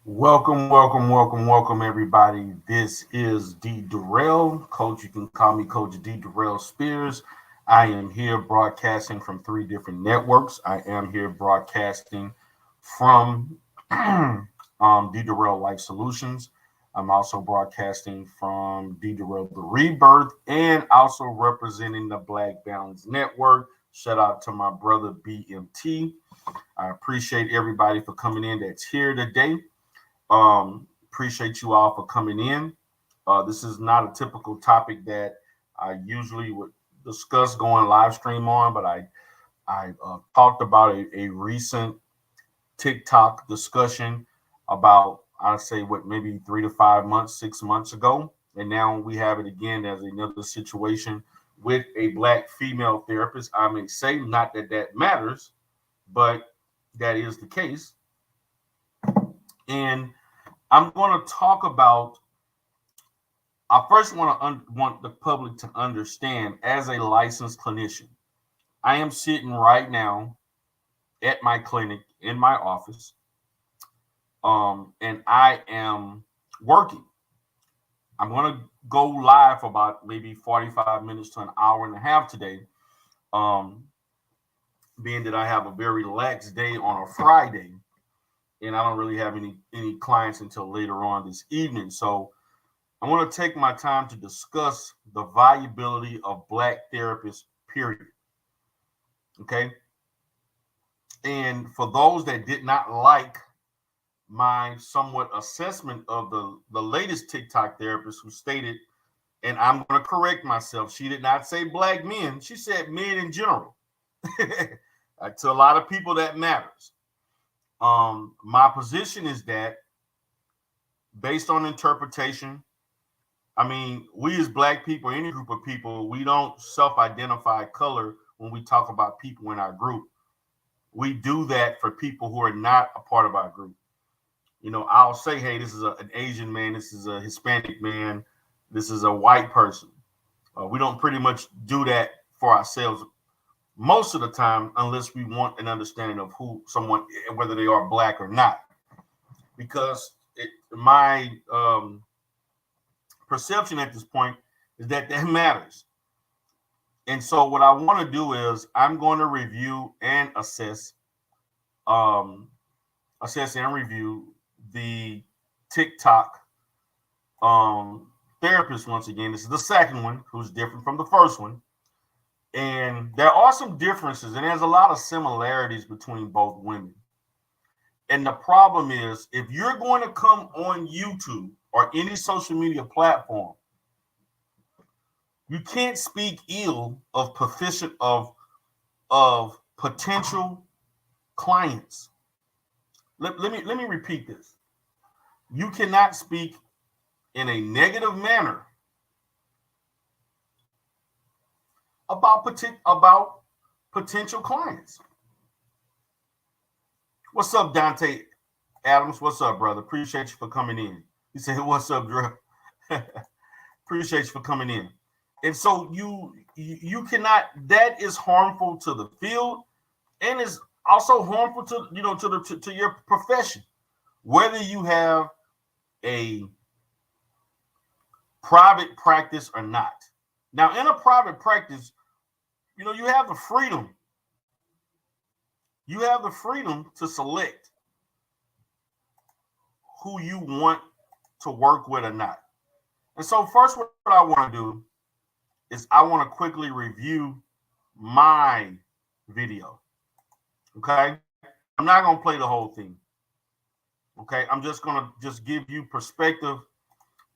Welcome, everybody. This is D. Durrell. Coach, you can call me Coach D. Durrell Spears. I am here broadcasting from three different networks. I am here broadcasting from D. Durrell Life Solutions. I'm also broadcasting from D. Durrell The Rebirth and also representing the Black Balance Network. Shout out to my brother BMT. I appreciate everybody for coming in that's here today. Appreciate you all for coming in. This is not a typical topic that I usually would discuss going live stream on, but I talked about a recent TikTok discussion about I'd say what maybe 3 to 5 months, 6 months ago, and now we have it again as another situation with a black female therapist. I may say not that that matters, but that is the case, and I'm going to talk about. I first want the public to understand, as a licensed clinician, I am sitting right now at my clinic in my office, and I am working. I'm going to go live for about maybe 45 minutes to an hour and a half today, Um, being that I have a very lax day on a Friday, and I don't really have any clients until later on this evening. So I want to take my time to discuss the viability of Black therapists, period. Okay. And for those that did not like my somewhat assessment of the latest TikTok therapist who stated, and I'm going to correct myself, she did not say Black men, she said men in general. To a lot of people, that matters. My position is that based on interpretation, I mean, we as Black people, any group of people, we don't self-identify color when we talk about people in our group. We do that for people who are not a part of our group. You know, I'll say, hey, this is an Asian man, this is a Hispanic man, this is a white person. We don't pretty much do that for ourselves most of the time, unless we want an understanding of who someone, whether they are Black or not. Because my perception at this point is that that matters. And so what I want to do is I'm going to review and um, assess and review the TikTok therapist once again. This is the second one, who's different from the first one. And there are some differences, and there's a lot of similarities between both women. And the problem is, if you're going to come on YouTube or any social media platform, you can't speak ill of potential clients. Let me repeat this. You cannot speak in a negative manner about potential clients. What's up, Dante Adams? What's up, brother? Appreciate you for coming in. He said, "What's up, Drew?" Appreciate you for coming in. And so you cannot. That is harmful to the field, and is also harmful to to your profession, whether you have a private practice or not. Now, in a private practice, you have the freedom. You have the freedom to select who you want to work with or not. And so, first, what I want to do is I want to quickly review my video. Okay, I'm not gonna play the whole thing. Okay, I'm just gonna give you perspective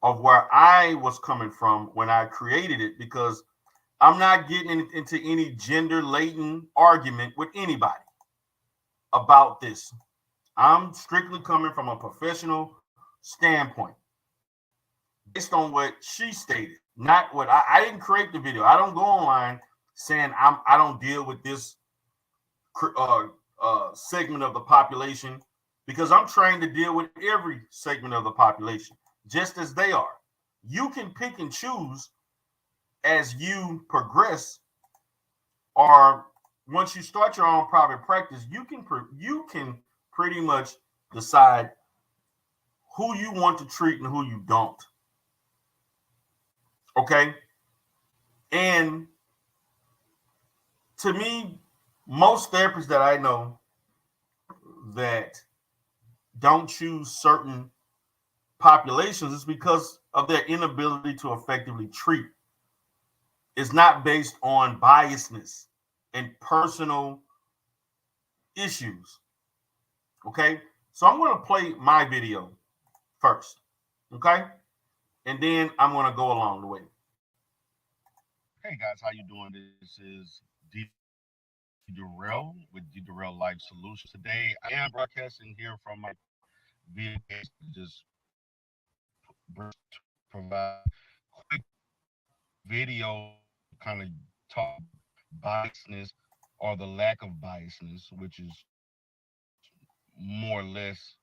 of where I was coming from when I created it, because I'm not getting into any gender laden argument with anybody about this. I'm strictly coming from a professional standpoint based on what she stated, not what I didn't create the video. I don't go online saying I don't deal with this segment of the population, because I'm trying to deal with every segment of the population just as they are. You can pick and choose as you progress, or once you start your own private practice, you can pretty much decide who you want to treat and who you don't. Okay? And to me, most therapists that I know that don't choose certain populations is because of their inability to effectively treat. It's not based on biasness and personal issues. Okay? So I'm going to play my video first. Okay? And then I'm going to go along the way. Hey guys, how you doing? This is D Durrell with D Durrell Life Solutions. Today I am broadcasting here from my vehicle, just provide quick video, kind of talk biasness or the lack of biasness, which is more or less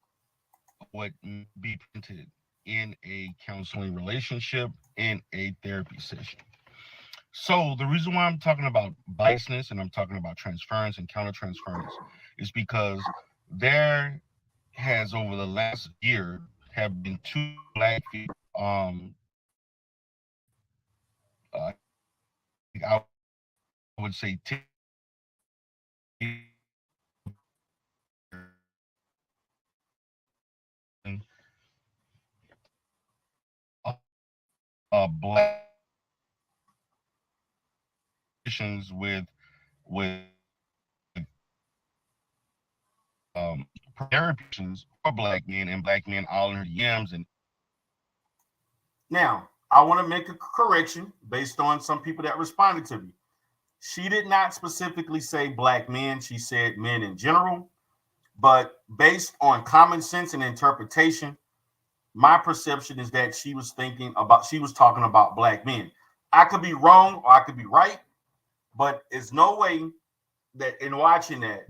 what may be presented in a counseling relationship, in a therapy session. So the reason why I'm talking about biasness and I'm talking about transference and countertransference is because there has, over the last year, have been two Black um I would say, black with therapies for black men and black men all in her DMs. And Now, I want to make a correction based on some people that responded to me. She did not specifically say black men, she said men in general. But based on common sense and interpretation, my perception is that she was talking about black men. I could be wrong or I could be right, but it's no way that in watching that,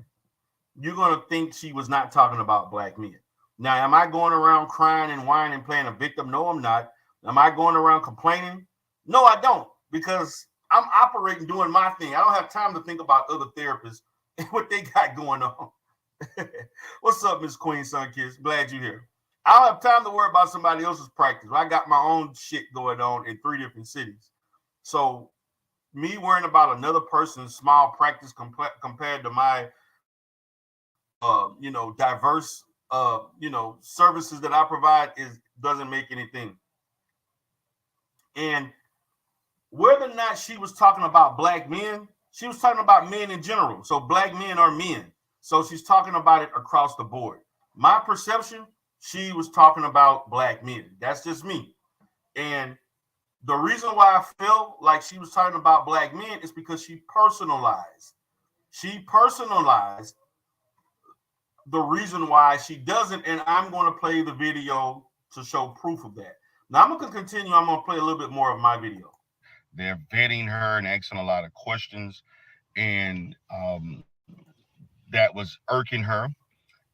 you're going to think she was not talking about black men. Now, am I going around crying and whining and playing a victim? No, I'm not. Am I going around complaining? No, I don't, because I'm operating doing my thing. I don't have time to think about other therapists and what they got going on. What's up, Miss Queen Sunkiss? Glad you're here. I don't have time to worry about somebody else's practice. I got my own shit going on in 3 different cities. So me worrying about another person's small practice compared to my diverse services that I provide is doesn't make anything. And whether or not she was talking about black men, she was talking about men in general. So black men are men. So she's talking about it across the board. My perception, she was talking about black men. That's just me. And the reason why I feel like she was talking about black men is because she personalized. She personalized the reason why she doesn't, and I'm going to play the video to show proof of that. Now I'm going to continue. I'm going to play a little bit more of my video. they're vetting her and asking a lot of questions, and that was irking her,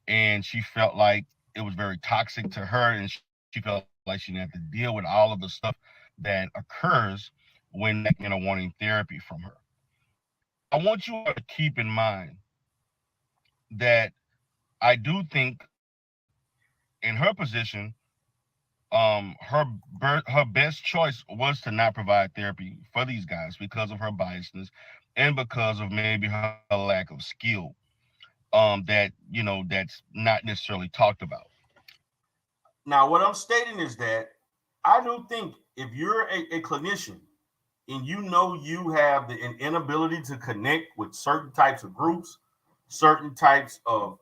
and she felt like it was very toxic to her, and she felt like she didn't have to deal with all of the stuff that occurs when black men are wanting therapy from her. I want you all to keep in mind that I do think in her position, her best choice was to not provide therapy for these guys because of her biasness and because of maybe her lack of skill. That's not necessarily talked about. Now, what I'm stating is that I do think if you're a clinician and you know you have an inability to connect with certain types of groups, certain types of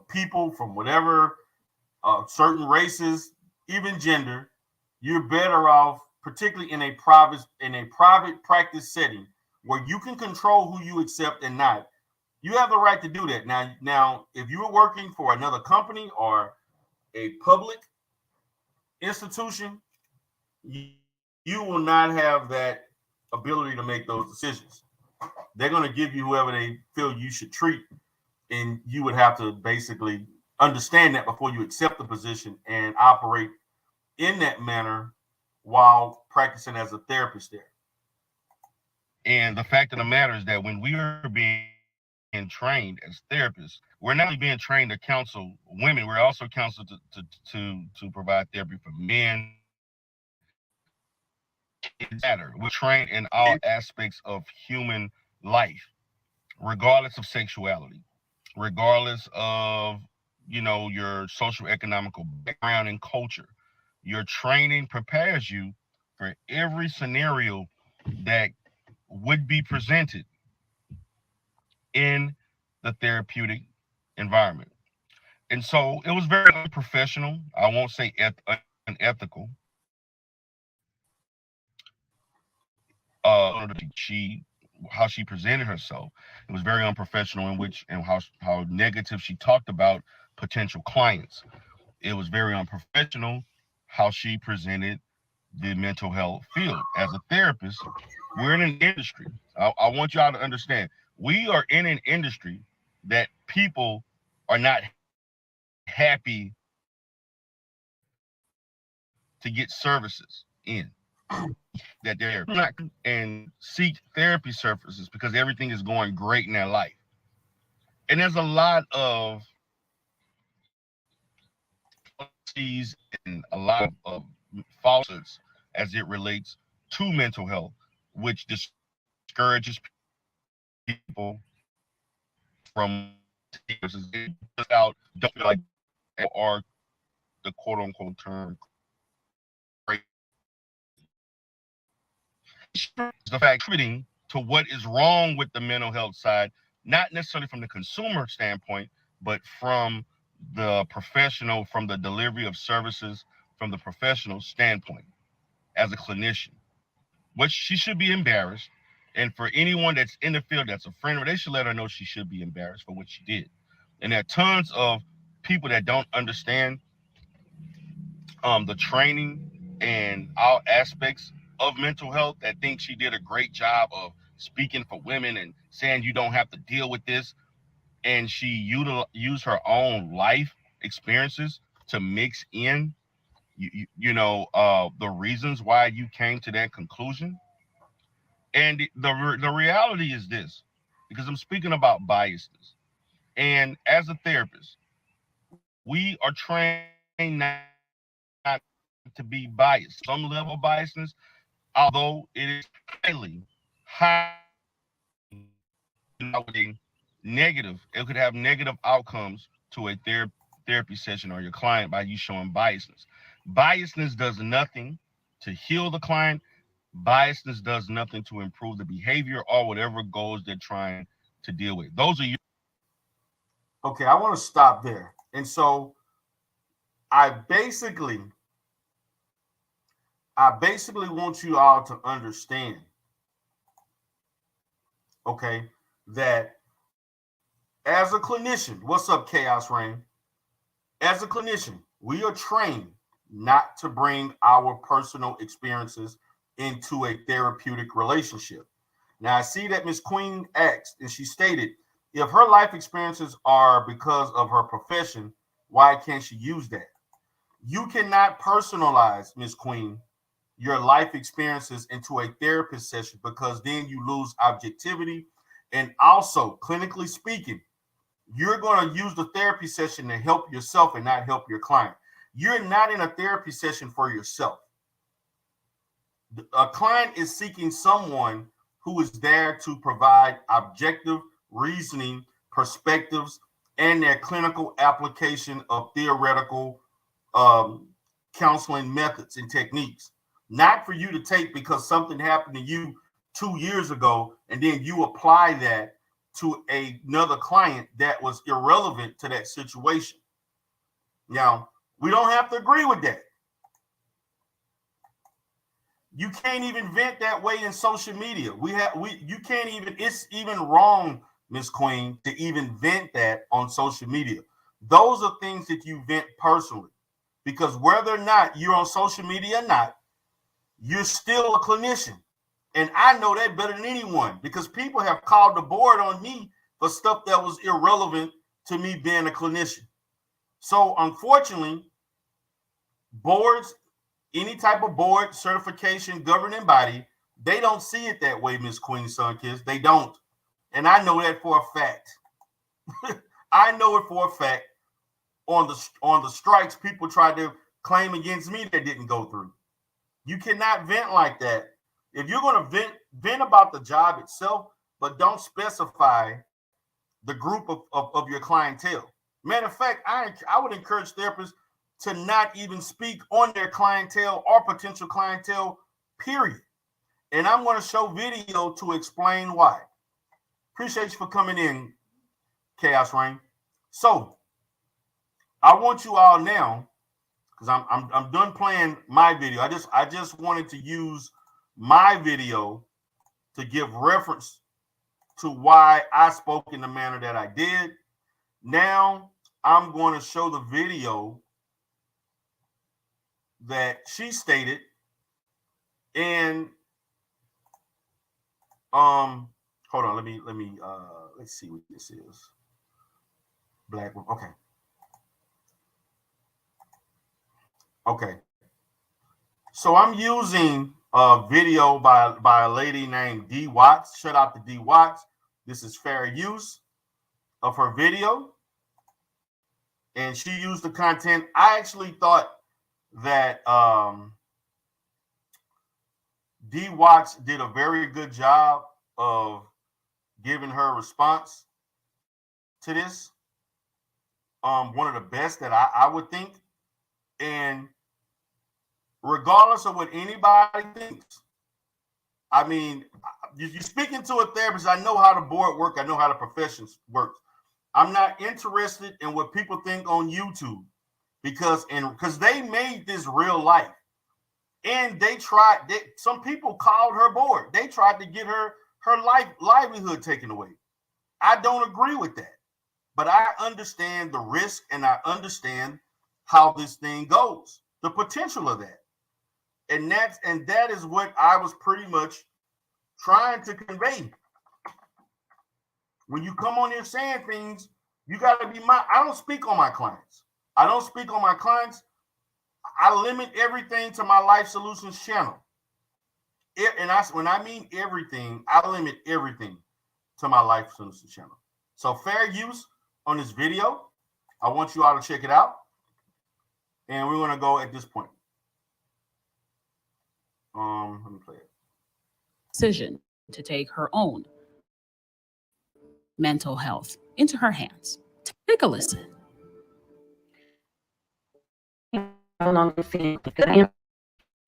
people from whatever, certain races, even gender, you're better off, particularly in a private practice setting where you can control who you accept and not. You have the right to do that. Now, if you are working for another company or a public institution, you will not have that ability to make those decisions. They're going to give you whoever they feel you should treat, and you would have to basically understand that before you accept the position and operate in that manner while practicing as a therapist there. And the fact of the matter is that when we are being trained as therapists, we're not only being trained to counsel women, we're also counseled to provide therapy for men, kids, doesn't matter. We're trained in all aspects of human life, regardless of sexuality, regardless of your social economical background and culture. Your training prepares you for every scenario that would be presented in the therapeutic environment. And so it was very unprofessional. I won't say unethical. How she presented herself. It was very unprofessional in which and how negative she talked about potential clients. It was very unprofessional how she presented the mental health field. As a therapist, we're in an industry. I want y'all to understand. We are in an industry that people are not happy to get services in. That they're not and seek therapy services because everything is going great in their life. And there's a lot of fallacies and a lot of falsehoods as it relates to mental health, which discourages people. people from just out don't feel like are the quote unquote term crazy. The fact contributing to what is wrong with the mental health side, not necessarily from the consumer standpoint, but from the professional, from the delivery of services, from the professional standpoint as a clinician. What she should be embarrassed. And for anyone that's in the field that's a friend of her, they should let her know she should be embarrassed for what she did. And there are tons of people that don't understand the training and all aspects of mental health that think she did a great job of speaking for women and saying you don't have to deal with this. And she used her own life experiences to mix in, the reasons why you came to that conclusion. And the reality is this, because I'm speaking about biasness. And as a therapist, we are trained not to be biased. Some level of biasness, although it is highly negative. It could have negative outcomes to a therapy session or your client by you showing biasness. Biasness does nothing to heal the client. Biasness does nothing to improve the behavior or whatever goals they're trying to deal with. Those are you. Okay, I want to stop there. And so I basically I basically want you all to understand, okay, that as a clinician, what's up, Chaos Rain? As a clinician, we are trained not to bring our personal experiences into a therapeutic relationship. Now, I see that Miss Queen asked, and she stated, if her life experiences are because of her profession, why can't she use that? You cannot personalize, Miss Queen, your life experiences into a therapist session because then you lose objectivity. And also, clinically speaking, you're going to use the therapy session to help yourself and not help your client. You're not in a therapy session for yourself. A client is seeking someone who is there to provide objective reasoning, perspectives, and their clinical application of theoretical um, counseling methods and techniques. Not for you to take because something happened to you 2 years ago and then you apply that to another client that was irrelevant to that situation. Now, we don't have to agree with that. You can't even vent that way in social media. You can't even, it's even wrong, Miss Queen, to even vent that on social media. Those are things that you vent personally. Because whether or not you're on social media or not, you're still a clinician. And I know that better than anyone because people have called the board on me for stuff that was irrelevant to me being a clinician. So unfortunately, boards, any type of board, certification, governing body, they don't see it that way, Miss Queen Sun Kids. They don't. And I know that for a fact. I know it for a fact. On the strikes, people tried to claim against me that didn't go through. You cannot vent like that. If you're going to vent about the job itself, but don't specify the group of your clientele. Matter of fact, I would encourage therapists to not even speak on their clientele or potential clientele, period. And I'm going to show video to explain why. Appreciate you for coming in, Chaos Rain. So I want you all now, because I'm done playing my video. I just wanted to use my video to give reference to why I spoke in the manner that I did. Now I'm going to show the video that she stated, and hold on, let me let's see what this is. Black, okay. Okay. So I'm using a video by a lady named D Watts. Shout out to D Watts. This is fair use of her video. And she used the content. I actually thought that D Watts did a very good job of giving her response to this. One of the best that I would think. And regardless of what anybody thinks, I mean, you're speaking to a therapist. I know how the board work. I know how the professions work. I'm not interested in what people think on YouTube because they made this real life, and they tried. Some people called her bored. They tried to get her livelihood taken away. I don't agree with that, but I understand the risk and I understand how this thing goes, the potential of that, and that is what I was pretty much trying to convey. When you come on here saying things, you got to be I don't speak on my clients. I don't speak on my clients. I limit everything to my Life Solutions channel. When I mean everything, I limit everything to my Life Solutions channel. So fair use on this video. I want you all to check it out. And we're going to go at this point. Let me play it. Decision to take her own mental health into her hands. Take a listen. No longer seeing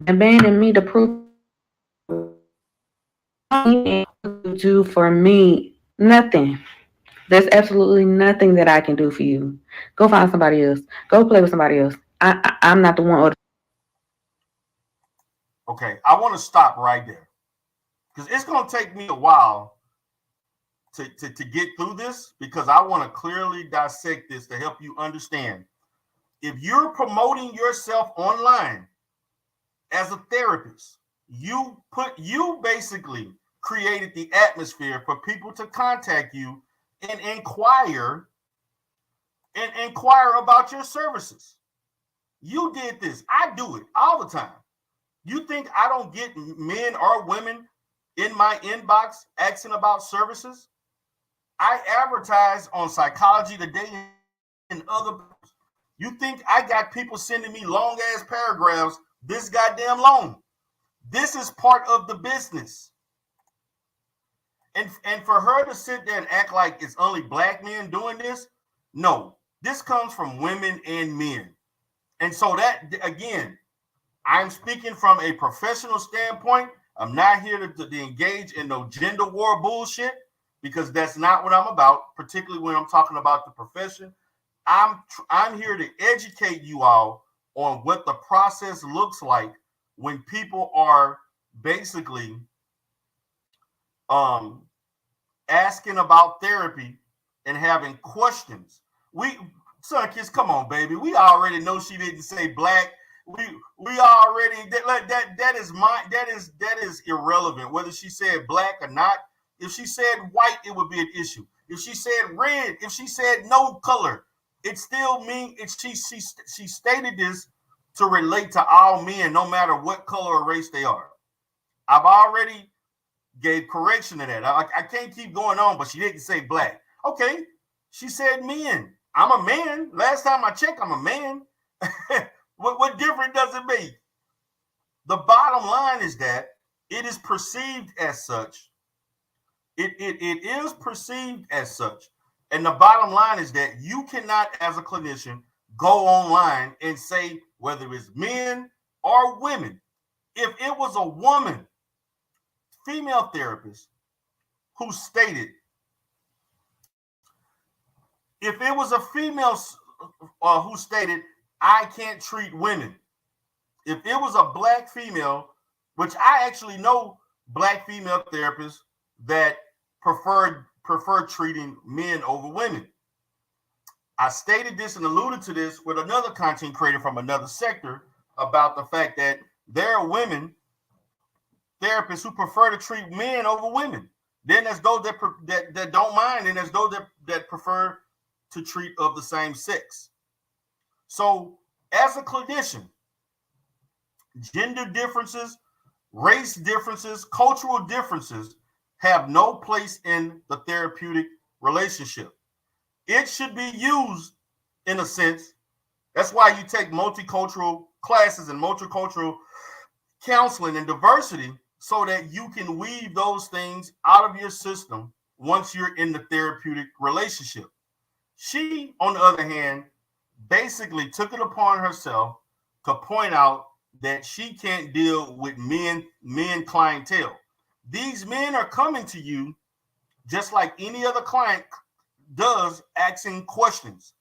abandoning me to prove do for me nothing. There's absolutely nothing that I can do for you. Go find somebody else. Go play with somebody else. I'm not the one. Okay, I want to stop right there because it's going to take me a while to get through this because I want to clearly dissect this to help you understand. If you're promoting yourself online as a therapist, you basically created the atmosphere for people to contact you and inquire about your services. You did this. I do it all the time. You think I don't get men or women in my inbox asking about services? I advertise on Psychology Today and other. You think I got people sending me long ass paragraphs this goddamn long? This is part of the business. And for her to sit there and act like it's only black men doing this, no, this comes from women and men. And so that, again, I'm speaking from a professional standpoint. I'm not here to engage in no gender war bullshit because that's not what I'm about, particularly when I'm talking about the profession. I'm here to educate you all on what the process looks like when people are basically asking about therapy and having questions. Sunkiss, come on, baby. We already know she didn't say black. We already that is irrelevant whether she said black or not. If she said white, it would be an issue. If she said red, if she said no color, it still means she stated this to relate to all men, no matter what color or race they are. I've already gave correction to that. I can't keep going on, but she didn't say black. Okay, she said men. I'm a man. Last time I checked, I'm a man. What difference does it make? The bottom line is that it is perceived as such. It is perceived as such. And the bottom line is that you cannot, as a clinician, go online and say whether it's men or women. If it was a woman, female therapist, who stated, if it was a female who stated, I can't treat women. If it was a black female, which I actually know black female therapists that prefer treating men over women. I stated this and alluded to this with another content creator from another sector about the fact that there are women therapists who prefer to treat men over women. Then there's those that don't mind, and there's those that prefer to treat of the same sex. So as a clinician, gender differences, race differences, cultural differences have no place in the therapeutic relationship. It should be used in a sense. That's why you take multicultural classes and multicultural counseling and diversity so that you can weave those things out of your system once you're in the therapeutic relationship. She, on the other hand, basically took it upon herself to point out that she can't deal with men clientele. These men are coming to you just like any other client does, asking questions.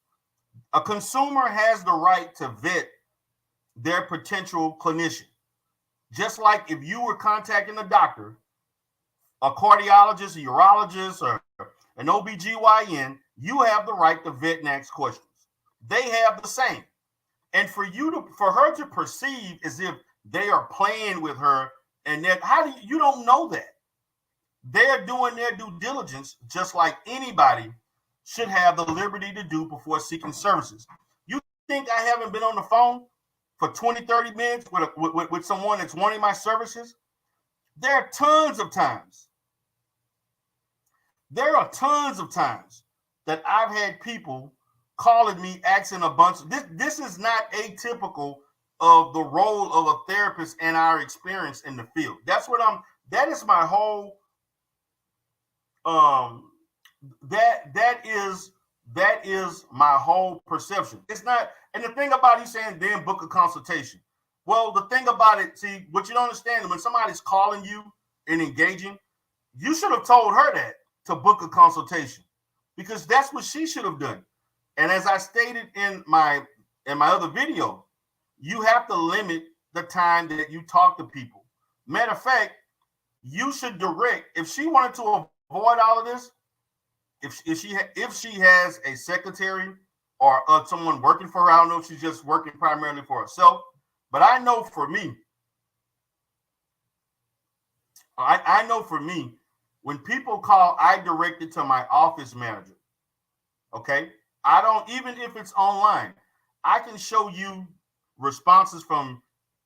A consumer has the right to vet their potential clinician. Just like if you were contacting a doctor, a cardiologist, a urologist, or an OBGYN, you have the right to vet and ask questions. They have the same. And for her to perceive as if they are playing with her, and that you don't know that. They're doing their due diligence just like anybody should have the liberty to do before seeking services. You think I haven't been on the phone for 20, 30 minutes with someone that's wanting my services? There are tons of times. There are tons of times that I've had people calling me asking a bunch. This is not atypical of the role of a therapist and our experience in the field. That is my whole that is my whole perception. It's not, and the thing about you saying then book a consultation. Well, the thing about it, see, what you don't understand, when somebody's calling you and engaging, you should have told her that to book a consultation, because that's what she should have done. And as I stated in my other video, you have to limit the time that you talk to people. Matter of fact, you should direct, if she wanted to avoid all of this, if she has a secretary or someone working for her, I don't know if she's just working primarily for herself, but I know for me, when people call, I direct it to my office manager. Okay, I don't, even if it's online, I can show you responses from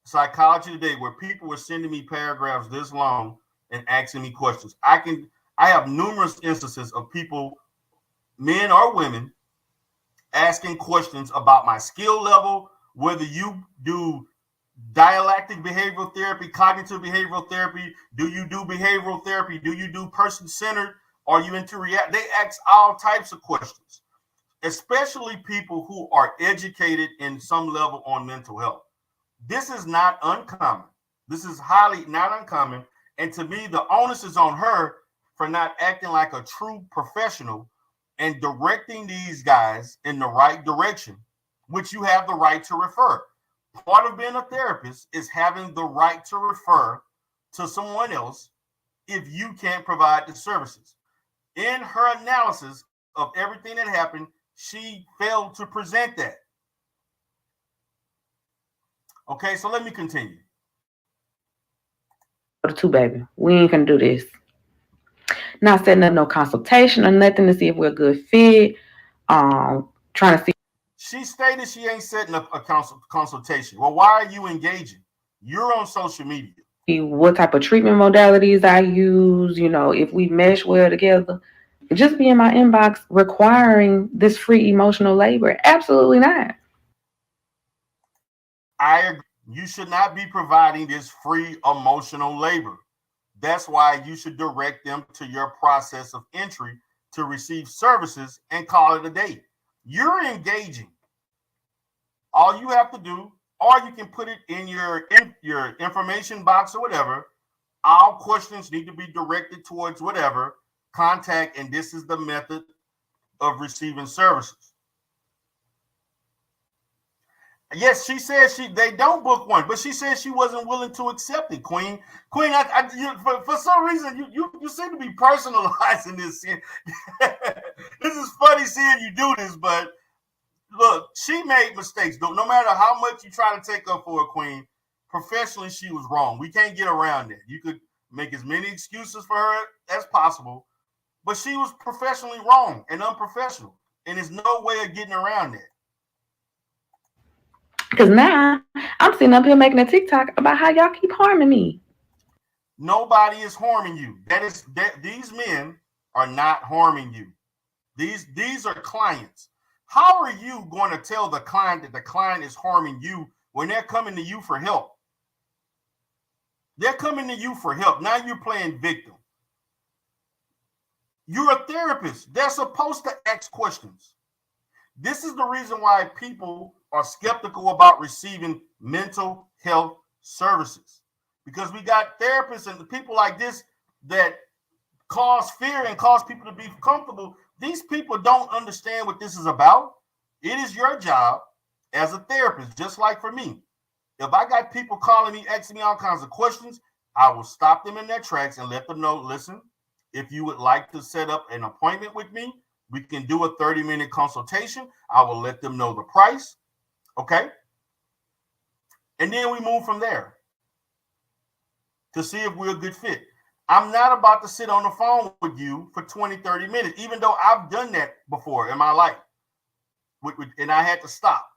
Psychology Today where people were sending me paragraphs this long and asking me questions. I have numerous instances of people, men or women, asking questions about my skill level, whether you do dialectic behavioral therapy, cognitive behavioral therapy, do you do behavioral therapy, do you do person-centered, are you into react? They ask all types of questions, especially people who are educated in some level on mental health. This is not uncommon. This is highly not uncommon. And to me, the onus is on her for not acting like a true professional and directing these guys in the right direction, which you have the right to refer. Part of being a therapist is having the right to refer to someone else if you can't provide the services. In her analysis of everything that happened, she failed to present that. Okay, so let me continue. Two, baby, we ain't gonna do this. Not setting up no consultation or nothing to see if we're a good fit. Trying to see. She stated she ain't setting up a consultation. Well, why are you engaging? You're on social media. What type of treatment modalities I use, if we mesh well together. Just be in my inbox requiring this free emotional labor. Absolutely not. I agree. You should not be providing this free emotional labor. That's why you should direct them to your process of entry to receive services and call it a day. You're engaging. All you have to do, or you can put it in your information box or whatever. All questions need to be directed towards whatever contact, and this is the method of receiving services. Yes, she said they don't book one, but she said she wasn't willing to accept it. Queen, for some reason you seem to be personalizing this. This is funny seeing you do this, but look, she made mistakes. No matter how much you try to take up for a queen, professionally she was wrong. We can't get around that. You could make as many excuses for her as possible, but she was professionally wrong and unprofessional, and there's no way of getting around that. Because now I'm sitting up here making a TikTok about how y'all keep harming me. Nobody is harming you. These men are not harming you. These are clients. How are you going to tell the client that the client is harming you when they're coming to you for help? They're coming to you for help. Now you're playing victim. You're a therapist. They're supposed to ask questions. This is the reason why people are skeptical about receiving mental health services, because we got therapists and people like this that cause fear and cause people to be comfortable. These people don't understand what this is about. It is your job as a therapist, just like for me. If I got people calling me, asking me all kinds of questions, I will stop them in their tracks and let them know, listen, if you would like to set up an appointment with me, we can do a 30-minute consultation. I will let them know the price. Okay. And then we move from there to see if we're a good fit. I'm not about to sit on the phone with you for 20, 30 minutes, even though I've done that before in my life. And I had to stop.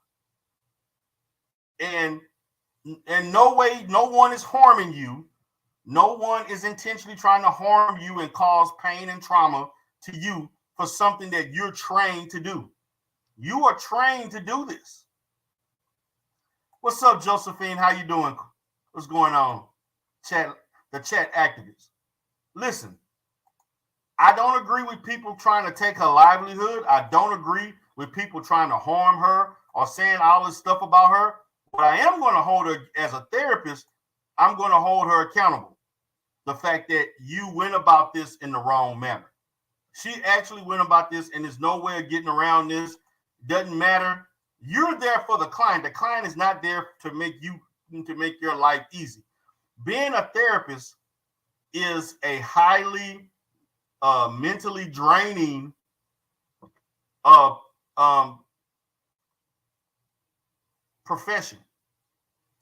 And no way, no one is harming you. No one is intentionally trying to harm you and cause pain and trauma to you for something that you're trained to do. You are trained to do this. What's up, Josephine? How you doing? What's going on? The chat activists. Listen, I don't agree with people trying to take her livelihood. I don't agree with people trying to harm her or saying all this stuff about her. But I am going to hold her as a therapist. I'm going to hold her accountable. The fact that you went about this in the wrong manner. She actually went about this, and there's no way of getting around this. Doesn't matter. You're there for the client. The client is not there to make your life easy. Being a therapist is a highly mentally draining profession.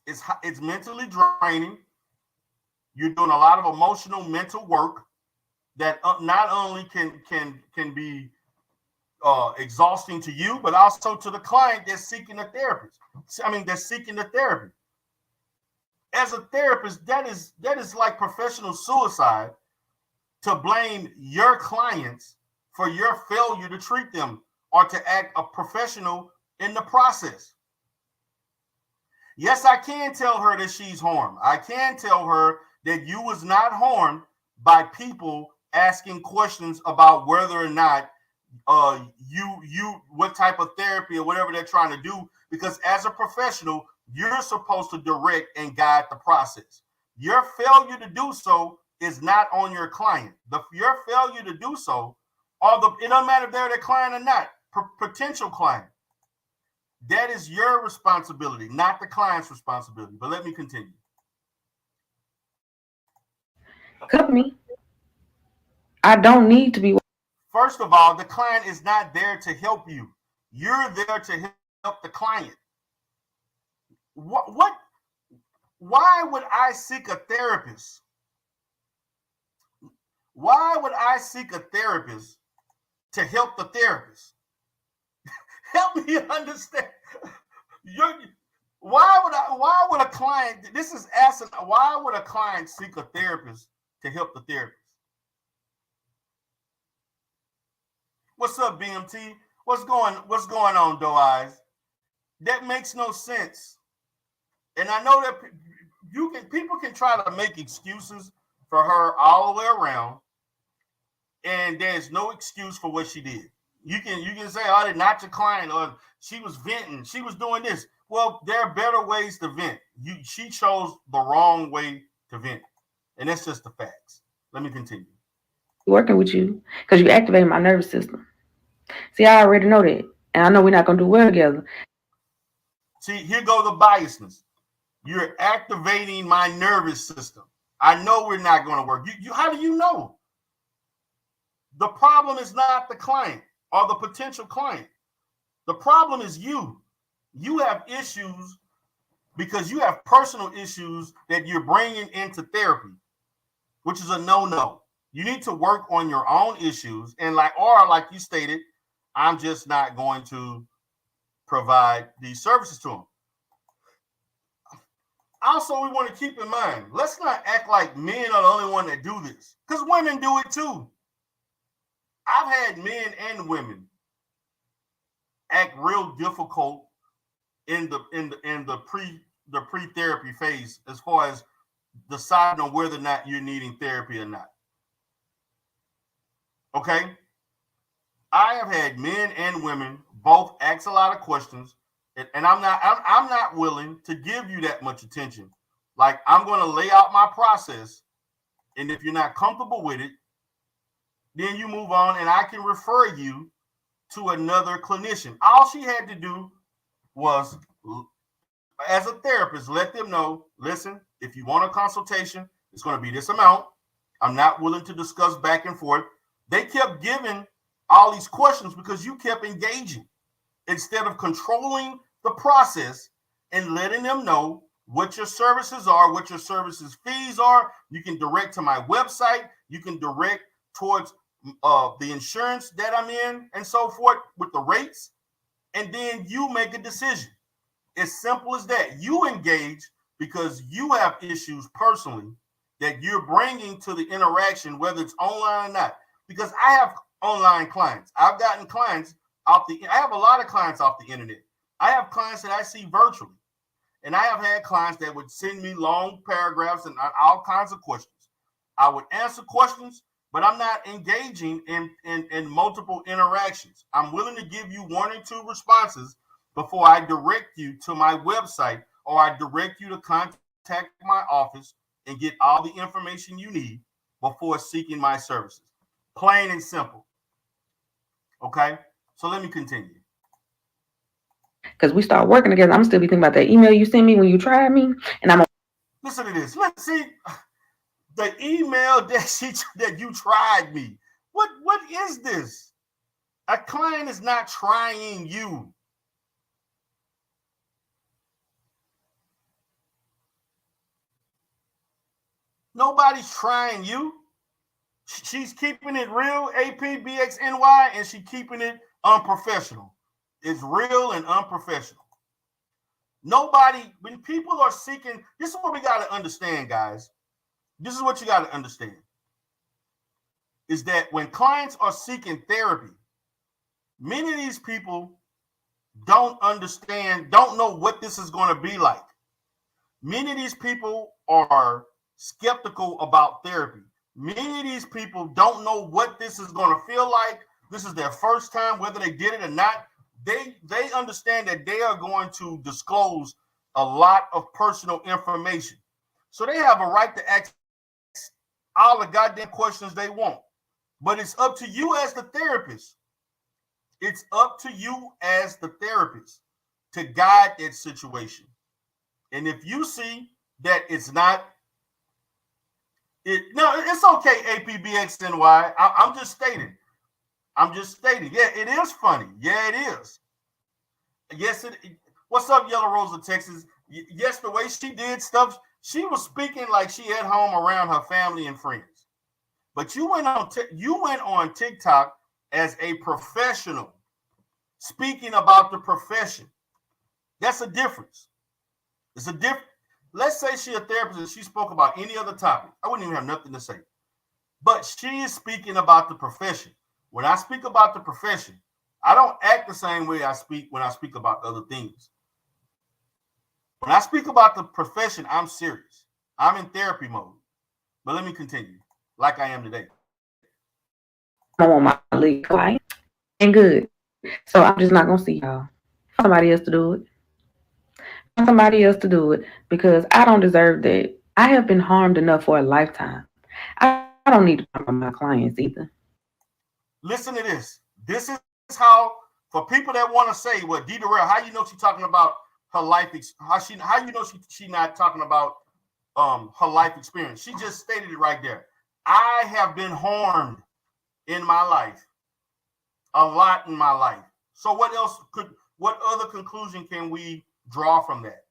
It's mentally draining. You're doing a lot of emotional, mental work that not only can be exhausting to you, but also to the client that's seeking a therapist. That's seeking the therapy. As a therapist, that is like professional suicide to blame your clients for your failure to treat them or to act a professional in the process. Yes, I can tell her that she's harmed. I can tell her that you was not harmed by people asking questions about whether or not you what type of therapy or whatever they're trying to do, because as a professional, you're supposed to direct and guide the process. Your failure to do so is not on your client. Your failure to do so, it doesn't matter if they're the client or not, potential client. That is your responsibility, not the client's responsibility. But let me continue. Cut me. I don't need to be. First of all, the client is not there to help you. You're there to help the client. What? Why would I seek a therapist? Why would I seek a therapist to help the therapist? Help me understand. Why would a client? This is asking. Why would a client seek a therapist to help the therapist? What's up, BMT? What's going on, Doe Eyes? That makes no sense. And I know that people can try to make excuses for her all the way around, and there's no excuse for what she did. You can say, oh, they're not your client, or she was venting, she was doing this. Well, there are better ways to vent. She chose the wrong way to vent, and that's just the facts. Let me continue. Working with you because you activated my nervous system. See, I already know that, and I know we're not gonna do well together. See, here go the biasness. You're activating my nervous system. I know we're not going to work. How do you know? The problem is not the client or the potential client. The problem is you. You have issues because you have personal issues that you're bringing into therapy, which is a no-no. You need to work on your own issues, and like you stated, I'm just not going to provide these services to them. Also, we want to keep in mind, let's not act like men are the only one that do this, because women do it too. I've had men and women act real difficult in the pre-therapy phase, as far as deciding on whether or not you're needing therapy or not. Okay. I have had men and women both ask a lot of questions, and I'm not willing to give you that much attention. Like, I'm going to lay out my process, and if you're not comfortable with it, then you move on, and I can refer you to another clinician. All she had to do was, as a therapist, let them know, listen, if you want a consultation, it's going to be this amount. I'm not willing to discuss back and forth. They kept giving all these questions because you kept engaging instead of controlling the process and letting them know what your services are, what your services fees are. You can direct to my website. You can direct towards the insurance that I'm in and so forth with the rates. And then you make a decision. As simple as that. You engage because you have issues personally that you're bringing to the interaction, whether it's online or not. Because I have online clients. I've gotten clients I have a lot of clients off the internet. I have clients that I see virtually. And I have had clients that would send me long paragraphs and all kinds of questions. I would answer questions, but I'm not engaging in multiple interactions. I'm willing to give you 1 or 2 responses before I direct you to my website or I direct you to contact my office and get all the information you need before seeking my services. Plain and simple. Okay? So let me continue. Because we start working together, I'm still be thinking about that email you sent me when you tried me, and I'm Listen to this. Let's see the email that you tried me. What is this? A client is not trying you. Nobody's trying you. She's keeping it real, APBXNY, and she's keeping it unprofessional. It's real and unprofessional. Nobody, when people are seeking, this is what we got to understand, guys. This is what you got to understand. Is that when clients are seeking therapy, many of these people don't understand, don't know what this is going to be like. Many of these people are skeptical about therapy. Many of these people don't know what this is going to feel like. This is their first time, whether they did it or not. They understand that they are going to disclose a lot of personal information. So they have a right to ask all the goddamn questions they want. But it's up to you as the therapist. It's up to you as the therapist to guide that situation. And if you see that it's not, it's okay, APBXNY. I'm just stating. I'm just stating. Yeah, it is funny. Yeah, it is. Yes, what's up, Yellow Rose of Texas? Yes, the way she did stuff, she was speaking like she at home around her family and friends. But you went on TikTok as a professional, speaking about the profession. That's a difference. It's a difference. Let's say she's a therapist and she spoke about any other topic. I wouldn't even have nothing to say. But she is speaking about the profession. When I speak about the profession, I don't act the same way I speak when I speak about other things. When I speak about the profession, I'm serious. I'm in therapy mode. But let me continue, like I am today. I want my lead quiet and good. So I'm just not gonna see y'all. Find somebody else to do it. Find somebody else to do it because I don't deserve that. I have been harmed enough for a lifetime. I don't need to harm my clients either. Listen to this. This is how, for people that want to say, "Well, D. Durrell, how you know she's talking about her life? How you know she not talking about her life experience?" She just stated it right there. I have been harmed in my life, a lot in my life. So what other conclusion can we draw from that?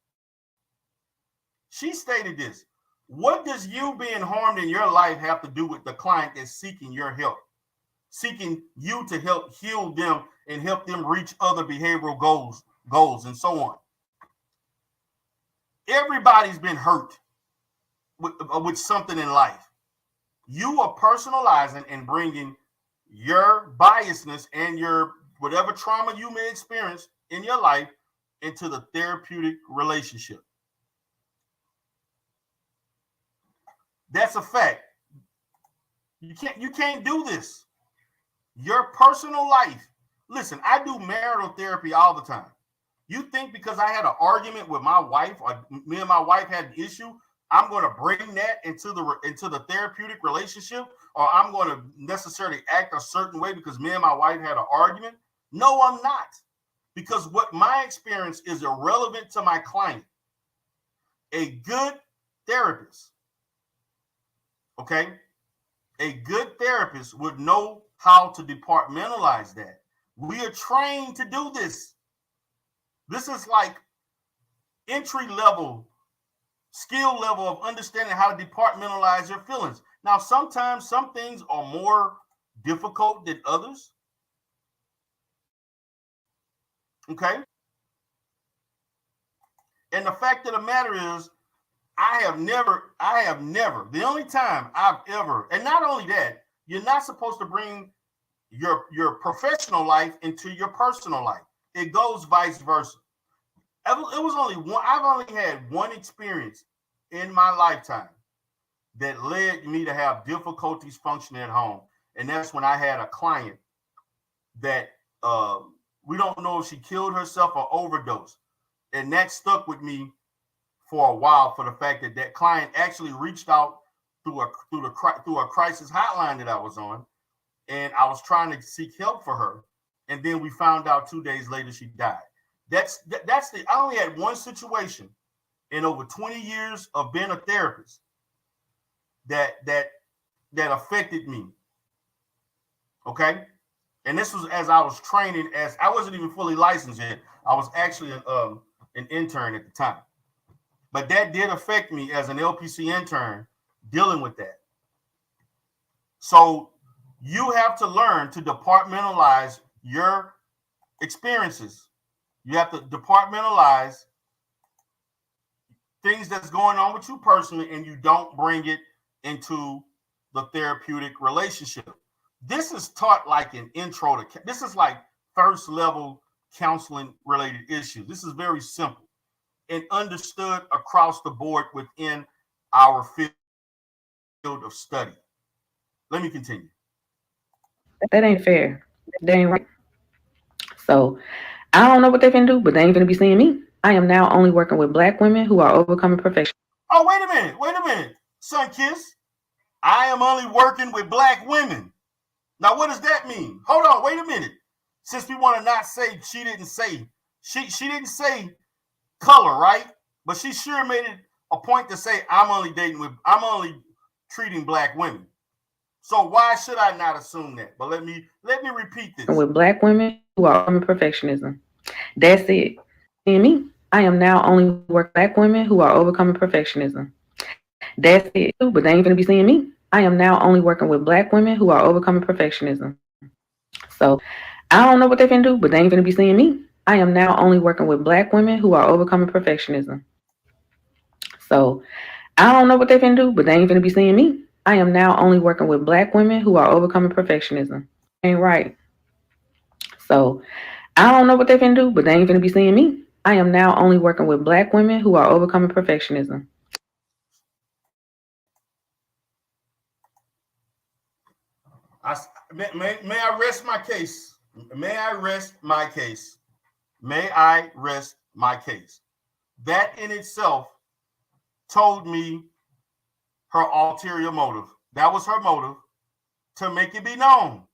She stated this. What does you being harmed in your life have to do with the client that's seeking your help? Seeking you to help heal them and help them reach other behavioral goals and so on. Everybody's been hurt with something in life. You are personalizing and bringing your biasness and your whatever trauma you may experience in your life into the therapeutic relationship. That's a fact. You can't do this. your personal life. Listen, I do marital therapy all the time. You think because I had an argument with my wife, or me and my wife had an issue, I'm going to bring that into the therapeutic relationship, or I'm going to necessarily act a certain way because me and my wife had an argument? No, I'm not. Because what my experience is irrelevant to my client. A good therapist, okay? A good therapist would know how to departmentalize that. We are trained to do this. This is like entry level, skill level of understanding how to departmentalize your feelings. Now, sometimes some things are more difficult than others. Okay. And the fact of the matter is, I have never, the only time I've ever, and not only that, you're not supposed to bring your professional life into your personal life. It goes vice versa. It was only one, I've only had one experience in my lifetime that led me to have difficulties functioning at home. And that's when I had a client that we don't know if she killed herself or overdosed. And that stuck with me for a while, for the fact that that client actually reached out through a crisis hotline that I was on, and I was trying to seek help for her. And then we found out 2 days later she died. I only had one situation in over 20 years of being a therapist that affected me. Okay. And this was as I was training, as I wasn't even fully licensed yet. I was actually an intern at the time. But that did affect me as an LPC intern dealing with that. So you have to learn to departmentalize your experiences. You have to departmentalize things that's going on with you personally, and you don't bring it into the therapeutic relationship. This is taught like an intro to, this is like first level counseling related issues. This is very simple and understood across the board within our field of study. Let me continue. That ain't fair. That ain't right. So I don't know what they finna do, but they ain't finna be seeing me. I am now only working with Black women who are overcoming perfection. Oh, wait a minute. Sun Kiss, I am only working with Black women. Now, what does that mean? Hold on, wait a minute. Since we want to not say she didn't say color, right? But she sure made it a point to say I'm only treating Black women. So why should I not assume that? But let me repeat this. With Black women who are overcoming perfectionism. That's it. And me, I am now only working with Black women who are overcoming perfectionism. That's it. But they ain't gonna be seeing me. I am now only working with Black women who are overcoming perfectionism. So I don't know what they finna do, but they ain't gonna be seeing me. I am now only working with Black women who are overcoming perfectionism. So I don't know what they finna do, but they ain't gonna be seeing me. I am now only working with Black women who are overcoming perfectionism. Ain't right. So I don't know what they finna do, but they ain't gonna be seeing me. I am now only working with Black women who are overcoming perfectionism. May I rest my case? May I rest my case? May I rest my case? That in itself told me her ulterior motive. That was her motive, to make it be known.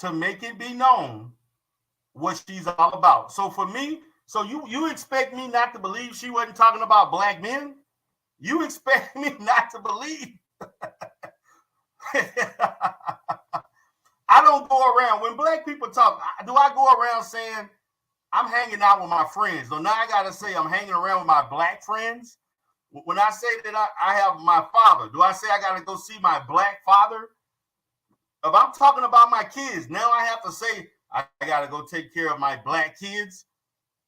To make it be known what she's all about. So for me, so you expect me not to believe she wasn't talking about Black men? You expect me not to believe? I don't go around, when Black people talk, do I go around saying I'm hanging out with my friends? So now I got to say I'm hanging around with my Black friends. When I say that I have my father, do I say I got to go see my Black father? If I'm talking about my kids, now I have to say I got to go take care of my Black kids.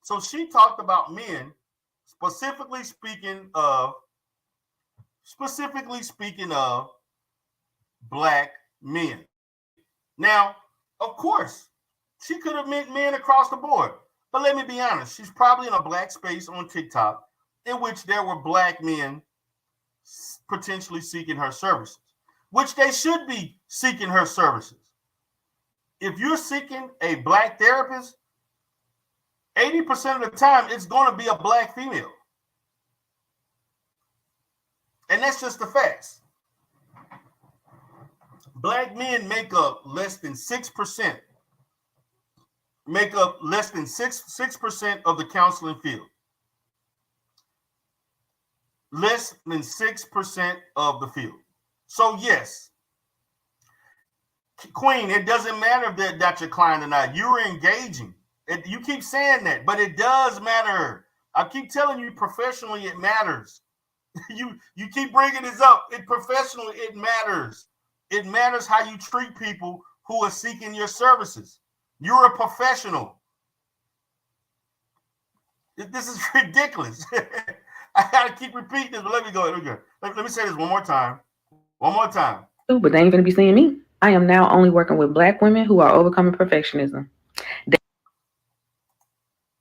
So she talked about men, specifically speaking of Black men. Now, of course, she could have meant men across the board. But let me be honest, she's probably in a Black space on TikTok in which there were Black men potentially seeking her services, which they should be seeking her services. If you're seeking a black therapist, 80% of the time it's going to be a black female. And that's just the facts. Black men make up less than 6%. Make up less than 6% of the counseling field. Less than 6% of the field. So yes, Queen, it doesn't matter if that's your client or not. You're engaging. You keep saying that, but it does matter. I keep telling you, professionally, it matters. You keep bringing this up. Professionally, it matters. It matters how you treat people who are seeking your services. You're a professional. This is ridiculous. I gotta keep repeating this, but let me go. Let me say this one more time. One more time. But they ain't gonna be seeing me. I am now only working with black women who are overcoming perfectionism.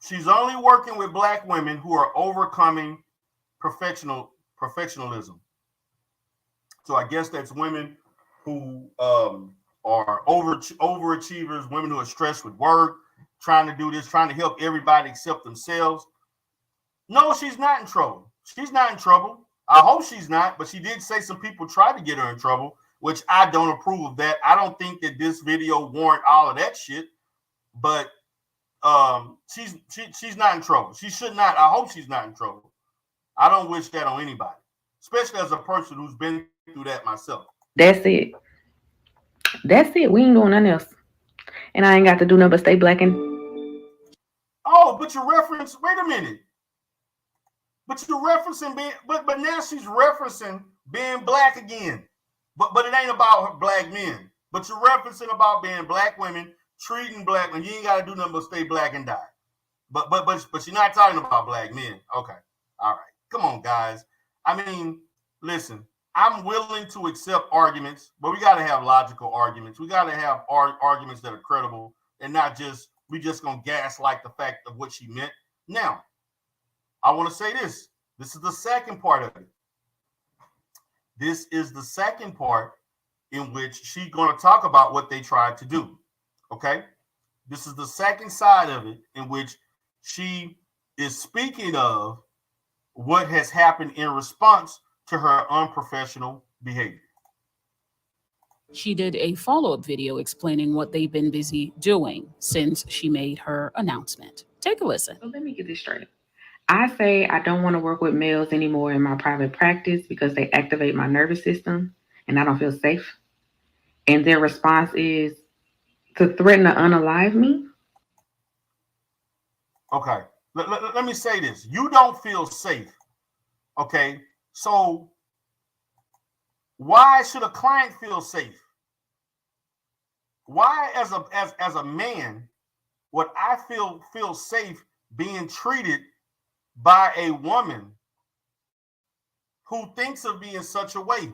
She's only working with black women who are overcoming perfectionism. So I guess that's women who are overachievers, women who are stressed with work, trying to do this, trying to help everybody except themselves. No, she's not in trouble. She's not in trouble. I hope she's not, but she did say some people tried to get her in trouble, which I don't approve of that. I don't think that this video warrant all of that shit, but she's not in trouble. She should not. I hope she's not in trouble. I don't wish that on anybody, especially as a person who's been through that myself. That's it. That's it. We ain't doing nothing else. And I ain't got to do nothing but stay black and... Oh, but you reference, wait a minute. But you're referencing being, but now she's referencing being black again. But it ain't about black men. But you're referencing about being black women, treating black men. You ain't got to do nothing but stay black and die. But you're not talking about black men. Okay. All right. Come on, guys. I mean, listen, I'm willing to accept arguments, but we got to have logical arguments. We got to have arguments that are credible and not just, we just going to gaslight the fact of what she meant. Now, I want to say this. This is the second part of it. This is the second part in which she's going to talk about what they tried to do. Okay? This is the second side of it in which she is speaking of what has happened in response to her unprofessional behavior. She did a follow-up video explaining what they've been busy doing since she made her announcement. Take a listen. So let me get this straight. I say I don't want to work with males anymore in my private practice because they activate my nervous system and I don't feel safe. And their response is to threaten to unalive me. Okay. Let me say this. You don't feel safe. Okay. So why should a client feel safe? Why, as a man, would I feel safe being treated by a woman who thinks of me in such a way,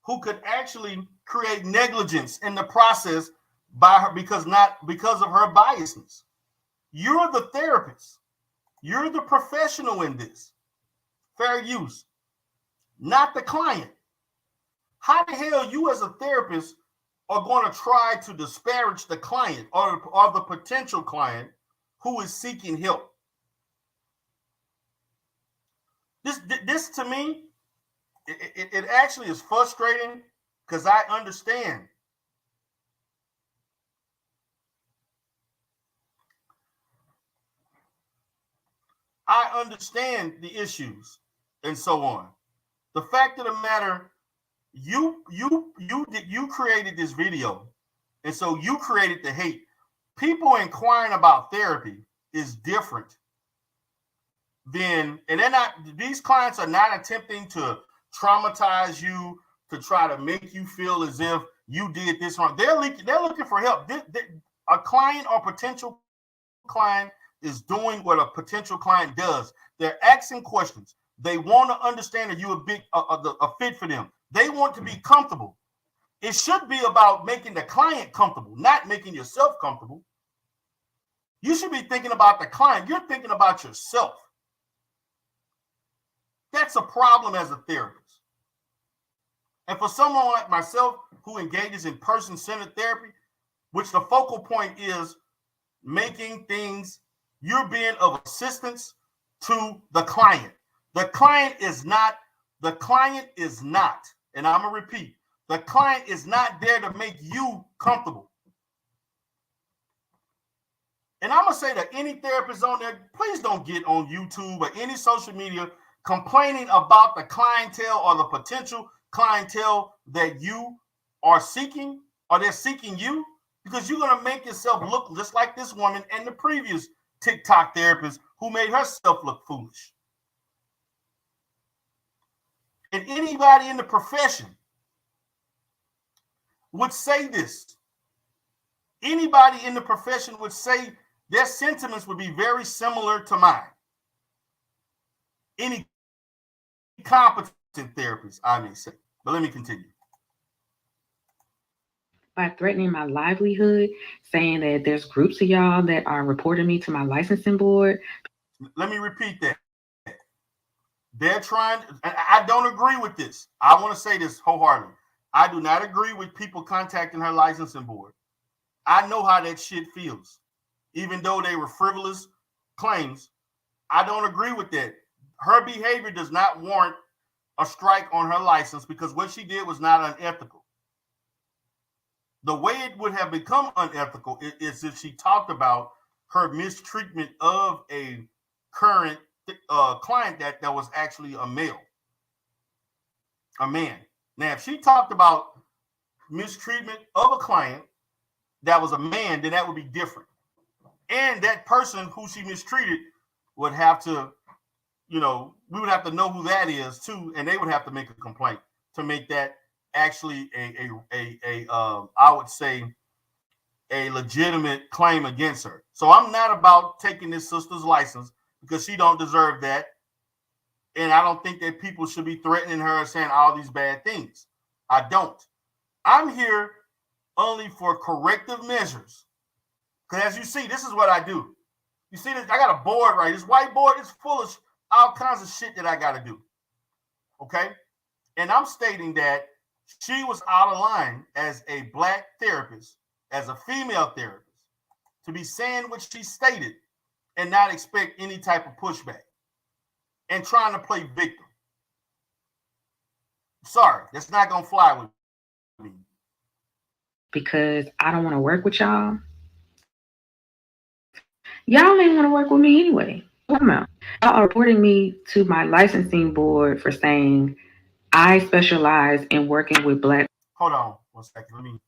who could actually create negligence in the process by her because of her biasness? You're the therapist. You're the professional in this. Fair use, not the client. How the hell you as a therapist are going to try to disparage the client or the potential client who is seeking help? This to me, it actually is frustrating because I understand. I understand the issues and so on. The fact of the matter, you created this video, and so you created the hate. People inquiring about therapy is different than, and these clients are not attempting to traumatize you, to try to make you feel as if you did this wrong. They're looking for help. A client or potential client is doing what a potential client does. They're asking questions. They want to understand that you're a fit for them. They want to be comfortable. It should be about making the client comfortable, not making yourself comfortable. You should be thinking about the client. You're thinking about yourself. That's a problem as a therapist. And for someone like myself who engages in person-centered therapy, which the focal point is making things, you're being of assistance to the client. The client is not, and I'm going to repeat, the client is not there to make you comfortable. And I'm going to say to any therapist on there, please don't get on YouTube or any social media complaining about the clientele or the potential clientele that you are seeking, or they're seeking you, because you're going to make yourself look just like this woman and the previous TikTok therapist who made herself look foolish. And anybody in the profession would say this. Anybody in the profession would say their sentiments would be very similar to mine. Any competent therapist, I may say. But let me continue. By threatening my livelihood, saying that there's groups of y'all that are reporting me to my licensing board. Let me repeat that. They're trying, I don't agree with this. I want to say this wholeheartedly. I do not agree with people contacting her licensing board. I know how that shit feels. Even though they were frivolous claims, I don't agree with that. Her behavior does not warrant a strike on her license because what she did was not unethical. The way it would have become unethical is if she talked about her mistreatment of a current client that was actually a man. Now, if she talked about mistreatment of a client that was a man, then that would be different. And that person who she mistreated would have to, we would have to know who that is too, and they would have to make a complaint to make that actually I would say a legitimate claim against her. So I'm not about taking this sister's license because she don't deserve that. And I don't think that people should be threatening her and saying all these bad things. I don't. I'm here only for corrective measures. Because as you see, this is what I do. You see this? I got a board, right? This whiteboard is full of all kinds of shit that I got to do. Okay? And I'm stating that she was out of line as a black therapist, as a female therapist, to be saying what she stated and not expect any type of pushback and trying to play victim. Sorry, that's not going to fly with me. Because I don't want to work with y'all. Y'all ain't want to work with me anyway. Come on. Y'all are reporting me to my licensing board for saying I specialize in working with black. Hold on 1 second.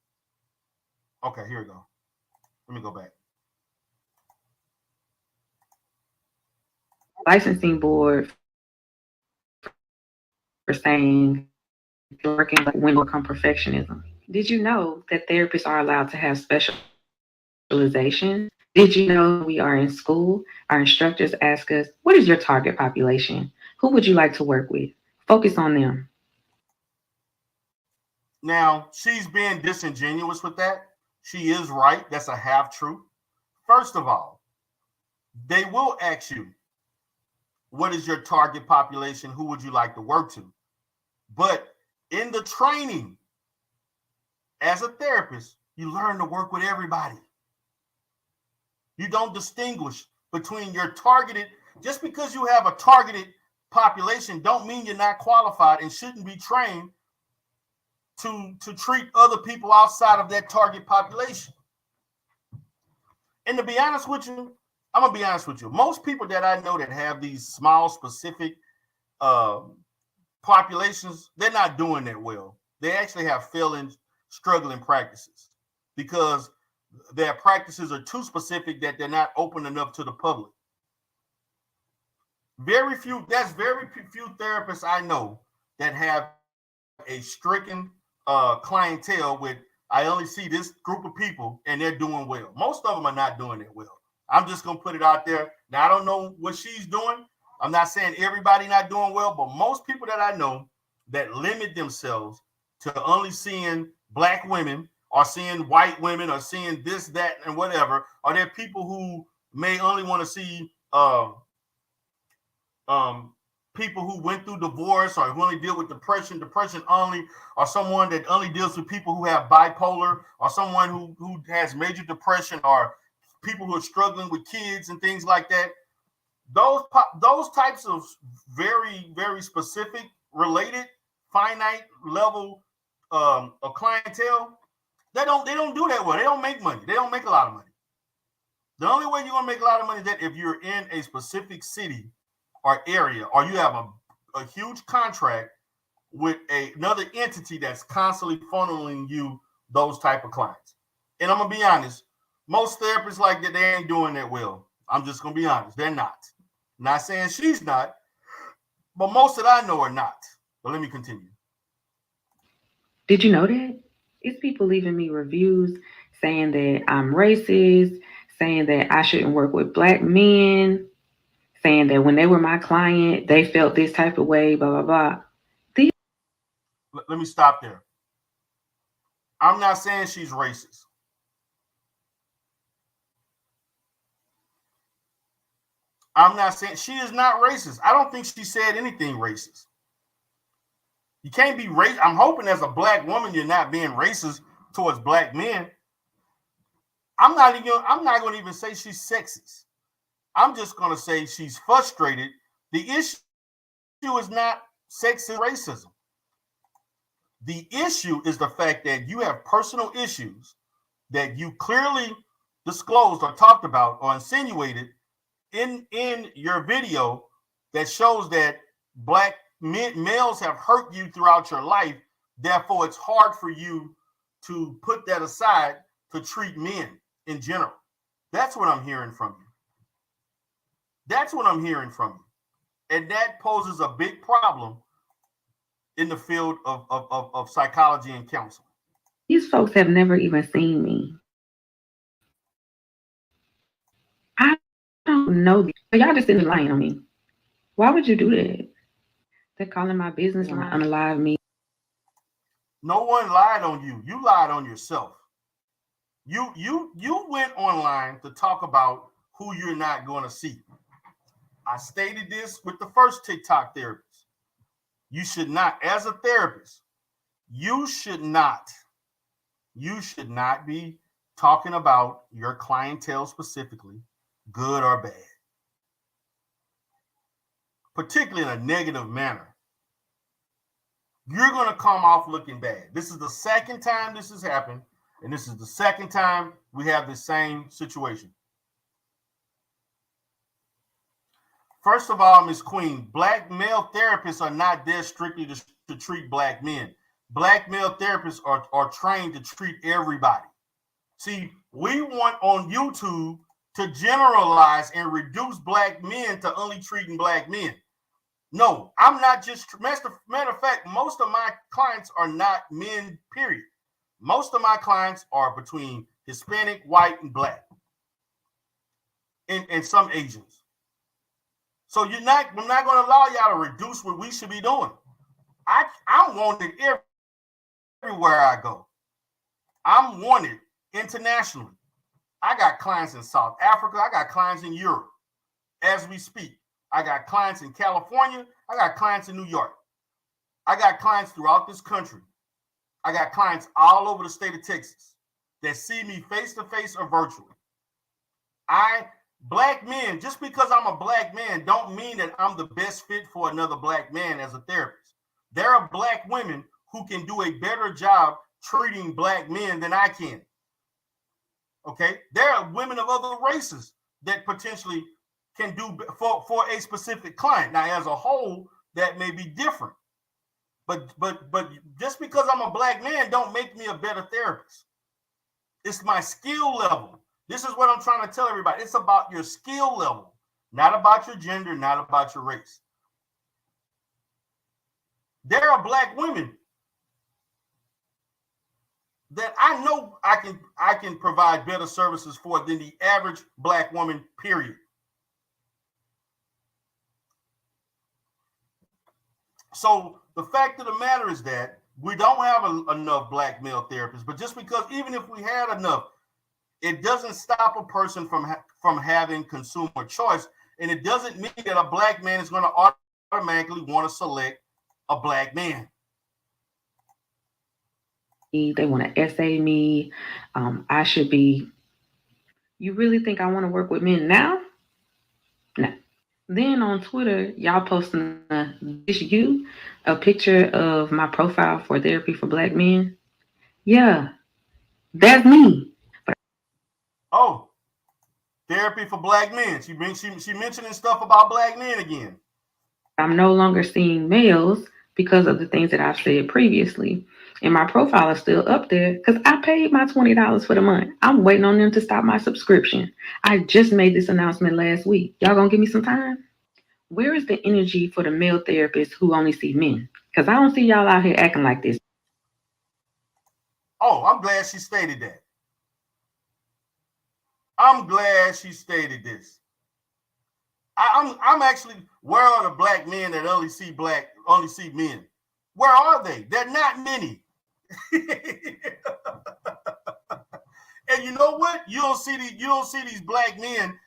Okay, here we go. Let me go back. Licensing board for saying working with women become perfectionism. Did you know that therapists are allowed to have specialization? Did you know we are in school? Our instructors ask us, what is your target population? Who would you like to work with? Focus on them. Now, she's being disingenuous with that. She is right. That's a half truth. First of all, they will ask you, what is your target population? Who would you like to work to? But in the training, as a therapist, you learn to work with everybody. You don't distinguish between your targeted, just because you have a targeted population, don't mean you're not qualified and shouldn't be trained to treat other people outside of that target population. And to be honest with you, I'm going to be honest with you. Most people that I know that have these small, specific populations, they're not doing that well. They actually have failing, struggling practices because their practices are too specific that they're not open enough to the public. Very few therapists I know that have a stricken clientele with, I only see this group of people and they're doing well. Most of them are not doing it well. I'm just going to put it out there. Now, I don't know what she's doing. I'm not saying everybody not doing well, but most people that I know that limit themselves to only seeing black women or seeing white women or seeing this, that, and whatever, or there people who may only want to see people who went through divorce or who only deal with depression only, or someone that only deals with people who have bipolar, or someone who has major depression, or people who are struggling with kids and things like that. Those types of very, very specific, related, finite level of clientele, they don't do that well. They don't make money. They don't make a lot of money. The only way you're gonna make a lot of money is that if you're in a specific city or area, or you have a huge contract with another entity that's constantly funneling you those type of clients. And I'm gonna be honest, most therapists like that, they ain't doing that well. I'm just gonna be honest, they're not. Not saying she's not, but most that I know are not. But let me continue. Did you know that? It's people leaving me reviews saying that I'm racist, saying that I shouldn't work with black men, saying that when they were my client, they felt this type of way, blah, blah, blah. Let me stop there. I'm not saying she's racist. I'm not saying she is not racist. I don't think she said anything racist. You can't be racist. I'm hoping as a black woman you're not being racist towards black men. I'm not going to even say she's sexist. I'm just going to say she's frustrated. The issue is not sexist racism. The issue is the fact that you have personal issues that you clearly disclosed or talked about or insinuated in your video that shows that black males have hurt you throughout your life. Therefore, it's hard for you to put that aside to treat men in general. That's what I'm hearing from you. That's what I'm hearing from you. And that poses a big problem in the field of psychology and counseling. These folks have never even seen me. I don't know. Y'all just sitting lying on me. Why would you do that? They're calling my business line unalive me. No one lied on you. You lied on yourself. You went online to talk about who you're not going to see. I stated this with the first TikTok therapist. You should not, as a therapist, you should not be talking about your clientele specifically, good or bad, particularly in a negative manner. You're going to come off looking bad. This is the second time this has happened, and this is the second time we have the same situation. First of all, Ms. Queen, black male therapists are not there strictly to treat black men. Black male therapists are trained to treat everybody. See, we want on YouTube to generalize and reduce black men to only treating black men. No, I'm not just, matter of fact, most of my clients are not men, period. Most of my clients are between Hispanic, white, and black, and some Asians. So we're not going to allow y'all to reduce what we should be doing. I'm wanted everywhere I go. I'm wanted internationally. I got clients in South Africa. I got clients in Europe as we speak. I got clients in California. I got clients in New York. I got clients throughout this country. I got clients all over the state of Texas that see me face to face or virtually. Black men, just because I'm a black man, don't mean that I'm the best fit for another black man as a therapist. There are black women who can do a better job treating black men than I can. Okay? There are women of other races that potentially can do for a specific client. Now, as a whole, that may be different. But just because I'm a black man don't make me a better therapist. It's my skill level. This is what I'm trying to tell everybody. It's about your skill level, not about your gender, not about your race. There are black women that I know I can provide better services for than the average black woman, period. So the fact of the matter is that we don't have enough black male therapists, but just because even if we had enough, it doesn't stop a person from having consumer choice, and it doesn't mean that a black man is going to automatically want to select a black man. They want to essay me. I should be. You really think I want to work with men now? No. Then on Twitter, y'all posting this you, a picture of my profile for therapy for black men. Yeah, that's me. Oh, therapy for black men. She mentioning stuff about black men again. I'm no longer seeing males because of the things that I've said previously. And my profile is still up there because I paid my $20 for the month. I'm waiting on them to stop my subscription. I just made this announcement last week. Y'all gonna give me some time? Where is the energy for the male therapists who only see men? Because I don't see y'all out here acting like this. Oh, I'm glad she stated that. I'm glad she stated this. I'm actually, where are the black men that only see men? Where are they? They're not many. And you know what? You don't see these black men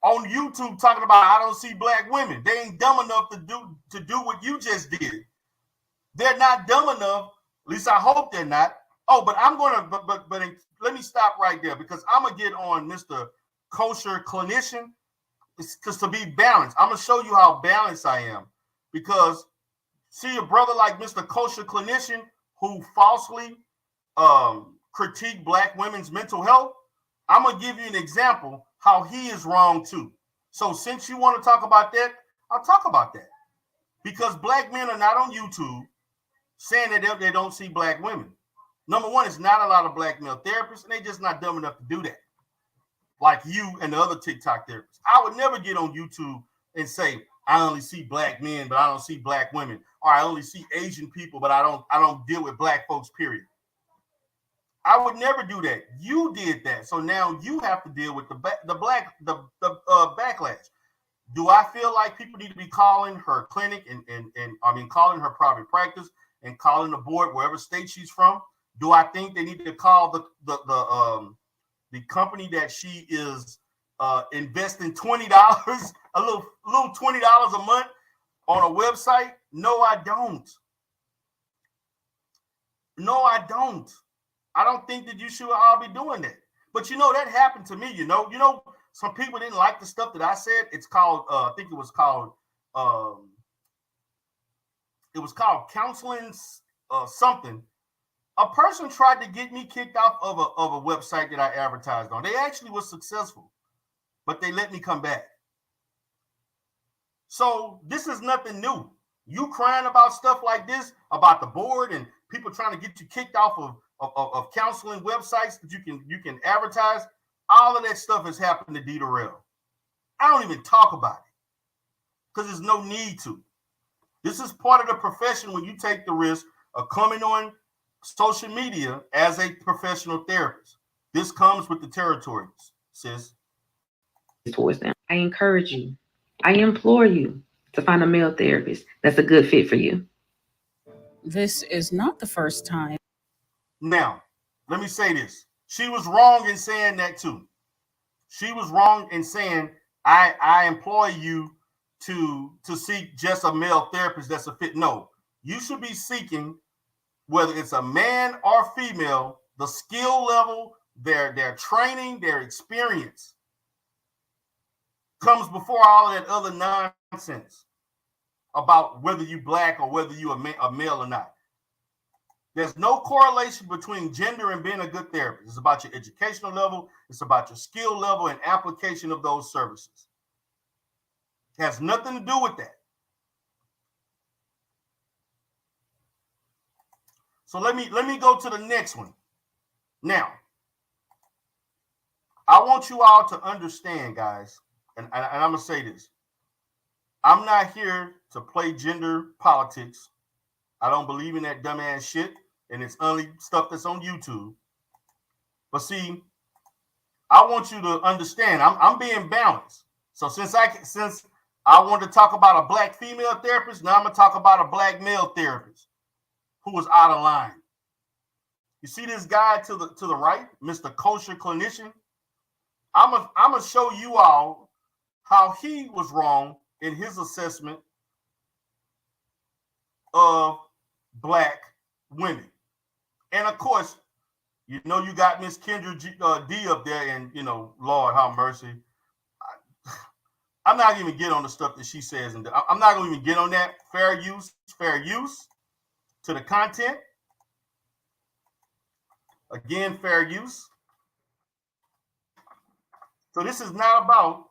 on YouTube talking about I don't see black women. They ain't dumb enough to do what you just did. They're not dumb enough. At least I hope they're not. Oh, but I'm gonna but let me stop right there because I'm gonna get on Mr. Kosher Clinician because to be balanced, I'm gonna show you how balanced I am. Because see a brother like Mr. Kosher Clinician who falsely critique black women's mental health, I'm gonna give you an example how he is wrong too. So since you want to talk about that, I'll talk about that. Because black men are not on YouTube saying that they don't see black women. Number one, it's not a lot of black male therapists, and they just not dumb enough to do that. Like you and the other TikTok therapists. I would never get on YouTube and say, I only see black men, but I don't see black women. Or I only see Asian people, but I don't deal with black folks, period. I would never do that. You did that. So now you have to deal with the backlash. Do I feel like people need to be calling her clinic and I mean calling her private practice and calling the board wherever state she's from? Do I think they need to call the company that she is investing $20 a little $20 a month on a website? No, I don't. No, I don't. I don't think that you should all be doing that. But you know that happened to me. You know, some people didn't like the stuff that I said. It's called I think it was called counseling something. A person tried to get me kicked off of a website that I advertised on. They actually was successful, but they let me come back. So this is nothing new. You crying about stuff like this, about the board and people trying to get you kicked off of counseling websites that you can advertise. All of that stuff has happened to D. Durrell. I don't even talk about it because there's no need to. This is part of the profession when you take the risk of coming on social media as a professional therapist. This comes with the territory, sis. Towards them. I encourage you. I implore you to find a male therapist that's a good fit for you. This is not the first time. Now, let me say this. She was wrong in saying that too. She was wrong in saying, I employ you to seek just a male therapist that's a fit. No, you should be seeking, whether it's a man or female, the skill level, their training, their experience comes before all of that other nonsense about whether you black or whether you a male or not. There's no correlation between gender and being a good therapist. It's about your educational level. It's about your skill level and application of those services. It has nothing to do with that. So let me go to the next one. Now, I want you all to understand, guys, and I'm going to say this. I'm not here to play gender politics. I don't believe in that dumbass shit, and it's only stuff that's on YouTube. But see, I want you to understand, I'm being balanced. So since I wanted to talk about a black female therapist, now I'm going to talk about a black male therapist who was out of line. You see this guy to the right, Mr. Kosher Clinician? I'm gonna show you all how he was wrong in his assessment of black women. And of course, you know, you got Miss Kendra D up there, and you know, Lord have mercy. I'm not even get on the stuff that she says, and I'm not going to even get on that. Fair use to the content. Again, fair use. So this is not about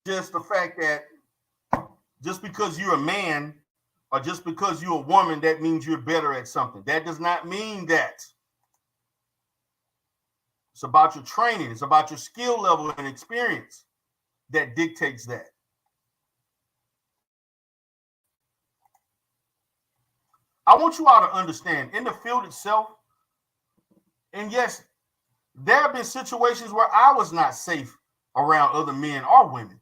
just the fact that just because you're a man or just because you're a woman, that means you're better at something. That does not mean that. It's about your training. It's about your skill level and experience that dictates that. I want you all to understand in the field itself, and yes, there have been situations where I was not safe around other men or women.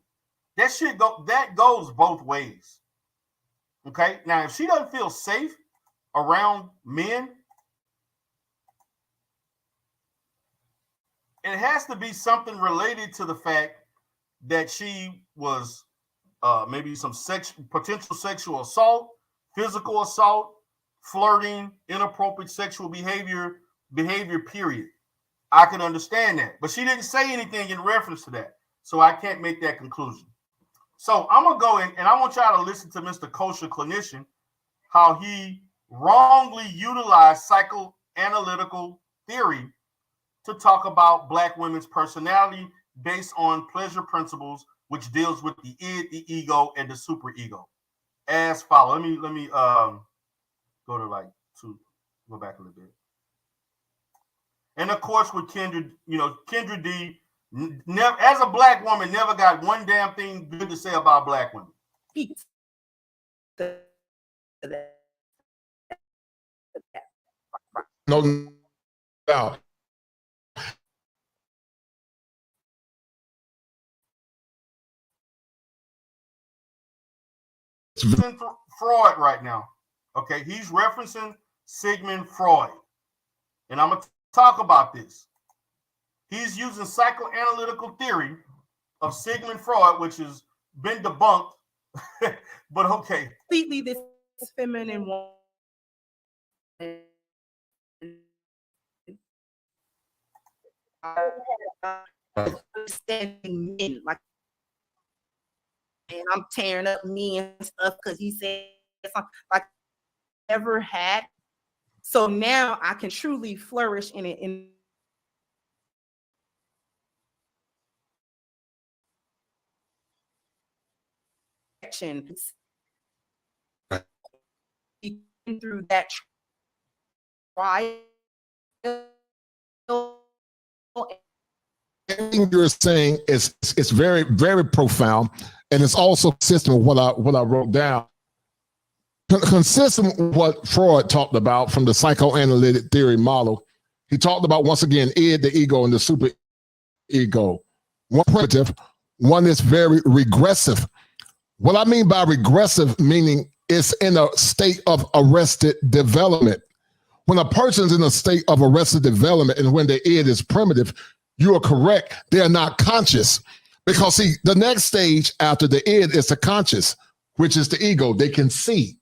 That goes both ways. Okay. Now, if she doesn't feel safe around men, it has to be something related to the fact that she was maybe some potential sexual assault, physical assault, flirting, inappropriate sexual behavior, period. I can understand that. But she didn't say anything in reference to that. So I can't make that conclusion. So I'm going to go in and I want y'all to listen to Mr. Kosher Clinician, how he wrongly utilized psychoanalytical theory to talk about black women's personality based on pleasure principles, which deals with the id, the ego, and the superego. As follow. Let me go to go back a little bit. And of course, with Kendra, Kendra D, as a black woman, never got one damn thing good to say about black women. No doubt. Freud right now. Okay, he's referencing Sigmund Freud. And I'm going to talk about this. He's using psychoanalytical theory of Sigmund Freud, which has been debunked. But okay. Completely this feminine woman. Understanding men, like, and I'm tearing up me and stuff because he said something like I never had. So now I can truly flourish in it. Through that trial. Everything you're saying is very, very profound, and it's also consistent with what I wrote down. Consistent with what Freud talked about from the psychoanalytic theory model. He talked about, once again, id, the ego, and the super ego. One primitive, one is very regressive. What I mean by regressive, meaning it's in a state of arrested development. When a person's in a state of arrested development and when the id is primitive, you are correct. They are not conscious. Because, see, the next stage after the id is the conscious, which is the ego. They can see.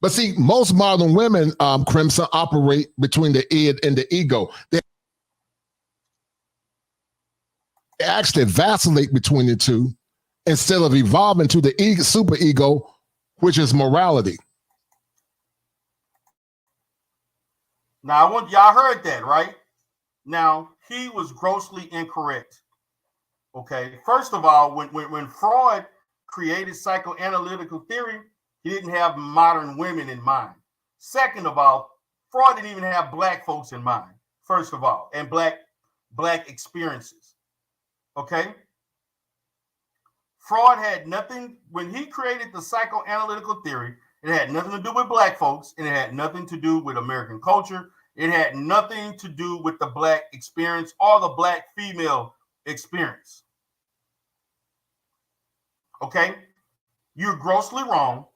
But see, most modern women, Crimson, operate between the id and the ego. They actually vacillate between the two instead of evolving to the super ego, which is morality. Now, y'all heard that, right? Now, he was grossly incorrect. Okay, first of all, when Freud created psychoanalytical theory, he didn't have modern women in mind. Second of all, Freud didn't even have black folks in mind, first of all, and black experiences. Okay? Freud had nothing, when he created the psychoanalytical theory, it had nothing to do with black folks, and it had nothing to do with American culture. It had nothing to do with the black experience or the black female experience. Okay? You're grossly wrong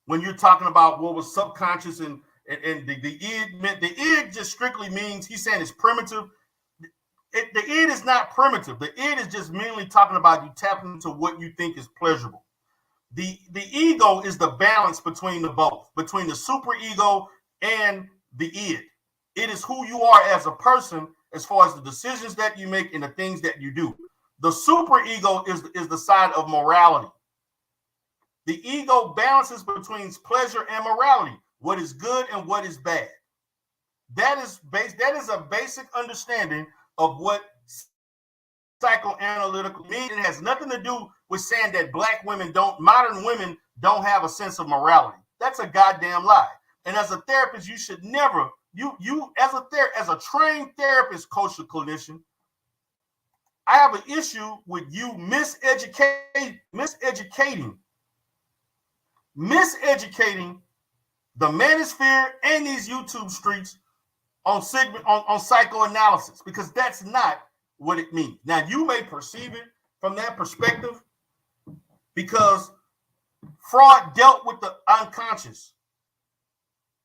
when you're talking about what was subconscious and the id meant. The id just strictly means, he's saying it's primitive. The id is not primitive. The id is just mainly talking about you tapping into what you think is pleasurable. The ego is the balance between the both, between the super ego and the id. It is who you are as a person, as far as the decisions that you make and the things that you do. The super ego is the side of morality. The ego balances between pleasure and morality, what is good and what is bad. That is a basic understanding of what psychoanalytical means. It has nothing to do with saying that modern women don't have a sense of morality. That's a goddamn lie. And as a therapist, you should never, as a trained therapist, kosher clinician, I have an issue with you miseducating the manosphere and these YouTube streets on psychoanalysis, because that's not what it means. Now, you may perceive it from that perspective because Freud dealt with the unconscious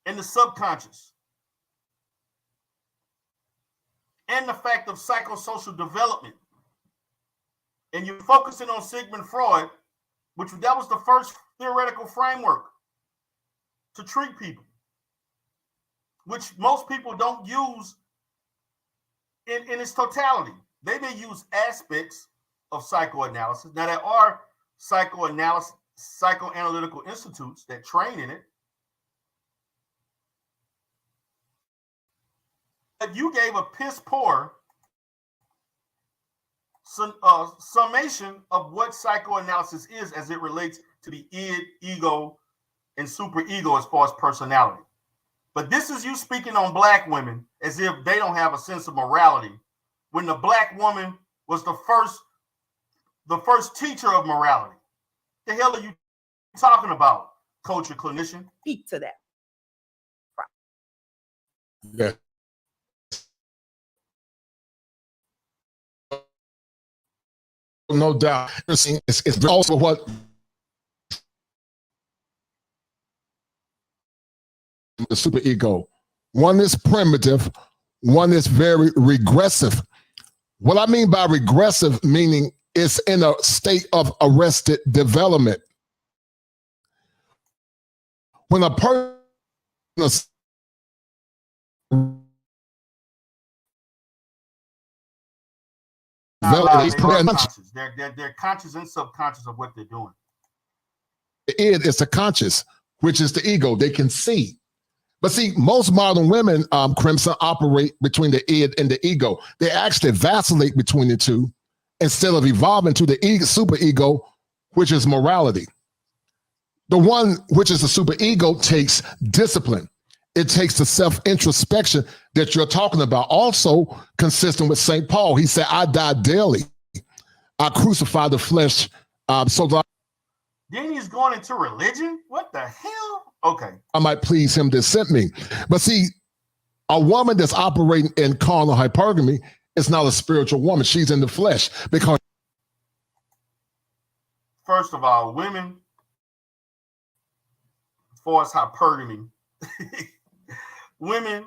and the subconscious and the fact of psychosocial development. And you're focusing on Sigmund Freud, that was the first theoretical framework to treat people, which most people don't use in its totality. They may use aspects of psychoanalysis. Now, there are psychoanalytical institutes that train in it. But you gave a piss poor summation of what psychoanalysis is as it relates to the id, ego, and superego as far as personality. But this is you speaking on black women as if they don't have a sense of morality, when the black woman was the first teacher of morality. The hell are you talking about, culture clinician? Speak to that. Yeah. No doubt. It's also what the superego. One is primitive, one is very regressive. What I mean by regressive, meaning it's in a state of arrested development. When a person is they're conscious and subconscious of what they're doing. It's the conscious, which is the ego. They can see. But see, most modern women, Crimson, operate between the id and the ego. They actually vacillate between the two instead of evolving to the super ego, which is morality. The one which is the super ego takes discipline. It takes the self-introspection that you're talking about. Also consistent with St. Paul. He said, I die daily. I crucify the flesh. So that then he's going into religion? What the hell? Okay. I might please him that sent me. But see, a woman that's operating in carnal hypergamy is not a spiritual woman. She's in the flesh. Because first of all, women, as far as hypergamy, women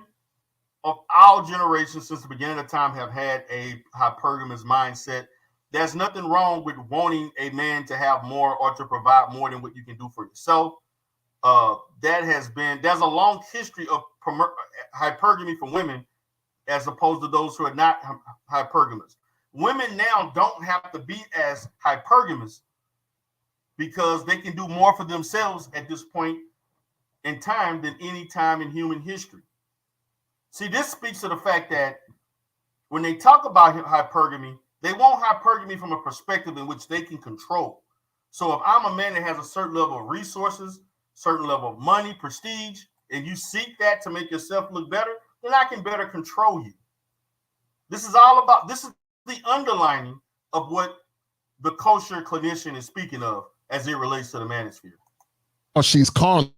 of all generations since the beginning of time have had a hypergamous mindset. There's nothing wrong with wanting a man to have more or to provide more than what you can do for yourself. There's a long history of hypergamy for women as opposed to those who are not hypergamous. Women now don't have to be as hypergamous because they can do more for themselves at this point in time than any time in human history. See, this speaks to the fact that when they talk about hypergamy, they want hypergamy from a perspective in which they can control. So if I'm a man that has a certain level of resources, certain level of money, prestige, and you seek that to make yourself look better, then I can better control you. This is the underlining of what the kosher clinician is speaking of as it relates to the manosphere. oh, she's carnal.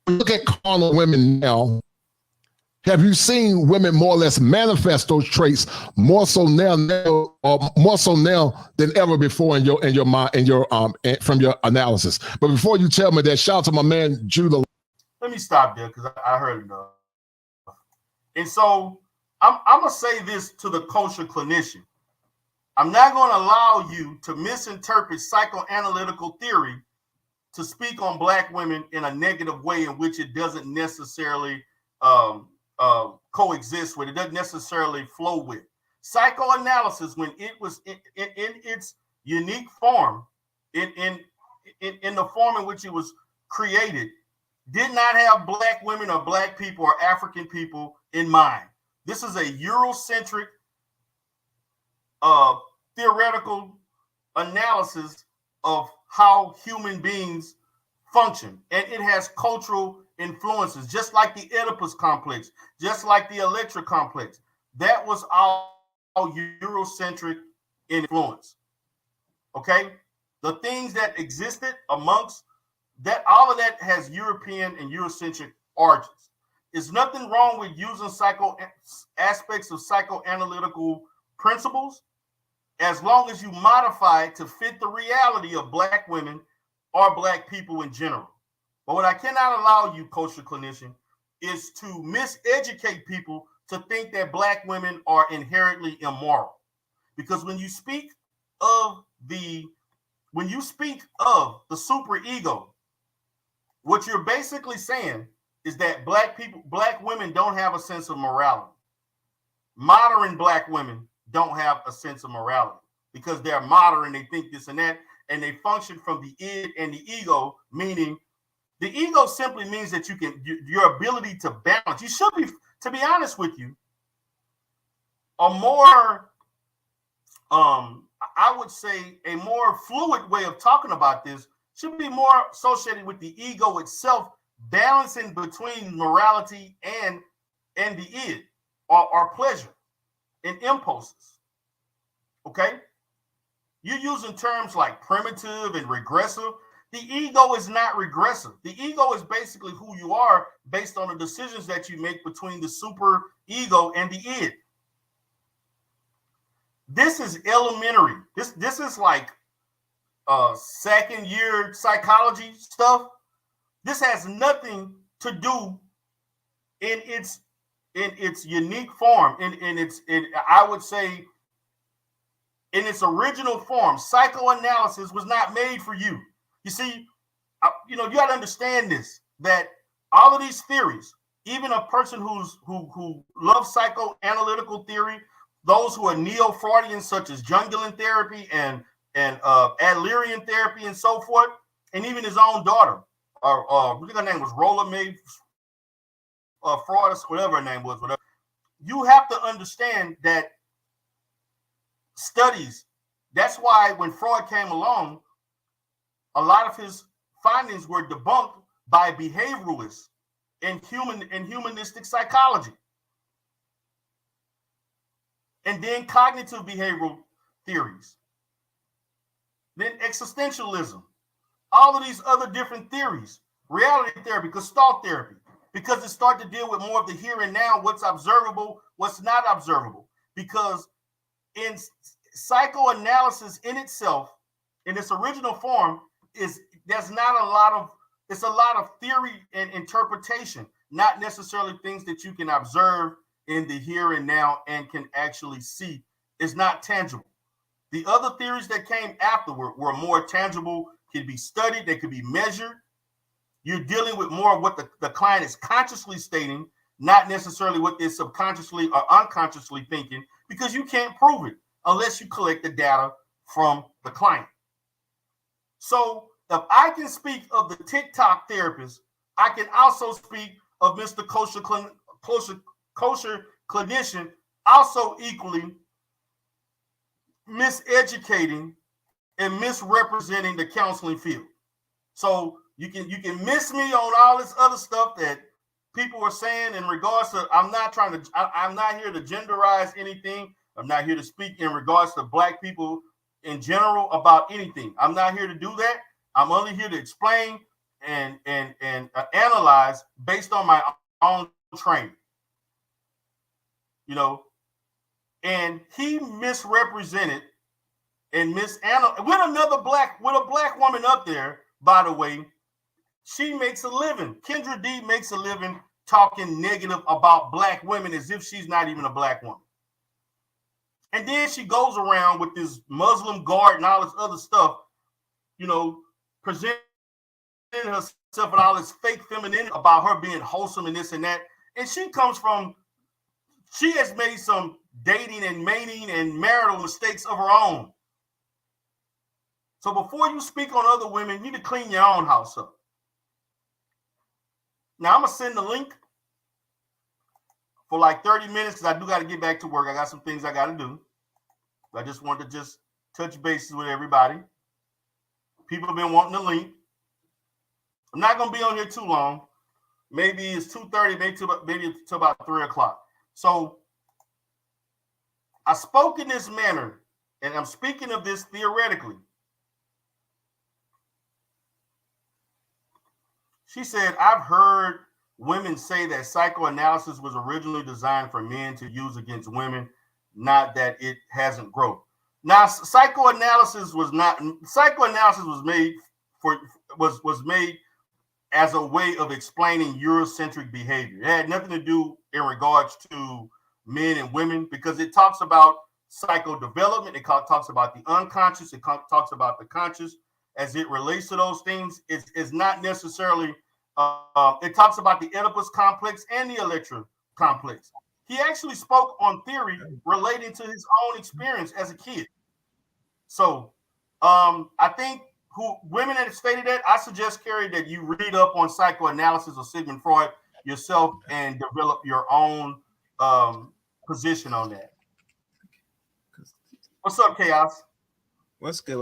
Look at carnal women now. Have you seen women more or less manifest those traits more so now than ever before in your mind, from your analysis? But before you tell me that, shout out to my man Judah. Let me stop there because I heard enough. And so I'm gonna say this to the kosher clinician. I'm not going to allow you to misinterpret psychoanalytical theory to speak on black women in a negative way in which it doesn't necessarily coexist with, it doesn't necessarily flow with. Psychoanalysis, when it was in its unique form, in the form in which it was created, did not have black women or black people or African people in mind. This is a Eurocentric theoretical analysis of how human beings function, and it has cultural influences, just like the Oedipus complex, just like the Electra complex. That was all Eurocentric influence. Okay, the things that existed amongst that, all of that has European and Eurocentric origins. There's nothing wrong with using aspects of psychoanalytical principles, as long as you modify it to fit the reality of black women or black people in general. But what I cannot allow you, kosher clinician, is to miseducate people to think that black women are inherently immoral. Because when you speak of the superego, what you're basically saying is that black women don't have a sense of morality. Modern black women don't have a sense of morality because they're modern. They think this and that, and they function from the id and the ego, meaning the ego simply means that your ability to balance. You should be, to be honest with you, a more, I would say, a more fluid way of talking about this should be more associated with the ego itself, balancing between morality and the id, or pleasure and impulses. Okay? You're using terms like primitive and regressive. The ego is not regressive. The ego is basically who you are based on the decisions that you make between the super ego and the id. This is elementary. This is like second year psychology stuff. This has nothing to do in its unique form, I would say in its original form. Psychoanalysis was not made for you. You see, you got to understand this, that all of these theories, even a person who loves psychoanalytical theory, those who are neo-Freudian, such as Jungian therapy and Adlerian therapy and so forth, and even his own daughter, I think her name was Rolla May Freud, whatever her name was, whatever. You have to understand that studies, that's why when Freud came along, a lot of his findings were debunked by behavioralists and humanistic psychology. And then cognitive behavioral theories. Then existentialism. All of these other different theories. Reality therapy, Gestalt therapy. Because it started to deal with more of the here and now, what's observable, what's not observable. Because in psychoanalysis in itself, in its original form, it's a lot of theory and interpretation, not necessarily things that you can observe in the here and now and can actually see. It's not tangible. The other theories that came afterward were more tangible, could be studied, they could be measured. You're dealing with more of what the client is consciously stating, not necessarily what they're subconsciously or unconsciously thinking, because you can't prove it unless you collect the data from the client. So if I can speak of the TikTok therapist, I can also speak of Mr. Kosher clinician, also equally miseducating and misrepresenting the counseling field. So you can miss me on all this other stuff that people are saying in regards to. I'm not here to genderize anything. I'm not here to speak in regards to black people in general about anything. I'm not here to do that. I'm only here to explain and analyze based on my own training. And he misrepresented and misanalyzed with a black woman up there, by the way. She makes a living. Kendra D makes a living talking negative about black women as if she's not even a black woman. And then she goes around with this Muslim guard and all this other stuff, presenting herself and all this fake femininity about her being wholesome and this and that. And she has made some dating and mating and marital mistakes of her own. So before you speak on other women, you need to clean your own house up. Now, I'm going to send the link for like 30 minutes because I do got to get back to work. I got some things I got to do. I just wanted to just touch bases with everybody. People have been wanting the link. I'm not going to be on here too long. Maybe it's 2:30, maybe to about 3 o'clock. So I spoke in this manner, and I'm speaking of this theoretically. She said, I've heard women say that psychoanalysis was originally designed for men to use against women, not that it hasn't grown. Now, psychoanalysis was made as a way of explaining Eurocentric behavior. It had nothing to do in regards to men and women because it talks about psychodevelopment. It talks about the unconscious. It talks about the conscious as it relates to those things. It's not necessarily, it talks about the Oedipus complex and the Electra complex. He actually spoke on theory relating to his own experience as a kid. So I think women that have stated that, I suggest, Carrie, that you read up on psychoanalysis of Sigmund Freud yourself and develop your own position on that. What's up, Chaos? What's good?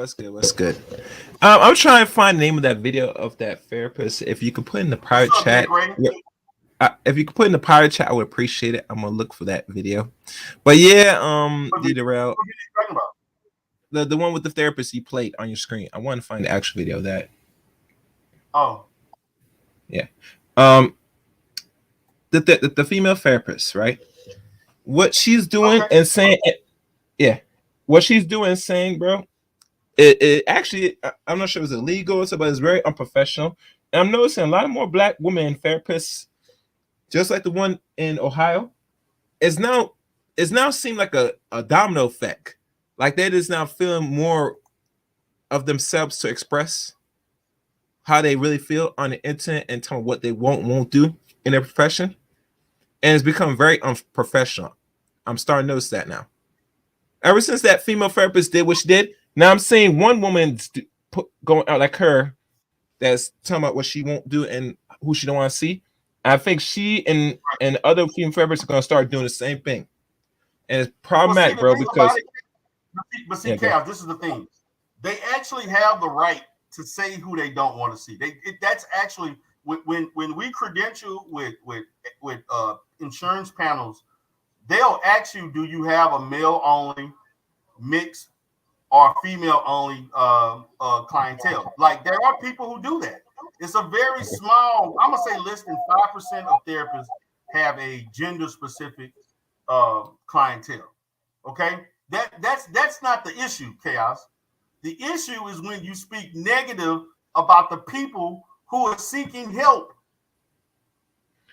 I'm trying to find the name of that video of that therapist. If you could put in the private chat. If you could put in the private chat, I would appreciate it. I'm gonna look for that video. But yeah, D-Darrell, the one with the therapist you played on your screen. I want to find the actual video of that. Oh. Yeah. The female therapist, right? What she's doing and saying, yeah, what she's doing and saying, bro, it actually, I'm not sure it's illegal, but it's very unprofessional. And I'm noticing a lot more black women therapists, just like the one in Ohio, it's now seemed like a domino effect. Like they just now feeling more of themselves to express how they really feel on the internet and tell them what they won't do in their profession. And it's become very unprofessional. I'm starting to notice that now. Ever since that female therapist did what she did, now I'm seeing one woman going out like her that's talking about what she won't do and who she don't want to see. I think she and other female therapists are going to start doing the same thing. And it's problematic, bro, because... But see, Chaos, this is the thing. They actually have the right to say who they don't want to see. That's actually... When we credential with insurance panels, they'll ask you, do you have a male only, mixed, or female only clientele? Like there are people who do that. It's a very small, I'm gonna say less than 5% of therapists have a gender specific clientele. Okay, that's not the issue, Chaos. The issue is when you speak negative about the people who are seeking help.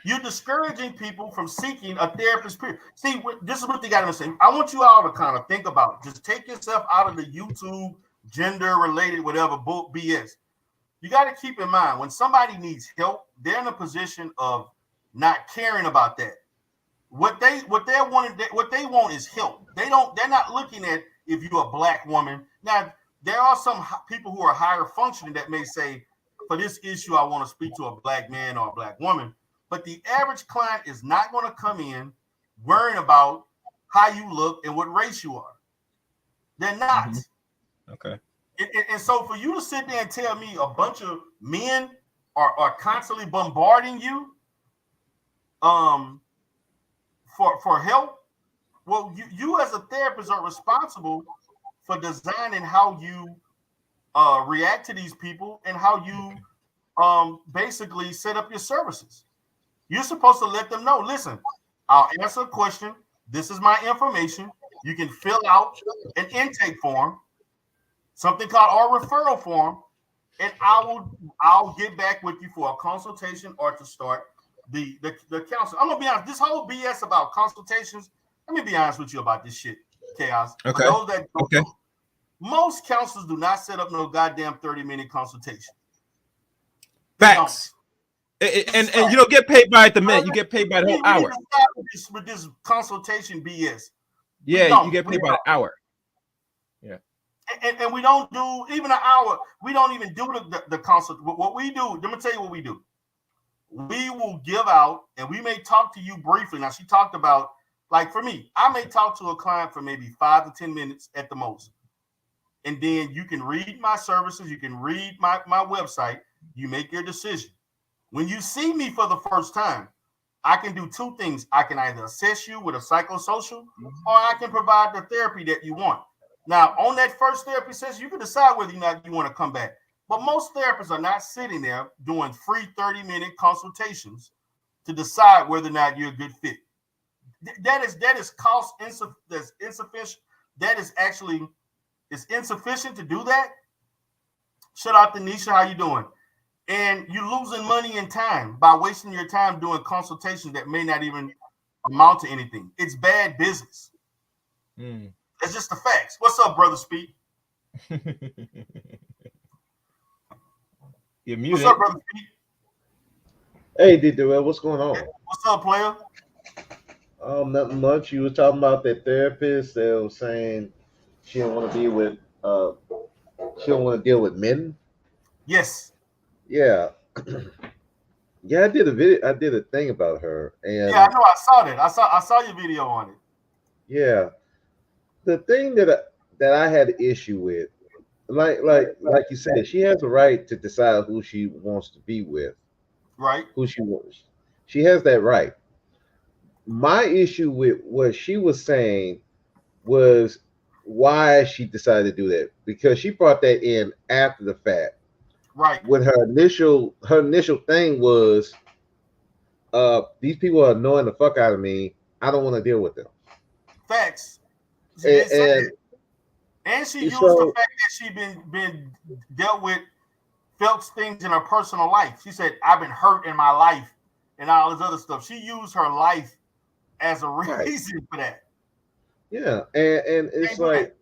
You're discouraging people from seeking a therapist. See, this is what they got to say. I want you all to kind of think about it. Just take yourself out of the YouTube gender-related whatever BS. You got to keep in mind when somebody needs help, they're in a position of not caring about that. What they want is help. They're not looking at if you're a black woman. Now, there are some people who are higher functioning that may say, for this issue, I want to speak to a black man or a black woman. But the average client is not going to come in worrying about how you look and what race you are. They're not. Mm-hmm. Okay. And so for you to sit there and tell me a bunch of men are constantly bombarding you for help, well, you as a therapist are responsible for designing how you react to these people and how you basically set up your services. You're supposed to let them know, listen, I'll answer a question. This is my information. You can fill out an intake form, something called our referral form, and I'll get back with you for a consultation or to start the counseling. I'm gonna be honest, this whole BS about consultations, let me be honest with you about this shit. Chaos. Okay. For those that don't Okay. know, most counselors do not set up no goddamn 30-minute consultation. They don't. Facts. And you don't get paid by the minute. You get paid by the whole We need hour. to stop with this consultation BS. Yeah, you get paid by the hour. Yeah. And we don't do even an hour. We don't even do the consult. What we do, let me tell you what we do. We will give out, and we may talk to you briefly. Now, she talked about, like for me, I may talk to a client for maybe 5 to 10 minutes at the most. And then you can read my services. You can read my website. You make your decision. When you see me for the first time, I can do two things. I can either assess you with a psychosocial, or I can provide the therapy that you want. Now, on that first therapy session, you can decide whether or not you want to come back. But most therapists are not sitting there doing free 30-minute consultations to decide whether or not you're a good fit. That is cost that's insufficient. That is actually it's insufficient to do that. Shout out to Nisha, how you doing? And you're losing money and time by wasting your time doing consultations that may not even amount to anything. It's bad business. That's just the facts. What's up, Brother Speed? You're muted. What's up, Brother Speed? Hey, D-Durrell, what's going on? What's up, player? Nothing much. You were talking about that therapist that was saying she don't want to be with she don't want to deal with men. Yes. Yeah. Yeah, I did a video. I did a thing about her, and yeah, I know. I saw that. I saw your video on it. Yeah, the thing that I had an issue with, like you said, she has a right to decide who she wants to be with, right? Who she wants. She has that right. My issue with what she was saying was why she decided to do that, because she brought that in after the fact. Right. When her initial thing was, these people are annoying the fuck out of me. I don't want to deal with them. Facts. And she used the fact that she been dealt with, felt things in her personal life. She said, "I've been hurt in my life," and all this other stuff. She used her life as a reason for that. Yeah, and it's like,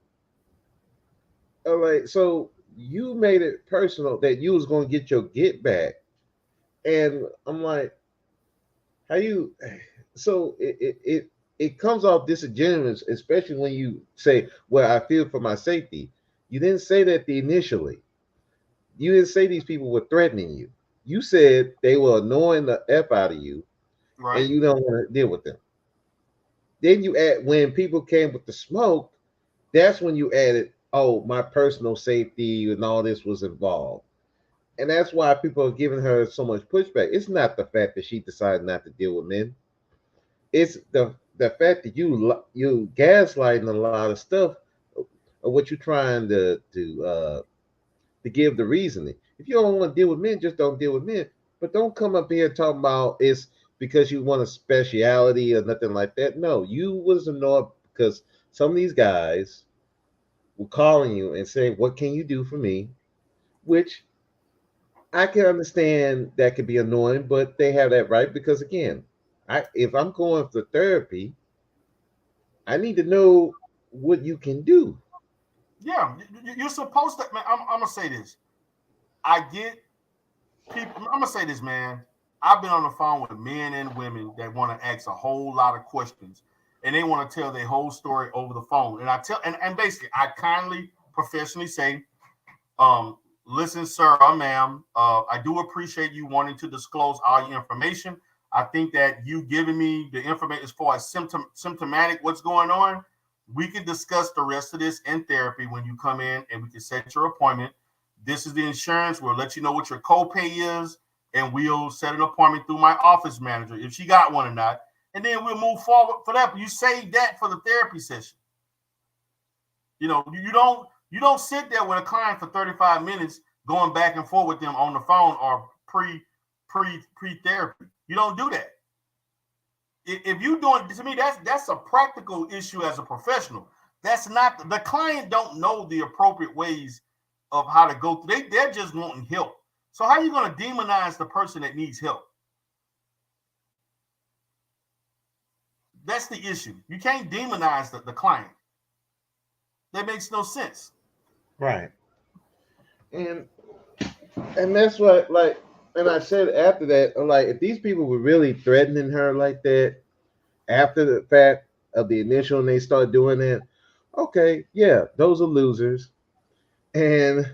all right, so you made it personal that you was going to get your get back, and I'm like, how you? So it comes off disingenuous, especially when you say, "Well, I feel for my safety." You didn't say that initially. You didn't say these people were threatening you. You said they were annoying the F out of you, and you don't want to deal with them. Then you add, when people came with the smoke, that's when you added, "Oh, my personal safety and all this was involved." And that's why people are giving her so much pushback. It's not the fact that she decided not to deal with men. It's the fact that you gaslighting a lot of stuff of what you're trying to give the reasoning. If you don't want to deal with men, just don't deal with men. But don't come up here talking about it's because you want a speciality or nothing like that. No, you was annoyed because some of these guys were calling you and saying, "What can you do for me?" Which I can understand that could be annoying, but they have that right because, again, if I'm going for therapy, I need to know what you can do. Yeah, you're supposed to. Man, I'm gonna say this. I get people. I'm gonna say this, man. I've been on the phone with men and women that want to ask a whole lot of questions, and they want to tell their whole story over the phone. And I tell, and basically, I kindly, professionally say, listen, sir or ma'am, I do appreciate you wanting to disclose all your information. I think that you giving me the information as far as symptomatic what's going on. We can discuss the rest of this in therapy when you come in, and we can set your appointment. This is the insurance. We'll let you know what your copay is, and we'll set an appointment through my office manager if she got one or not, and then we'll move forward for that. But you save that for the therapy session. You know, you don't sit there with a client for 35 minutes going back and forth with them on the phone or pre-therapy. You don't do that. If you doing, to me, that's a practical issue as a professional. That's not, the client don't know the appropriate ways of how to go through. They're just wanting help. So how are you going to demonize the person that needs help? That's the issue. You can't demonize the client. That makes no sense. Right. And that's what, like, and I said after that, I'm like, if these people were really threatening her like that after the fact of the initial and they start doing that, okay, yeah, those are losers. And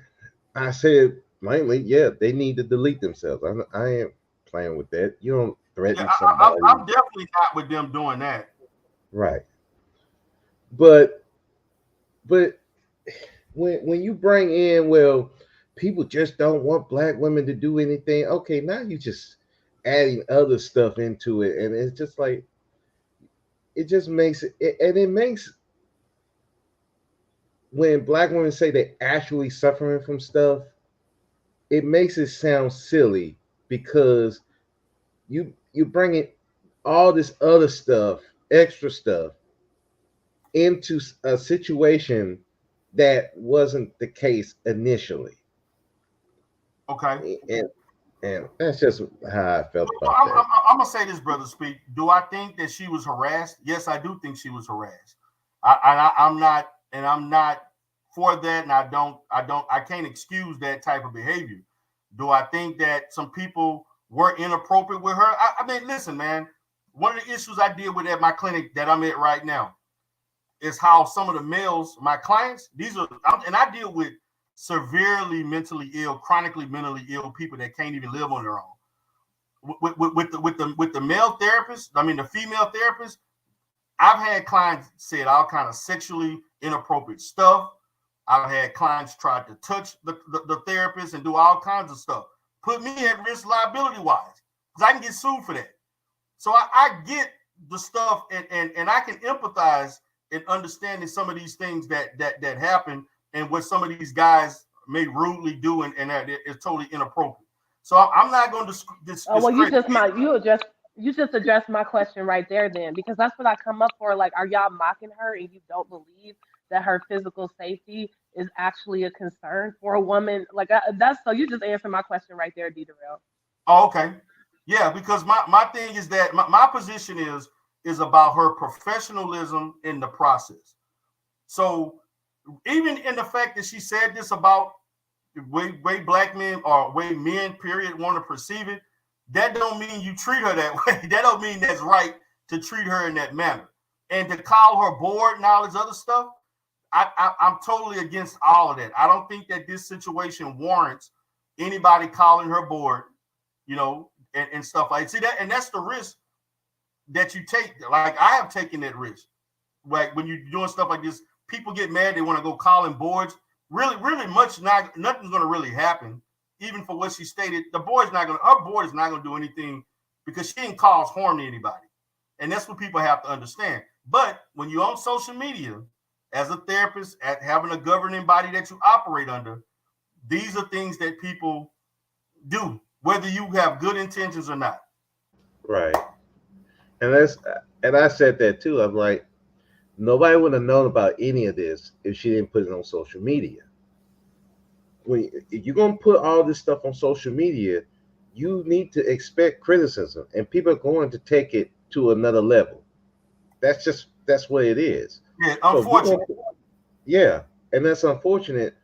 I said plainly, yeah, they need to delete themselves. I ain't playing with that. You don't Yeah, threaten somebody. I'm definitely not with them doing that. Right. But but when you bring in, well, people just don't want black women to do anything. Okay, now you just adding other stuff into it, and it's just like it just makes it, and it makes when black women say they're actually suffering from stuff, it makes it sound silly because you bring in all this other stuff, extra stuff into a situation that wasn't the case initially. Okay. And that's just how I felt Well, about that. I'm gonna say this, brother. Speak. Do I think that she was harassed? Yes, I do think she was harassed. I'm not, and I'm not for that, and I can't excuse that type of behavior. Do I think that some people were inappropriate with her? I mean, listen, man. One of the issues I deal with at my clinic that I'm at right now is how some of the males, my clients, and I deal with severely mentally ill, chronically mentally ill people that can't even live on their own. With the male therapist, I mean the female therapist, I've had clients said all kind of sexually inappropriate stuff. I've had clients try to touch the therapist and do all kinds of stuff. Put me at risk liability wise, because I can get sued for that. So I get the stuff, and I can empathize in understanding some of these things that happen and what some of these guys may rudely do, and that is totally inappropriate. So I'm not going to Oh well, discredit it. you just addressed my question right there then, because that's what I come up for. Like, are y'all mocking her and you don't believe that her physical safety is actually a concern for a woman? Like, that's so you just answered my question right there, D. Darrell. Oh, okay. Yeah, because my thing is that my position is about her professionalism in the process. So even in the fact that she said this about way black men or way men period want to perceive it, that don't mean you treat her that way. That don't mean that's right to treat her in that manner. And to call her bored and all this other stuff, I'm totally against all of that. I don't think that this situation warrants anybody calling her bored, and stuff like see that, and that's the risk that you take. Like I have taken that risk. Like when you're doing stuff like this, people get mad. They want to go calling boards. Really much nothing's going to really happen. Even for what she stated, her board is not going to do anything because she didn't cause harm to anybody. And that's what people have to understand. But when you're on social media as a therapist, at having a governing body that you operate under, these are things that people do, whether you have good intentions or not. Right. And that's and I said that too. I'm like, nobody would have known about any of this if she didn't put it on social media. If you're gonna put all this stuff on social media, you need to expect criticism, and people are going to take it to another level. That's what it is. Yeah, So if you're unfortunately. gonna, yeah, and that's unfortunate.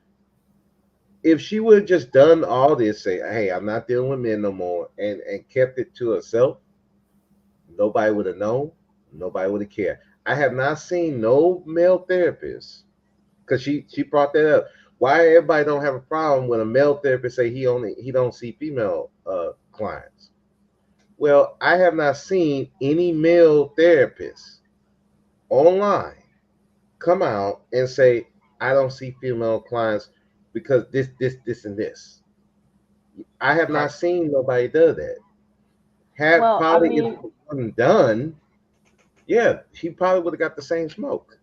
If she would have just done all this, say, "Hey, I'm not dealing with men no more," and kept it to herself, nobody would have known. Nobody would have cared. I have not seen no male therapist because she brought that up. Why everybody don't have a problem when a male therapist say he don't see female clients? Well, I have not seen any male therapist online come out and say I don't see female clients because this, and this. I have Okay. not seen nobody do that. Had Well, I probably if mean, it wasn't done, yeah, she probably would have got the same smoke.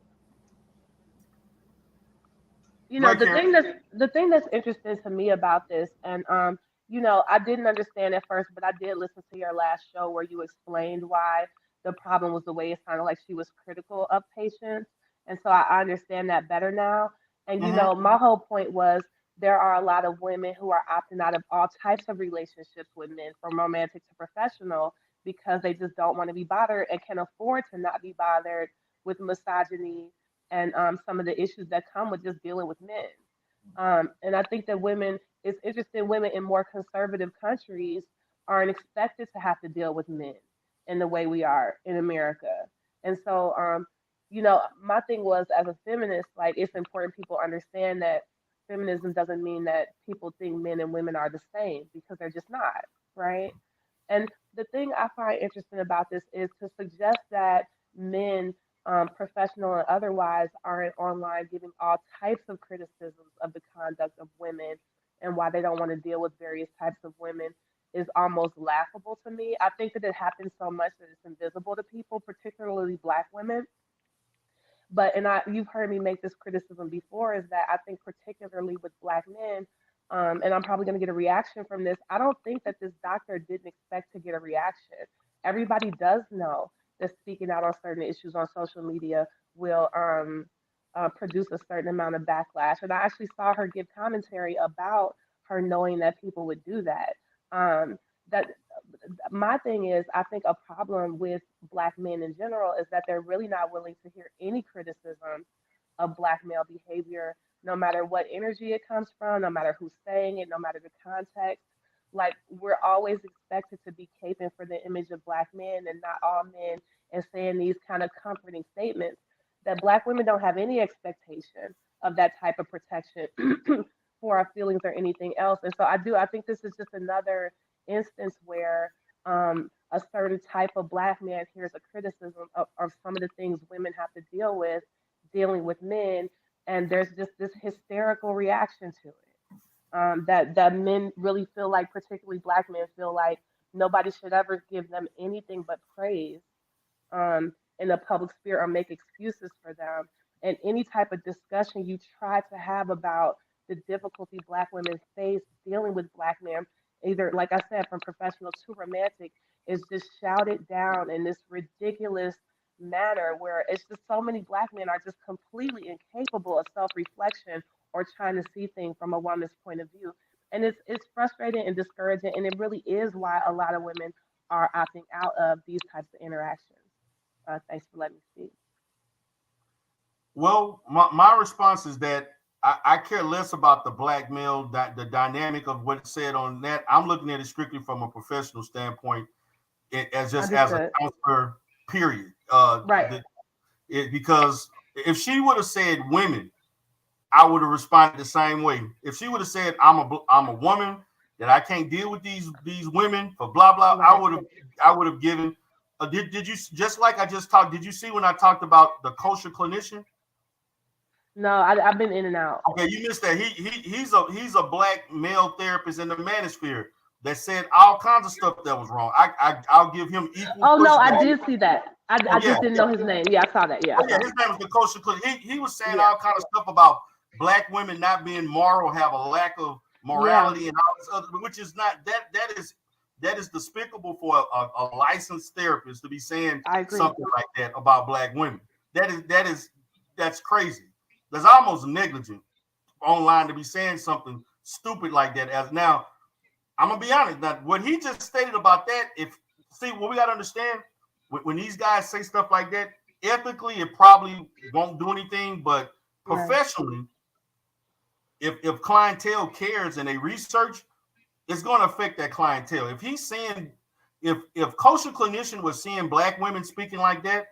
you Go know ahead, Karen. the thing that's interesting to me about this, and I didn't understand at first, but I did listen to your last show where you explained why the problem was the way it sounded like she was critical of patients, and so I understand that better now. And Mm-hmm. my whole point was there are a lot of women who are opting out of all types of relationships with men, from romantic to professional, because they just don't want to be bothered and can afford to not be bothered with misogyny and some of the issues that come with just dealing with men. And I think that it's interesting, women in more conservative countries aren't expected to have to deal with men in the way we are in America. And so, my thing was, as a feminist, like, it's important people understand that feminism doesn't mean that people think men and women are the same, because they're just not, right? And the thing I find interesting about this is to suggest that men, professional and otherwise, aren't online giving all types of criticisms of the conduct of women and why they don't want to deal with various types of women is almost laughable to me. I think that it happens so much that it's invisible to people, particularly Black women. But you've heard me make this criticism before, is that I think particularly with Black men, and I'm probably going to get a reaction from this. I don't think that this doctor didn't expect to get a reaction. Everybody does know that speaking out on certain issues on social media will produce a certain amount of backlash. And I actually saw her give commentary about her knowing that people would do that. That My thing is, I think a problem with Black men in general is that they're really not willing to hear any criticism of Black male behavior, no matter what energy it comes from, no matter who's saying it, no matter the context. Like, we're always expected to be caping for the image of Black men and not all men, and saying these kind of comforting statements, that Black women don't have any expectation of that type of protection for our feelings or anything else. And so I think this is just another instance where a certain type of Black man hears a criticism of some of the things women have to deal with dealing with men, and there's just this hysterical reaction to it. That men really feel like, particularly Black men, feel like nobody should ever give them anything but praise in the public sphere, or make excuses for them. And any type of discussion you try to have about the difficulty Black women face dealing with Black men, either, like I said, from professional to romantic, is just shouted down in this ridiculous manner, where it's just so many Black men are just completely incapable of self-reflection or trying to see things from a woman's point of view. And it's frustrating and discouraging, and it really is why a lot of women are opting out of these types of interactions. Thanks for letting me speak. Well, my response is that I care less about the Black male, the dynamic of what's said on that. I'm looking at it strictly from a professional standpoint, as just as a Understood. counselor, period. Right. Because if she would have said women, I would have responded the same way. If she would have said I'm a woman, that I can't deal with these women for blah blah, Right. I would have given. Did you, just like I just talked? Did you see when I talked about the kosher clinician? No, I've been in and out. Okay, you missed that. He's a Black male therapist in the manosphere that said all kinds of stuff that was wrong. I'll give him equal Oh no, I pushback. did see that. Oh I yeah, just didn't yeah. know his name. Yeah, I saw that. Yeah, Oh I yeah, saw his it. name was the kosher clinician. He was saying Yeah. all kind of stuff about Black women not being moral, have a lack of Yeah, morality and all this other, which is not that is despicable for a licensed therapist to be saying I agree. something like that about Black women. That's crazy. That's almost negligent online to be saying something stupid like that. As now, I'm gonna be honest. Now, what he just stated about that, what we gotta understand, when these guys say stuff like that, ethically, it probably won't do anything, but Right. professionally, if clientele cares and they research, it's going to affect that clientele. If he's saying, if kosher clinician was seeing Black women speaking like that,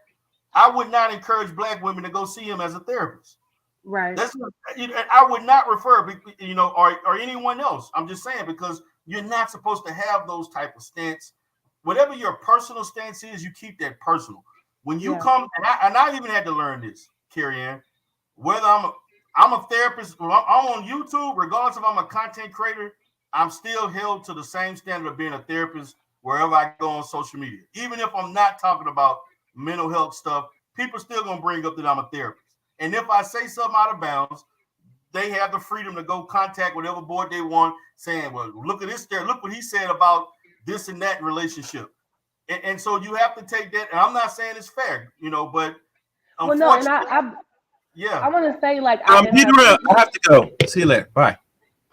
I would not encourage Black women to go see him as a therapist. Right. That's I would not refer, or anyone else. I'm just saying, because you're not supposed to have those type of stance. Whatever your personal stance is, you keep that personal. When you Yeah. come, and I even had to learn this, Carrie Ann, whether I'm a therapist, I'm on YouTube, regardless if I'm a content creator, I'm still held to the same standard of being a therapist wherever I go on social media. Even if I'm not talking about mental health stuff, people still gonna bring up that I'm a therapist. And if I say something out of bounds, they have the freedom to go contact whatever board they want, saying, well, look at this there, look what he said about this and that relationship. And so you have to take that. And I'm not saying it's fair, but Well, no, and unfortunately, I yeah. want to say, like, Be real. I have to go. See you later. Bye.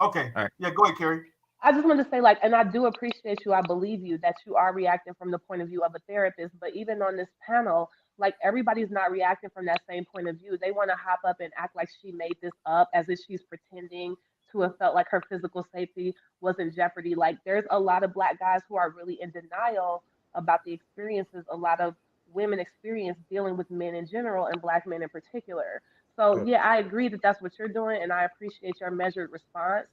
Okay. All right. Yeah, go ahead, Carrie. I just want to say, like, and I do appreciate you. I believe you that you are reacting from the point of view of a therapist. But even on this panel, Like everybody's not reacting from that same point of view. They want to hop up and act like she made this up as if she's pretending to have felt like her physical safety was in jeopardy. Like there's a lot of black guys who are really in denial about the experiences a lot of women experience dealing with men in general and black men in particular. So yeah, I agree that that's what you're doing, and I appreciate your measured response.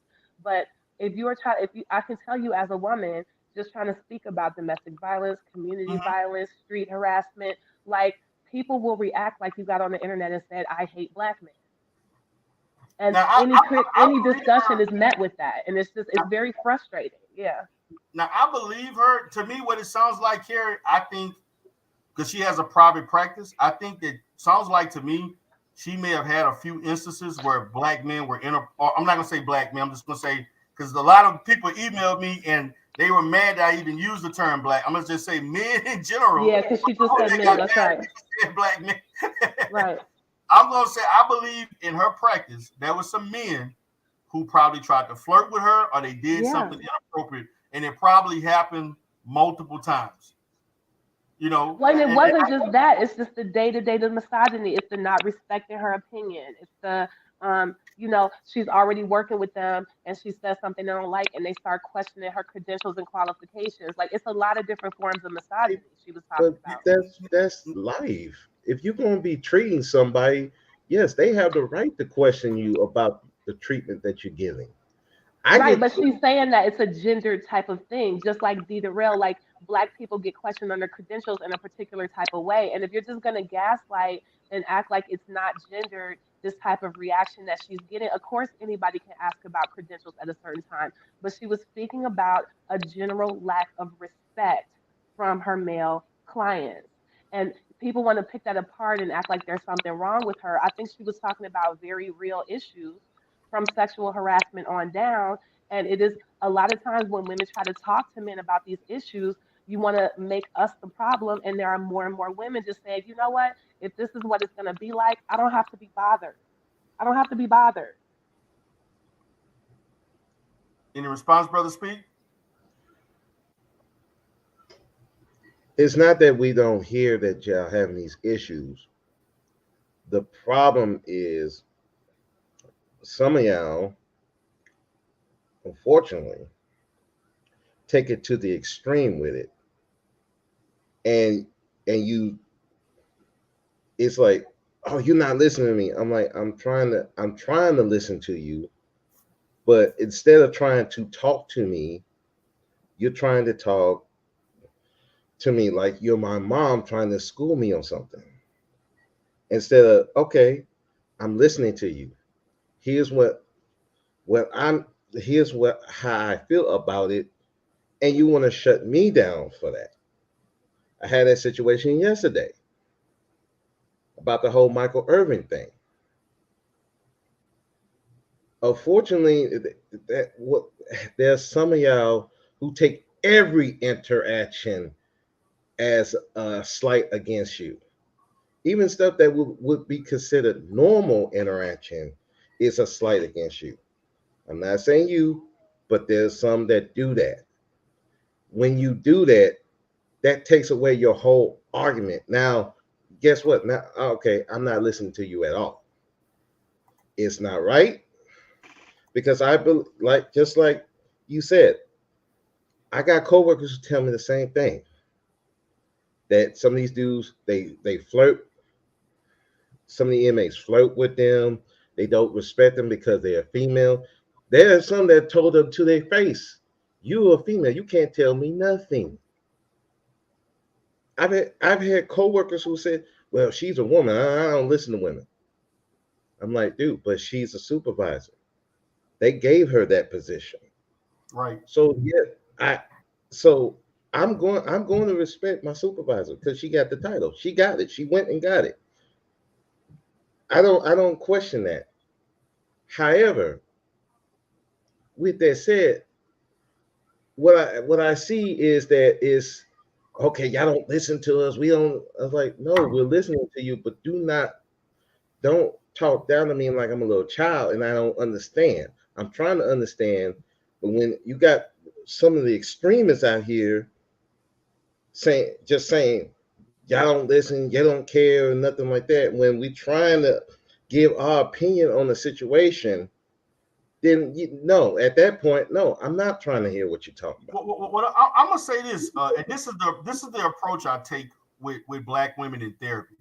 But if you are trying, if you, I can tell you as a woman, just trying to speak about domestic violence, community Mhm. violence, street harassment, like people will react like you got on the internet and said, "I hate black men," and Now, I any believe discussion her. is met with that, and it's very frustrating. Yeah, Now, I believe her. To me, what it sounds like here, I think, because she has a private practice, I think that sounds like to me, she may have had a few instances where black men were in a, or I'm not going to say black men, I'm just going to say, because a lot of people emailed me and they were mad that I even used the term black. I'm going to just say men in general. yeah, because she just said They men. got That's mad at right. me for saying black men. Right. I'm going to say, I believe in her practice, there was some men who probably tried to flirt with her or they did Yeah. something inappropriate. And it probably happened multiple times, you know, Well, and it and wasn't just that. It's just the day to day, the misogyny. It's the not respecting her opinion. It's the, she's already working with them and she says something they don't like and they start questioning her credentials and qualifications. Like it's a lot of different forms of misogyny she was talking But about. that's life. If you're going to be treating somebody, yes, they have the right to question you about the treatment that you're giving. I Right, get but she's saying that it's a gendered type of thing, just like D. Rail, like black people get questioned on their credentials in a particular type of way. And if you're just gonna gaslight and act like it's not gendered, this type of reaction that she's getting, of course anybody can ask about credentials at a certain time. But she was speaking about a general lack of respect from her male clients. And people want to pick that apart and act like there's something wrong with her. I think she was talking about very real issues from sexual harassment on down. And it is a lot of times when women try to talk to men about these issues, you want to make us the problem. And there are more and more women just saying, you know what? If this is what it's going to be like, I don't have to be bothered. I don't have to be bothered. any response, brother Speak? it's not that we don't hear that y'all having these issues. The problem is some of y'all, unfortunately, take it to the extreme with it. And you it's like, oh, you're not listening to me. I'm like, I'm trying to listen to you, but instead of trying to talk to me, you're trying to talk to me like you're my mom trying to school me on something. Instead of, okay, I'm listening to you. Here's what I'm here's what how I feel about it, and you want to shut me down for that. I had that situation yesterday about the whole Michael Irvin thing. Unfortunately, that what there's some of y'all who take every interaction as a slight against you. Even stuff that would be considered normal interaction is a slight against you. I'm not saying you, but there's some that do that. When you do that, that takes away your whole argument. Now, guess what? Now, okay, I'm not listening to you at all. It's not right because like just like you said, I got coworkers who tell me the same thing. That some of these dudes they flirt. Some of the inmates flirt with them. They don't respect them because they're female. There are some that told them to their face, "You a female. You can't tell me nothing." I've had coworkers who said, "Well, she's a woman. I don't listen to women." I'm like, dude, but she's a supervisor. They gave her that position. Right. So yeah, I so I'm going to respect my supervisor because she got the title. She got it. She went and got it. I don't question that. However, with that said, what I see is that is okay, y'all don't listen to us. We don't I was like, no, we're listening to you, but don't talk down to me like I'm a little child and I don't understand. I'm trying to understand, but when you got some of the extremists out here saying y'all don't listen, you don't care, or nothing like that. When we trying to give our opinion on the situation, then no, at that point, no, I'm not trying to hear what you're talking about. I'm gonna say this, and this is the approach I take with Black women in therapy,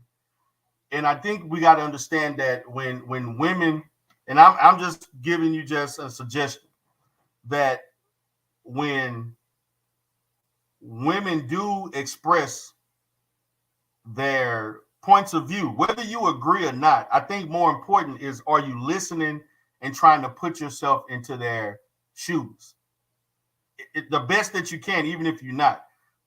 and I think we got to understand that when women, and I'm just giving you just a suggestion that when women do express their points of view, whether you agree or not, I think more important is, are you listening and trying to put yourself into their shoes the best that you can, even if you're not.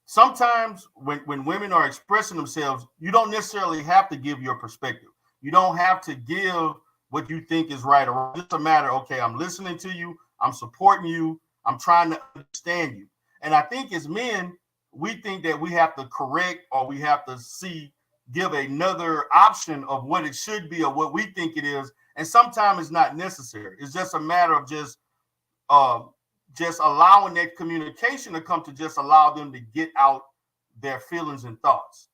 Sometimes when women are expressing themselves, you don't necessarily have to give your perspective. You don't have to give what you think is right or wrong. It's a matter, okay, I'm listening to you, I'm supporting you, I'm trying to understand you. And I think as men, we think that we have to correct or we have to give another option of what it should be or what we think it is. And sometimes it's not necessary. It's just a matter of just allowing that communication to come to just allow them to get out their feelings and thoughts.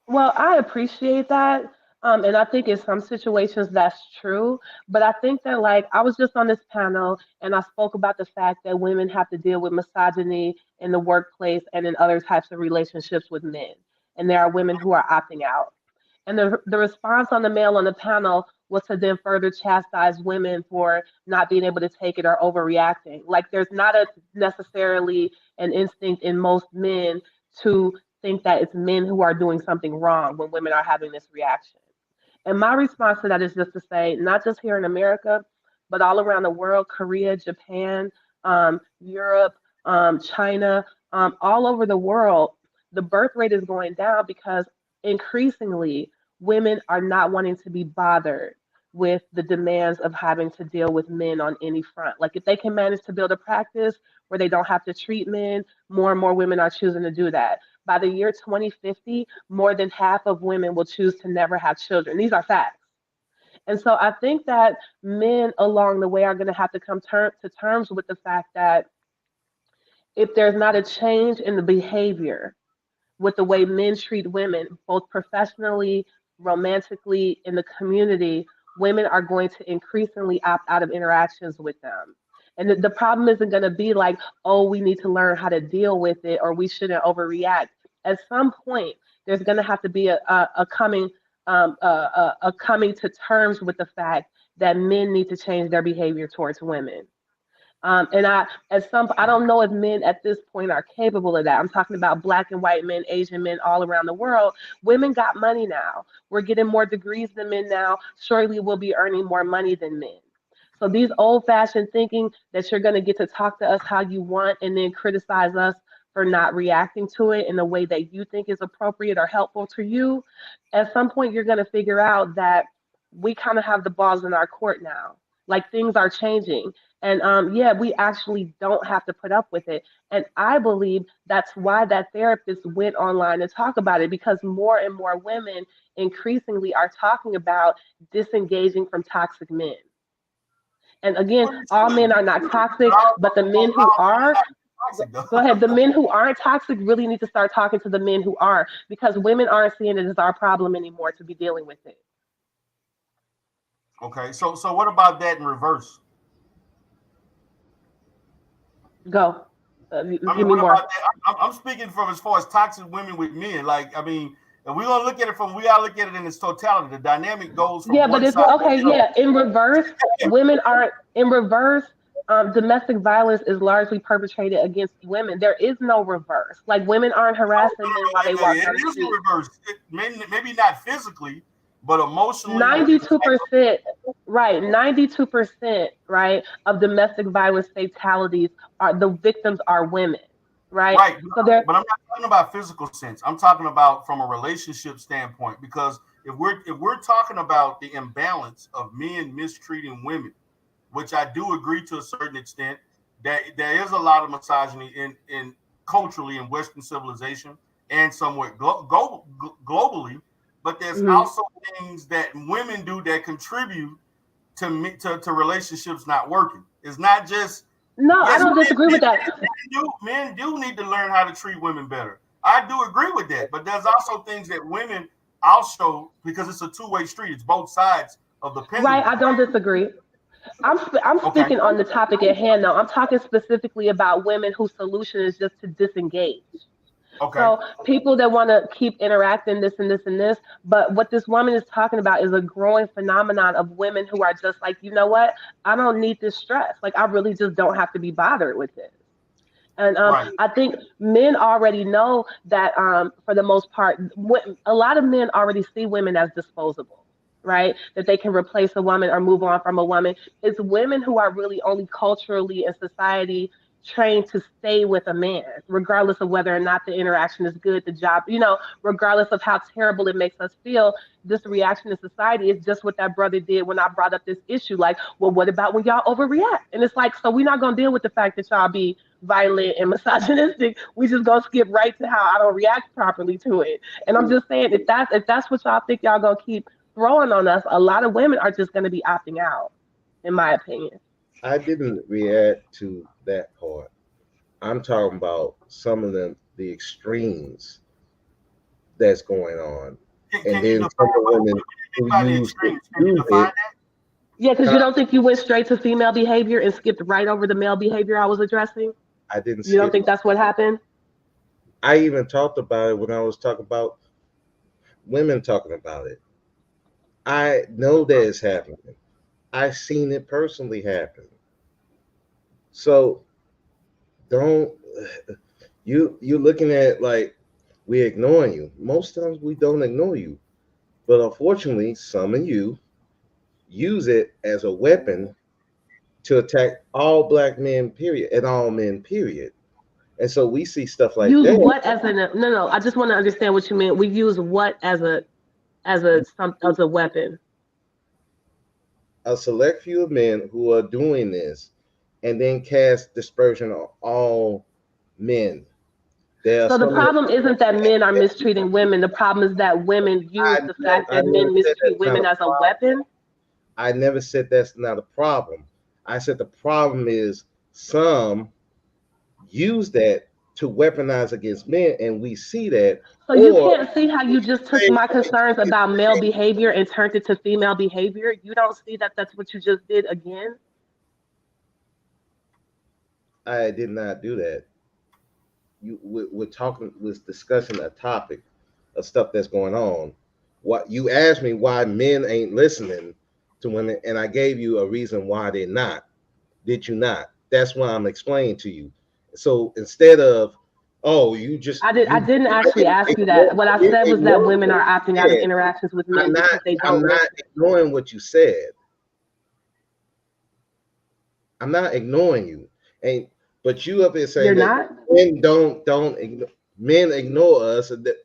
Well, I appreciate that. And I think in some situations that's true. But I think that, like, I was just on this panel and I spoke about the fact that women have to deal with misogyny in the workplace and in other types of relationships with men. And there are women who are opting out. And the response on the male on the panel was to then further chastise women for not being able to take it or overreacting. Like, there's not a necessarily an instinct in most men to think that it's men who are doing something wrong when women are having this reaction. And my response to that is just to say, not just here in America, but all around the world, Korea, Japan, Europe, China, all over the world, the birth rate is going down because increasingly women are not wanting to be bothered with the demands of having to deal with men on any front. Like, if they can manage to build a practice where they don't have to treat men, more and more women are choosing to do that. By the year 2050, more than half of women will choose to never have children. These are facts. And so I think that men along the way are going to have to come to terms with the fact that if there's not a change in the behavior with the way men treat women, both professionally, romantically, in the community, women are going to increasingly opt out of interactions with them. And the problem isn't going to be like, oh, we need to learn how to deal with it or we shouldn't overreact. At some point, there's going to have to be a coming a coming to terms with the fact that men need to change their behavior towards women. And I don't know if men at this point are capable of that. I'm talking about Black and white men, Asian men all around the world. Women got money now. We're getting more degrees than men now. Surely we'll be earning more money than men. So these old-fashioned thinking that you're going to get to talk to us how you want and then criticize us for not reacting to it in the way that you think is appropriate or helpful to you, at some point you're going to figure out that we kind of have the balls in our court now. Like, things are changing. And yeah, we actually don't have to put up with it. And I believe that's why that therapist went online to talk about it, because more and more women increasingly are talking about disengaging from toxic men. And again, all men are not toxic, but the men who are, go ahead, the men who aren't toxic really need to start talking to the men who are, because women aren't seeing it as our problem anymore to be dealing with it. Okay, so what about that in reverse? Go. I mean, Give me what more. about that? I'm speaking from as far as toxic women with men. Like, I mean, if we're gonna look at it we gotta look at it in its totality. The dynamic goes from Yeah, but one it's side to okay. the other. Yeah, in reverse, women aren't in reverse. Domestic violence is largely perpetrated against women. There is no reverse. Like, women aren't harassing men while they walk It down the is in street. reverse. Maybe not physically, but emotionally. 92%, right? 92%, right, of domestic violence fatalities are the victims are women, right? Right, So they're but I'm not talking about physical sense. I'm talking about from a relationship standpoint. Because if we're talking about the imbalance of men mistreating women, which I do agree to a certain extent, that there is a lot of misogyny in culturally in Western civilization and somewhat globally, but there's mhm. also things that women do that contribute to relationships not working. It's not just No, I yes, don't disagree with that. men do need to learn how to treat women better. I do agree with that, but there's also things that women also, because it's a two-way street. It's both sides of the Right, pendulum. I don't disagree. I'm Okay. speaking on the topic at hand though. I'm talking specifically about women whose solution is just to disengage. Okay. So people that want to keep interacting this and this and this, but what this woman is talking about is a growing phenomenon of women who are just like, you know what? I don't need this stress. Like I really just don't have to be bothered with this. And Right. I think men already know that for the most part, a lot of men already see women as disposable, right? That they can replace a woman or move on from a woman. It's women who are really only culturally and society trained to stay with a man, regardless of whether or not the interaction is good, the job, regardless of how terrible it makes us feel. This reaction in society is just what that brother did when I brought up this issue. Like, well, what about when y'all overreact? And it's like, so we're not gonna deal with the fact that y'all be violent and misogynistic. We just gonna skip right to how I don't react properly to it. And I'm just saying, if that's what y'all think y'all gonna keep throwing on us, a lot of women are just gonna be opting out, in my opinion. I didn't react to that part. I'm talking about some of the extremes that's going on, Can and you then define some of the what women you who mean by the use extremes? Can you use define it. that? Yeah, because Huh? you don't think you went straight to female behavior and skipped right over the male behavior I was addressing? I didn't You don't skip. think that's what happened? I even talked about it when I was talking about women talking about it. I know that it's happening. I've seen it personally happen. So don't you're looking at like we're ignoring you. Most times we don't ignore you, but unfortunately, some of you use it as a weapon to attack all black men, period, and all men, period. And so we see stuff like Use that. what as no. I just want to understand what you mean. We use what as a weapon. A select few of men who are doing this and then cast dispersion on all men. There are So the some problem isn't that men are mistreating women. The problem is that women use the fact I that never men said mistreat that's not women a as a problem. weapon. I never said that's not a problem. I said the problem is some use that to weaponize against men, and we see that. So you Or can't see how you just took my concerns about male behavior and turned it to female behavior. You don't see that that's what you just did again. I did not do that. We're talking, was discussing a topic of stuff that's going on. What you asked me why men ain't listening to women, and I gave you a reason why they're not. Did you not? That's why I'm explaining to you. So instead of, oh, you just I you didn't actually ask you that. What I said was that ignore women what are you opting out of said. interactions with I'm men not. because they I'm don't not listen. ignoring what you said. I'm not ignoring you. And but you up here You're saying that not? men don't ignore, men ignore us and that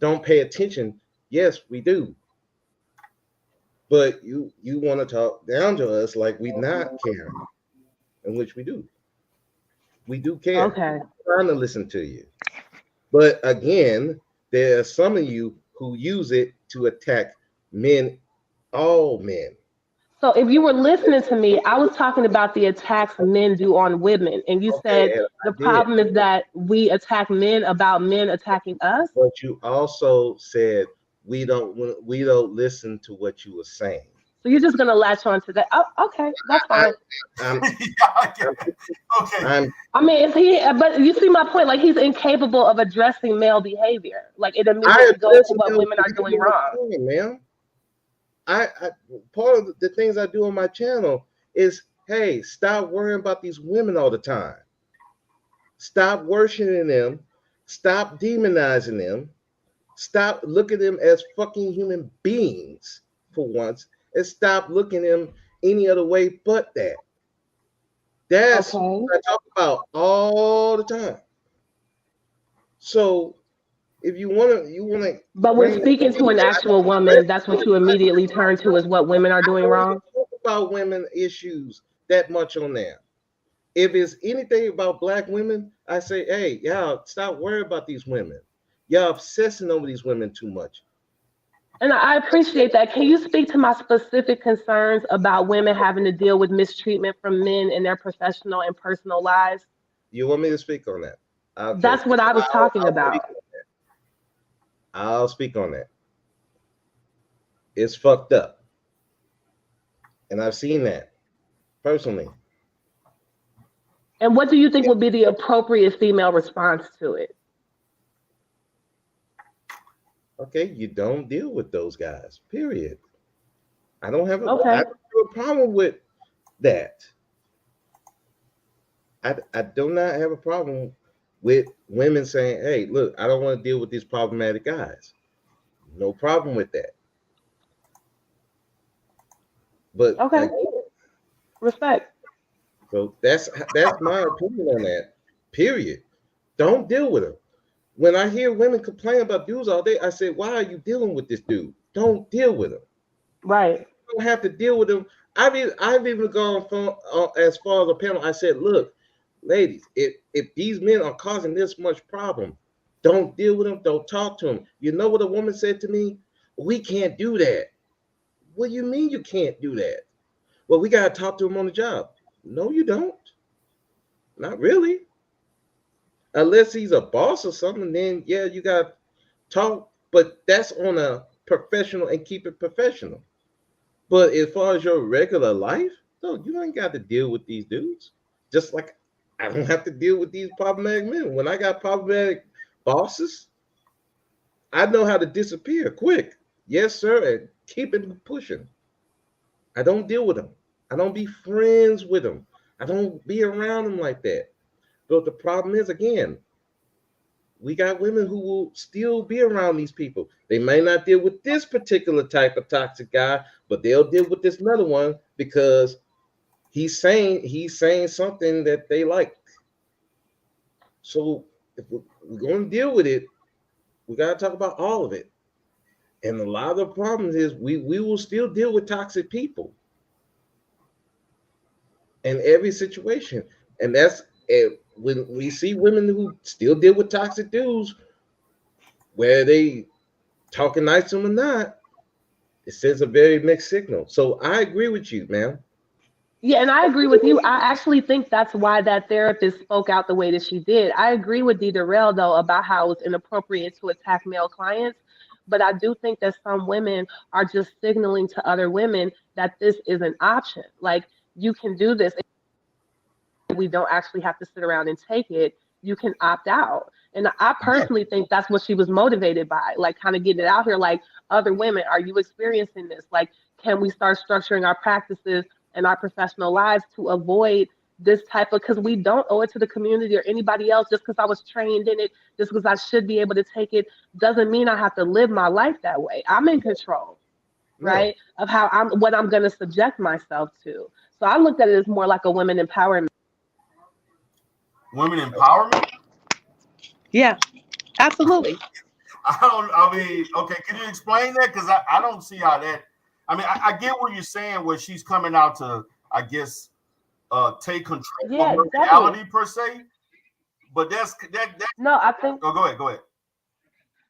don't pay attention. Yes, we do. But you want to talk down to us like we not caring, in which we do. We do care. Okay. We're trying to listen to you. But again, there are some of you who use it to attack men, all men. So if you were listening to me, I was talking about the attacks men do on women. And you Okay, said and the I did. problem is that we attack men about men attacking us. But you also said we don't listen to what you were saying. So you're just gonna latch on to that. Oh, okay, that's I, fine. I'm, Yeah, I'm, okay. I'm I mean, is he? But you see my point. Like he's incapable of addressing male behavior. Like it I immediately goes address to what male women are doing behavior all wrong. the time, man. I part of the things I do on my channel is, hey, stop worrying about these women all the time. Stop worshiping them. Stop demonizing them. Stop looking at them as fucking human beings for once, and stop looking at them any other way but that. That's Okay. what I talk about all the time. So if you wanna But when bring speaking to an actual woman, that's what you immediately turn to is what women are I doing don't even wrong. talk about women issues that much on there. If it's anything about black women, I say, hey, y'all stop worrying about these women. Y'all obsessing over these women too much. And I appreciate that. Can you speak to my specific concerns about women having to deal with mistreatment from men in their professional and personal lives? You want me to speak on that? Okay. That's what I was talking I'll speak about. on that. I'll speak on that. It's fucked up. And I've seen that personally. And what do you think would be the appropriate female response to it? Okay, you don't deal with those guys. Period. I don't have Okay. a problem with that. I do not have a problem with women saying, "Hey, look, I don't want to deal with these problematic guys." No problem with that. But Okay. Respect. so that's my opinion on that. Period. Don't deal with them. When I hear women complain about dudes all day, I say, "Why are you dealing with this dude? Don't deal with him. Right. You don't have to deal with him." I've even gone from as far as a panel. I said, "Look, ladies, if these men are causing this much problem, don't deal with them. Don't talk to them." You know what a woman said to me? "We can't do that." What do you mean you can't do that? Well, we gotta talk to him on the job. No, you don't. Not really. Unless he's a boss or something, then yeah, you gotta talk. But that's on a professional and keep it professional. But as far as your regular life, no, you ain't got to deal with these dudes. Just like I don't have to deal with these problematic men. When I got problematic bosses, I know how to disappear quick. Yes, sir, and keep it pushing. I don't deal with them. I don't be friends with them. I don't be around them like that. But the problem is, again, we got women who will still be around these people. They may not deal with this particular type of toxic guy, but they'll deal with this another one because he's saying something that they like. So if we're going to deal with it, we got to talk about all of it. And a lot of the problems is we will still deal with toxic people in every situation, and that's when we see women who still deal with toxic dudes, where they talking nice to them or not, it sends a very mixed signal. So I agree with you, man. Yeah, and I agree with you. I actually think that's why that therapist spoke out the way that she did. I agree with Dee Durrell though about how it's inappropriate to attack male clients, but I do think that some women are just signaling to other women that this is an option. Like you can do this. We don't actually have to sit around and take it. You can opt out. And I Yeah. personally think that's what she was motivated by, like kind of getting it out here. Like, other women, are you experiencing this? Like, can we start structuring our practices and our professional lives to avoid this type of, because we don't owe it to the community or anybody else just because I was trained in it, just because I should be able to take it, doesn't mean I have to live my life that way. I'm in control, No, right, of how I'm what I'm going to subject myself to. So I looked at it as more like a women empowerment. Women empowerment. Yeah, absolutely. I don't. I mean, okay. Can you explain that? Because I don't see how that. I mean, I get what you're saying. Where she's coming out to, I guess, take control of Yeah, her definitely. reality per se. But that. No, I think Oh, go ahead. Go ahead.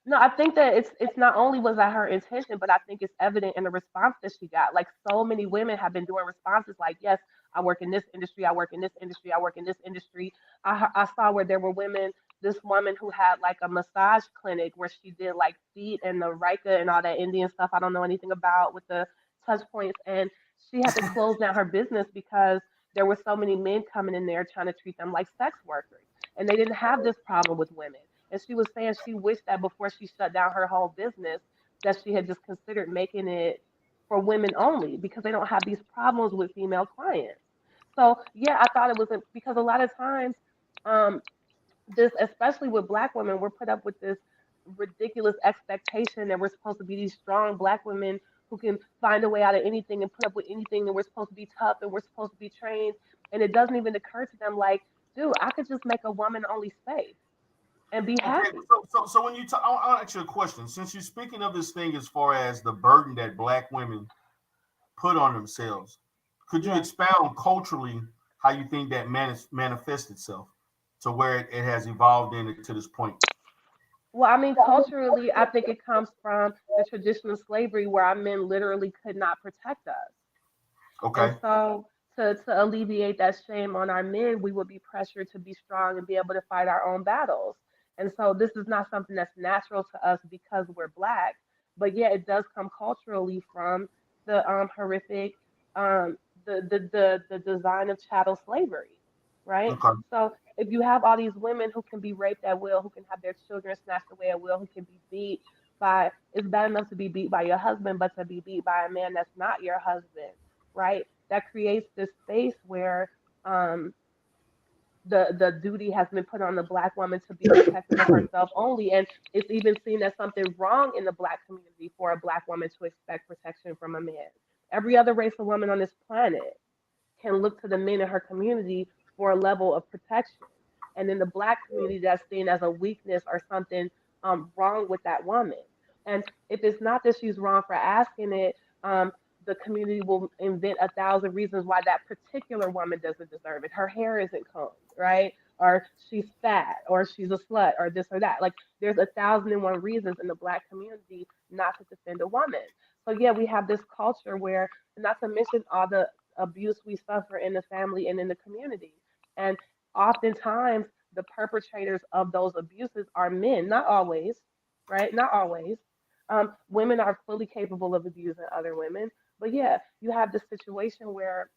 no, I think that it's not only was that her intention, but I think it's evident in the response that she got. Like so many women have been doing responses like, "Yes, I work in this industry. I work in this industry. I work in this industry." I saw where there were women. This woman who had like a massage clinic where she did like feet and the Rika and all that Indian stuff I don't know anything about with the touch points, and she had to close down her business because there were so many men coming in there trying to treat them like sex workers, and they didn't have this problem with women. And she was saying she wished that before she shut down her whole business, that she had just considered making it for women only because they don't have these problems with female clients. So yeah, I thought it was because a lot of times, um, this especially with black women, we're put up with this ridiculous expectation that we're supposed to be these strong black women who can find a way out of anything and put up with anything, and we're supposed to be tough and we're supposed to be trained. And it doesn't even occur to them like, dude, I could just make a woman only space and be Okay. happy. So when you talk, I'll ask you a question. Since you're speaking of this thing as far as the burden that Black women put on themselves, could you Yeah. expound culturally how you think that manifests itself to where it has evolved into this point? Well, I mean, culturally, I think it comes from the tradition of slavery where our men literally could not protect us. And Okay. so, to alleviate that shame on our men, we would be pressured to be strong and be able to fight our own battles. And so this is not something that's natural to us because we're black, but yeah, it does come culturally from the horrific um, the design of chattel slavery, right? Okay. So if you have all these women who can be raped at will, who can have their children snatched away at will, who can be beat by, it's bad enough to be beat by your husband, but to be beat by a man that's not your husband, right? That creates this space where um, the duty has been put on the black woman to be protective of herself only, and it's even seen as something wrong in the black community for a black woman to expect protection from a man. Every other race of woman on this planet can look to the men in her community for a level of protection. And in the black community, that's seen as a weakness or something wrong with that woman. And if it's not that she's wrong for asking it, the community will invent 1,000 reasons why that particular woman doesn't deserve it. Her hair isn't combed, right? Or she's fat, or she's a slut, or this or that. Like there's 1,001 reasons in the black community not to defend a woman. So yeah, we have this culture where, not to mention all the abuse we suffer in the family and in the community. And oftentimes, the perpetrators of those abuses are men, not always, right? Not always. Women are fully capable of abusing other women. But yeah, you have this situation where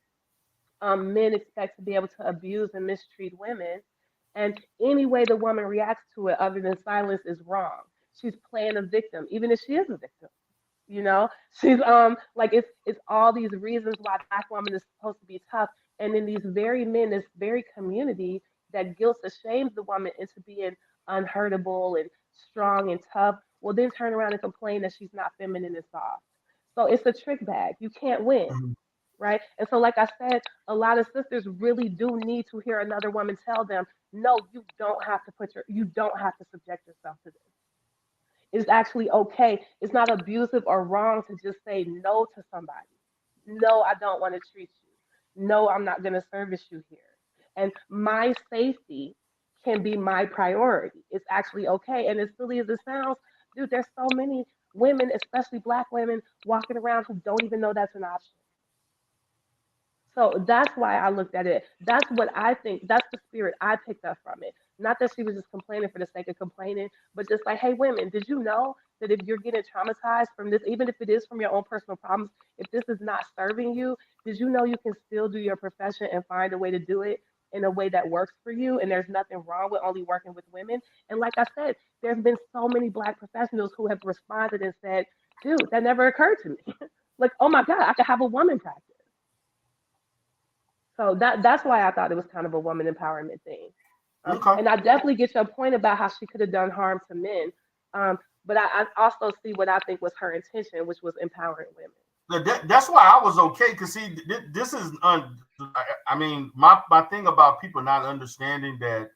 men expect to be able to abuse and mistreat women. And any way the woman reacts to it other than silence is wrong. She's playing a victim, even if she is a victim. You know, she's like it's all these reasons why the black woman is supposed to be tough, and then these very men, this very community that guilt and shames the woman into being unhurtable and strong and tough, will then turn around and complain that she's not feminine and soft. So it's a trick bag. You can't win, Mhm. right? And so, like I said, a lot of sisters really do need to hear another woman tell them, no, you don't have to subject yourself to this. It's actually okay. It's not abusive or wrong to just say no to somebody. No, I don't want to treat you. No, I'm not going to service you here. And my safety can be my priority. It's actually okay. And as silly as it sounds, dude, there's so many women, especially black women, walking around who don't even know that's an option. So that's why I looked at it. That's what I think. That's the spirit I picked up from it. Not that she was just complaining for the sake of complaining, but just like, hey, women, did you know that if you're getting traumatized from this, even if it is from your own personal problems, if this is not serving you, did you know you can still do your profession and find a way to do it in a way that works for you? And there's nothing wrong with only working with women. And like I said, there's been so many black professionals who have responded and said, dude, that never occurred to me. Like, oh my God, I could have a woman practice. So that's why I thought it was kind of a woman empowerment thing. Okay. And I definitely get your point about how she could have done harm to men. But I also see what I think was her intention, which was empowering women. That's why I was okay. Cause see, this is I mean, my thing about people not understanding that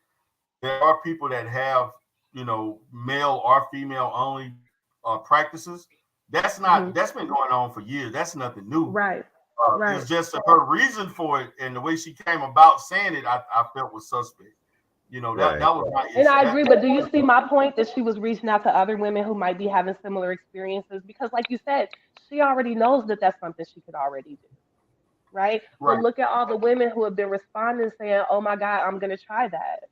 there are people that have, male or female only practices. Hmm. That's been going on for years. That's nothing new. Right, It's right. just that her reason for it and the way she came about saying it, I felt was suspect. That Right. was my And issue. I agree, but do you see my point that she was reaching out to other women who might be having similar experiences? Because, like you said, she already knows that that's something she could already do, right? But Right. look at all the women who have been responding saying, oh my God, I'm going to try that.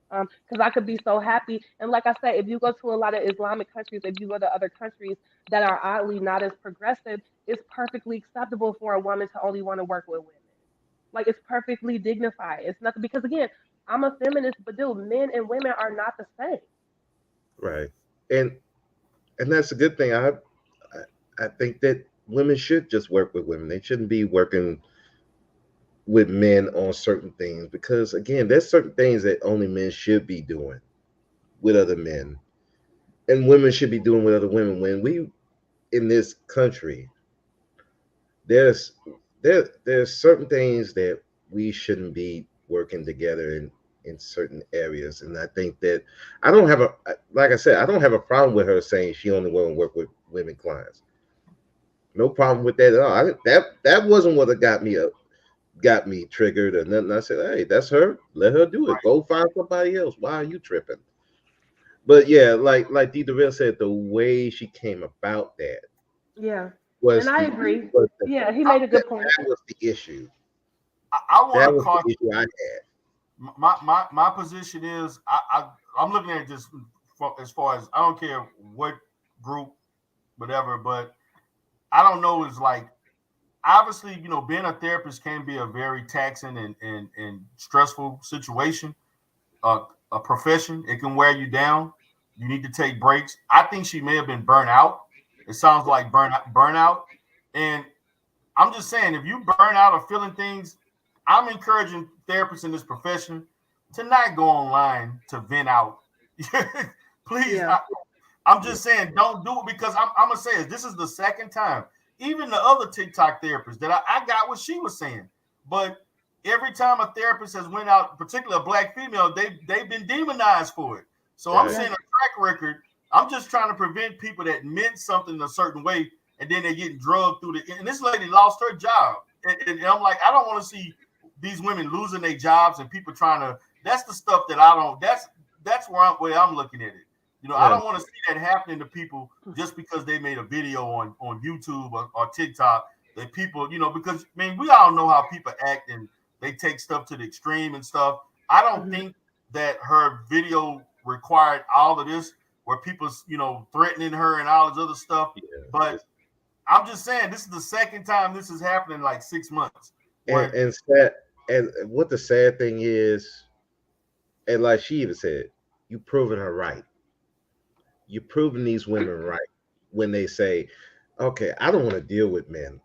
Because I could be so happy. And like I said, if you go to a lot of Islamic countries, if you go to other countries that are oddly not as progressive, it's perfectly acceptable for a woman to only want to work with women. Like it's perfectly dignified. It's nothing because again, I'm a feminist, but dude, men and women are not the same. Right. And that's a good thing. I think that women should just work with women. They shouldn't be working with men on certain things because again, there's certain things that only men should be doing with other men, and women should be doing with other women. When we in this country, there's there's certain things that we shouldn't be working together in certain areas, and I think that I don't have a like I said, I don't have a problem with her saying she only want to work with women clients. No problem with that at all. That wasn't what got me triggered or nothing. I said, hey, that's her. Let her do it. Go find somebody else. Why are you tripping? But yeah, like D. Real said, the way she came about that Yeah. And was I the agree. was the Yeah, he I, made a good point. that was the issue. I want That to was the caution. issue I had. My position is, I'm looking at it just as far as I don't care what group, whatever, but I don't know. Is like obviously, being a therapist can be a very taxing and stressful situation, a profession. It can wear you down. You need to take breaks. I think she may have been burnt out. It sounds like burnout. And I'm just saying, if you burn out or feeling things, I'm encouraging therapists in this profession to not go online to vent out. Please, Yeah. I'm just saying, don't do it because I'm gonna say it. This is the second time. Even the other TikTok therapist that I got what she was saying, but every time a therapist has went out, particularly a black female, they've been demonized for it. So I'm Right. saying a track record. I'm just trying to prevent people that meant something a certain way, and then they're getting drugged through the. And this lady lost her job, and I'm like, I don't want to see these women losing their jobs and people trying to. That's the stuff that I don't. That's where I'm looking at it. I Yeah. don't want to see that happening to people just because they made a video on YouTube or TikTok. That people, because I mean, we all know how people act and they take stuff to the extreme and stuff. I don't Mhm. think that her video required all of this, where people, threatening her and all this other stuff. Yeah. But I'm just saying, this is the second time this is happening in like 6 months. And Where and sad, and what the sad thing is, and like she even said, you proving her right. You're proving these women right when they say, "Okay, I don't want to deal with men,"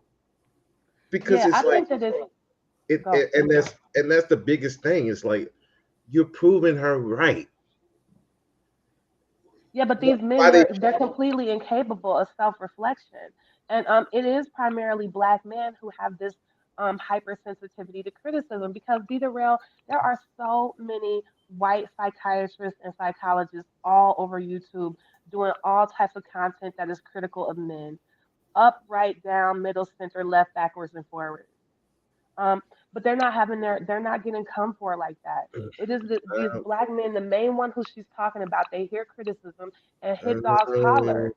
because Yeah, I it's like think that it's go. and that's the biggest thing. It's like you're proving her right. Yeah, but these men, Why they? they're completely incapable of self-reflection, and it is primarily black men who have this hypersensitivity to criticism. Because be the real, there are so many white psychiatrists and psychologists all over YouTube doing all types of content that is critical of men, up, right, down, middle, center, left, backwards, and forward. Um, but they're not getting come for like that. It is these black men, the main one who she's talking about, they hear criticism and hit dogs Um, holler.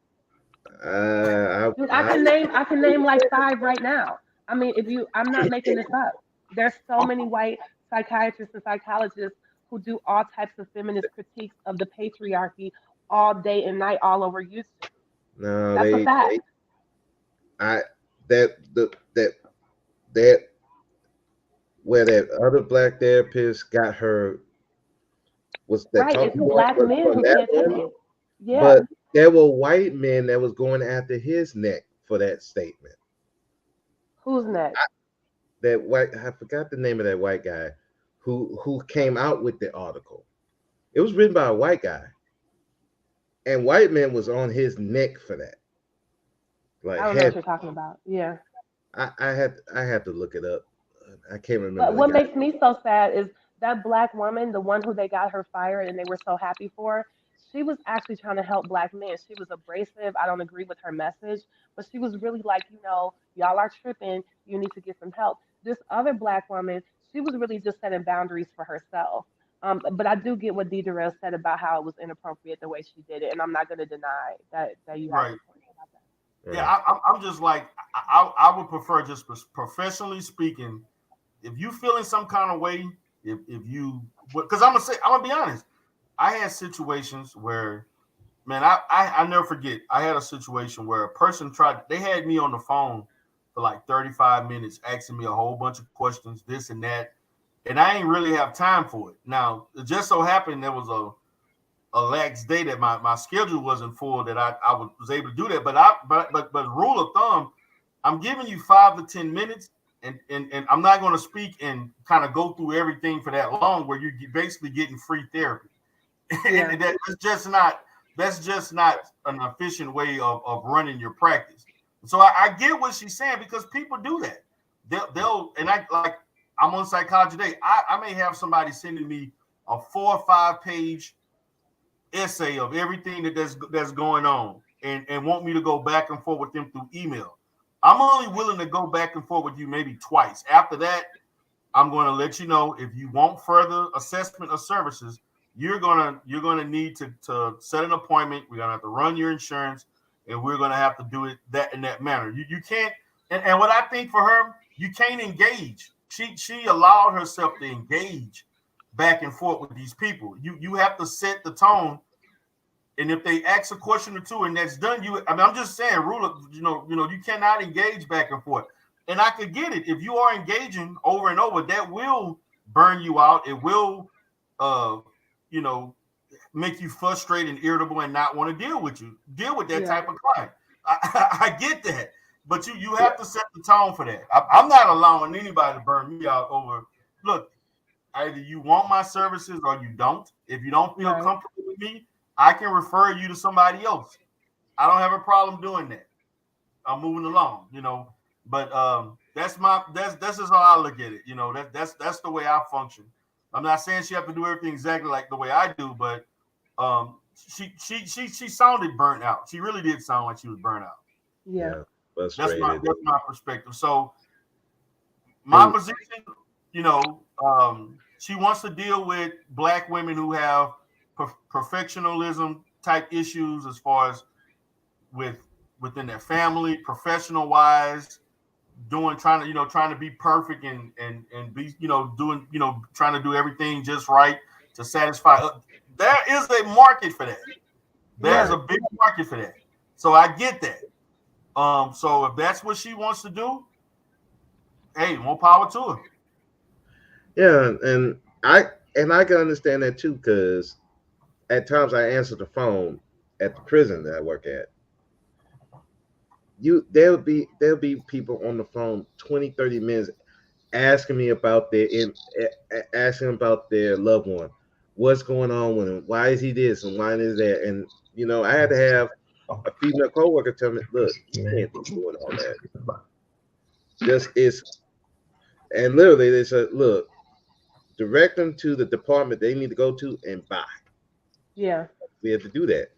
Dude, I I can name like five right now. I mean, if you, I'm not making this up. There's so many white psychiatrists and psychologists who do all types of feminist critiques of the patriarchy all day and night all over YouTube. no, That's a they fact. I that the that where that other black therapist got her was that Right. talking It's point black was men from who that can't take one, it. Yeah. but there were white men that was going after his neck for that statement. Who's next? That white, I forgot the name of that white guy who came out with the article. It was written by a white guy, and white men was on his neck for that. I Like don't know what heavy. you're talking about. Yeah. I had to look it up. I can't remember But the what guy. makes me so sad is that black woman, the one who they got her fired and they were so happy for, she was actually trying to help black men. She was abrasive. I don't agree with her message, but she was really like, y'all are tripping. You need to get some help. This other black woman, she was really just setting boundaries for herself. But I do get what Dee Durrell said about how it was inappropriate the way she did it, and I'm not going to deny that you have right, a point about that. yeah, Right. I'm just like I would prefer just professionally speaking. If you feeling some kind of way, if you, because I'm gonna be honest. I had situations where, man, I never forget. I had a situation where a person they had me on the phone for like 35 minutes, asking me a whole bunch of questions, this and that, and I ain't really have time for it. Now, it just so happened there was a lax day that my schedule wasn't full that I was able to do that. But rule of thumb, I'm giving you 5 to 10 minutes, and I'm not going to speak and kind of go through everything for that long where you're basically getting free therapy. Yeah. And that's just not an efficient way of running your practice. So I get what she's saying because people do that. They'll and I like I'm on Psychology Day. I may have somebody sending me a 4 or 5 page essay of everything that's going on and want me to go back and forth with them through email. I'm only willing to go back and forth with you maybe twice. After that, I'm going to let you know if you want further assessment of services, you're gonna need to set an appointment. We're gonna have to run your insurance, and we're gonna have to do it that in that manner. You can't. And what I think for her, you can't engage. She allowed herself to engage back and forth with these people. You have to set the tone. And if they ask a question or two and that's done, I'm just saying, you cannot engage back and forth. And I could get it. If you are engaging over and over, that will burn you out. It will, make you frustrated and irritable and not want to deal with that type of client. I get that. But you have to set the tone for that. I'm not allowing anybody to burn me out over, look, either you want my services or you don't. If you don't feel comfortable with me, I can refer you to somebody else. I don't have a problem doing that. I'm moving along, But that's just how I look at it. That's the way I function. I'm not saying she have to do everything exactly like the way I do, but she sounded burnt out. She really did sound like she was burnt out. Yeah. That's my perspective. So my position, she wants to deal with Black women who have perfectionism type issues as far as within their family, professional wise, trying to be perfect and be, trying to do everything just right to satisfy. There is a market for that. There's a big market for that. So I get that. So if that's what she wants to do, hey, more power to her. Yeah, and I can understand that too, because at times I answer the phone at the prison that I work at. There'll be people on the phone 20, 30 minutes asking me about asking about their loved one. What's going on with him? Why is he this and why is that? And I had to have a female coworker tell me, look, you can't be doing all that. And literally they said, look, direct them to the department they need to go to and buy. Yeah. We have to do that.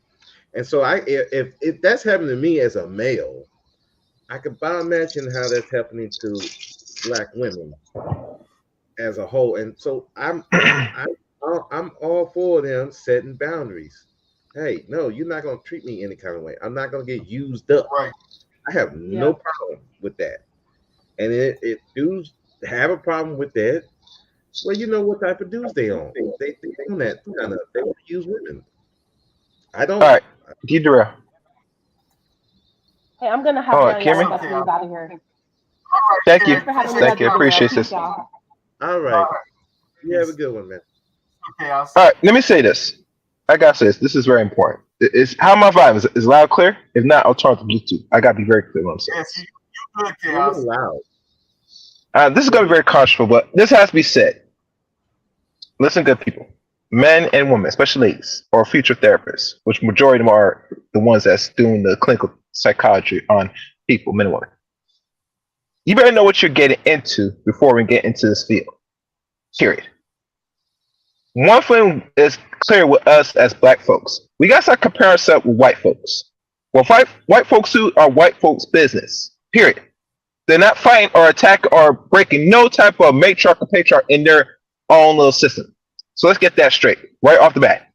And so if that's happening to me as a male, I can imagine how that's happening to Black women as a whole. And so I'm all for them setting boundaries. Hey, no, you're not going to treat me any kind of way. I'm not going to get used up. Right. I have no problem with that. And if dudes have a problem with that, well, you know what type of dudes they on. They on that kind of, they want to use women. I don't. All right, Deidre. Hey, I'm gonna have to Cameron? move out of here. Thank you. Thanks for having me Thank on you. the show, Appreciate girl. this. Peace, y'all. All right. You have a good one, man. Okay, All right, let me say this. I gotta say this. This is very important. It's how my vibe is loud, clear. If not, I'll turn off the Bluetooth. I gotta be very clear what I'm saying. Yes, you good, You're Chaos. loud. This is gonna be very controversial, but this has to be said. Listen, good people, men and women, especially ladies, or future therapists, which majority of them are the ones that's doing the clinical psychology on people, men and women. You better know what you're getting into before we get into this field. Period. One thing is clear with us as Black folks. We got to start comparing ourselves with white folks. What white folks do are white folks' business. Period. They're not fighting or attacking or breaking no type of matriarch or patriarch in their own little system. So let's get that straight right off the bat.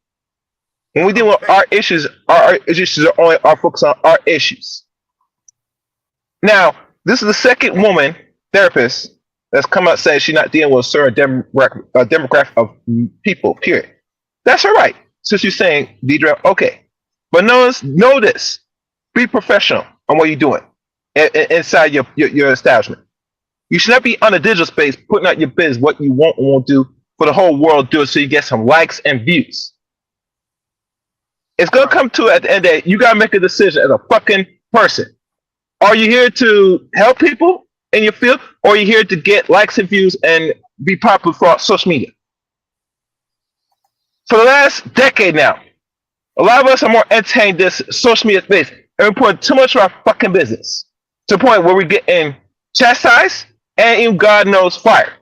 When we deal with our issues are only our focus on our issues. Now, this is the second woman therapist that's come out saying she's not dealing with a certain demographic of people, period. That's all right. Since you're saying, Deidre, okay. But know this. Be professional on what you're doing inside your establishment. You should not be on the digital space putting out your biz, what you want and won't do for the whole world, do it so you get some likes and views. It's going to come to at the end of the day, you got to make a decision as a fucking person. Are you here to help people in your field, or are you here to get likes and views and be popular for social media? For the last decade now, a lot of us are more entertained this social media space, and we put too much of our fucking business to the point where we're getting chastised and even God knows fired.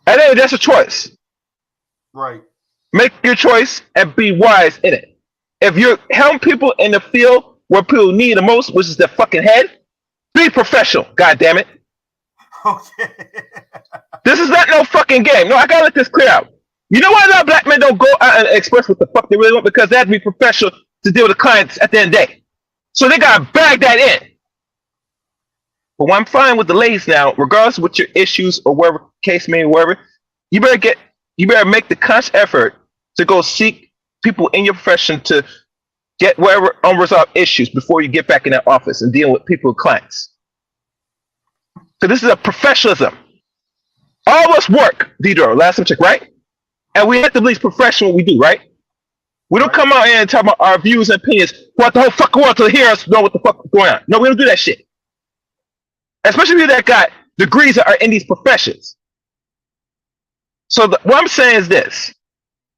And then that's a choice. Right. Make your choice and be wise in it. If you're helping people in the field where people need the most, which is their fucking head, be professional, God damn it. Okay. This is not no fucking game. No, I gotta let this clear out. You know why a lot of Black men don't go out and express what the fuck they really want? Because they have to be professional to deal with the clients at the end of the day. So they gotta bag that in. But what I'm fine with the ladies now, regardless of what your issues or whatever case may be, wherever, you better make the conscious effort to go seek people in your profession to get whatever unresolved issues before you get back in that office and deal with people, clients. So this is a professionalism. All of us work, Deidre, last time check, right? And we have to be professional what we do, right? We don't come out here and talk about our views and opinions. Want the whole fucking world to hear us know what the fuck is going on. No, we don't do that shit. Especially people that got degrees that are in these professions. So what I'm saying is this.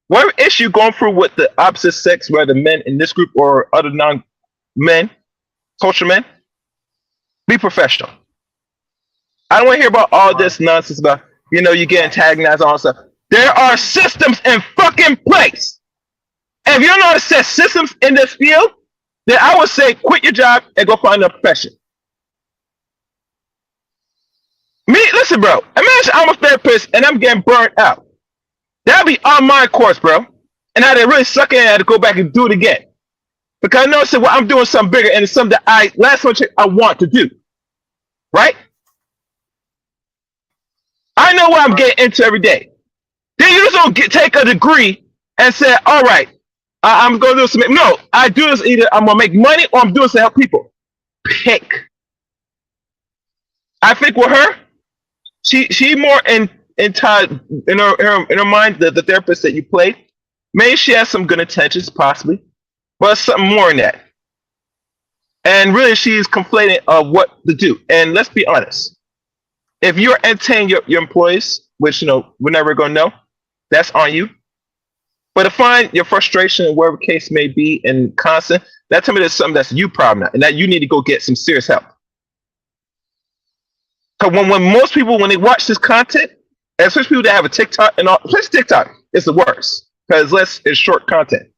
Whatever issue going through with the opposite sex, whether men in this group or other non-men, culture men, be professional. I don't want to hear about all this nonsense about, you get antagonized, all that stuff. There are systems in fucking place. And if you don't know how to set systems in this field, then I would say quit your job and go find a profession. Listen, bro. Imagine I'm a therapist and I'm getting burnt out. That'd be on my course, bro. And I had to really suck in and I had to go back and do it again. Because I know well, I'm doing something bigger and it's something that I want to do. Right? I know what I'm getting into every day. Then you just don't take a degree and say, all right, I'm going to do something. No, I do this either I'm going to make money or I'm doing this to help people. Pick. I think with her, she more in her mind, the therapist that you played, maybe she has some good intentions, possibly, but it's something more than that. And really, she's conflating of what to do. And let's be honest. If you're entertaining your employees, which, we're never going to know, that's on you. But to find your frustration, whatever case may be, and constant, that to me is something that's you problem, and that you need to go get some serious help. Because when most people, when they watch this content, especially people that have a TikTok and all, especially TikTok, it's the worst because it's short content.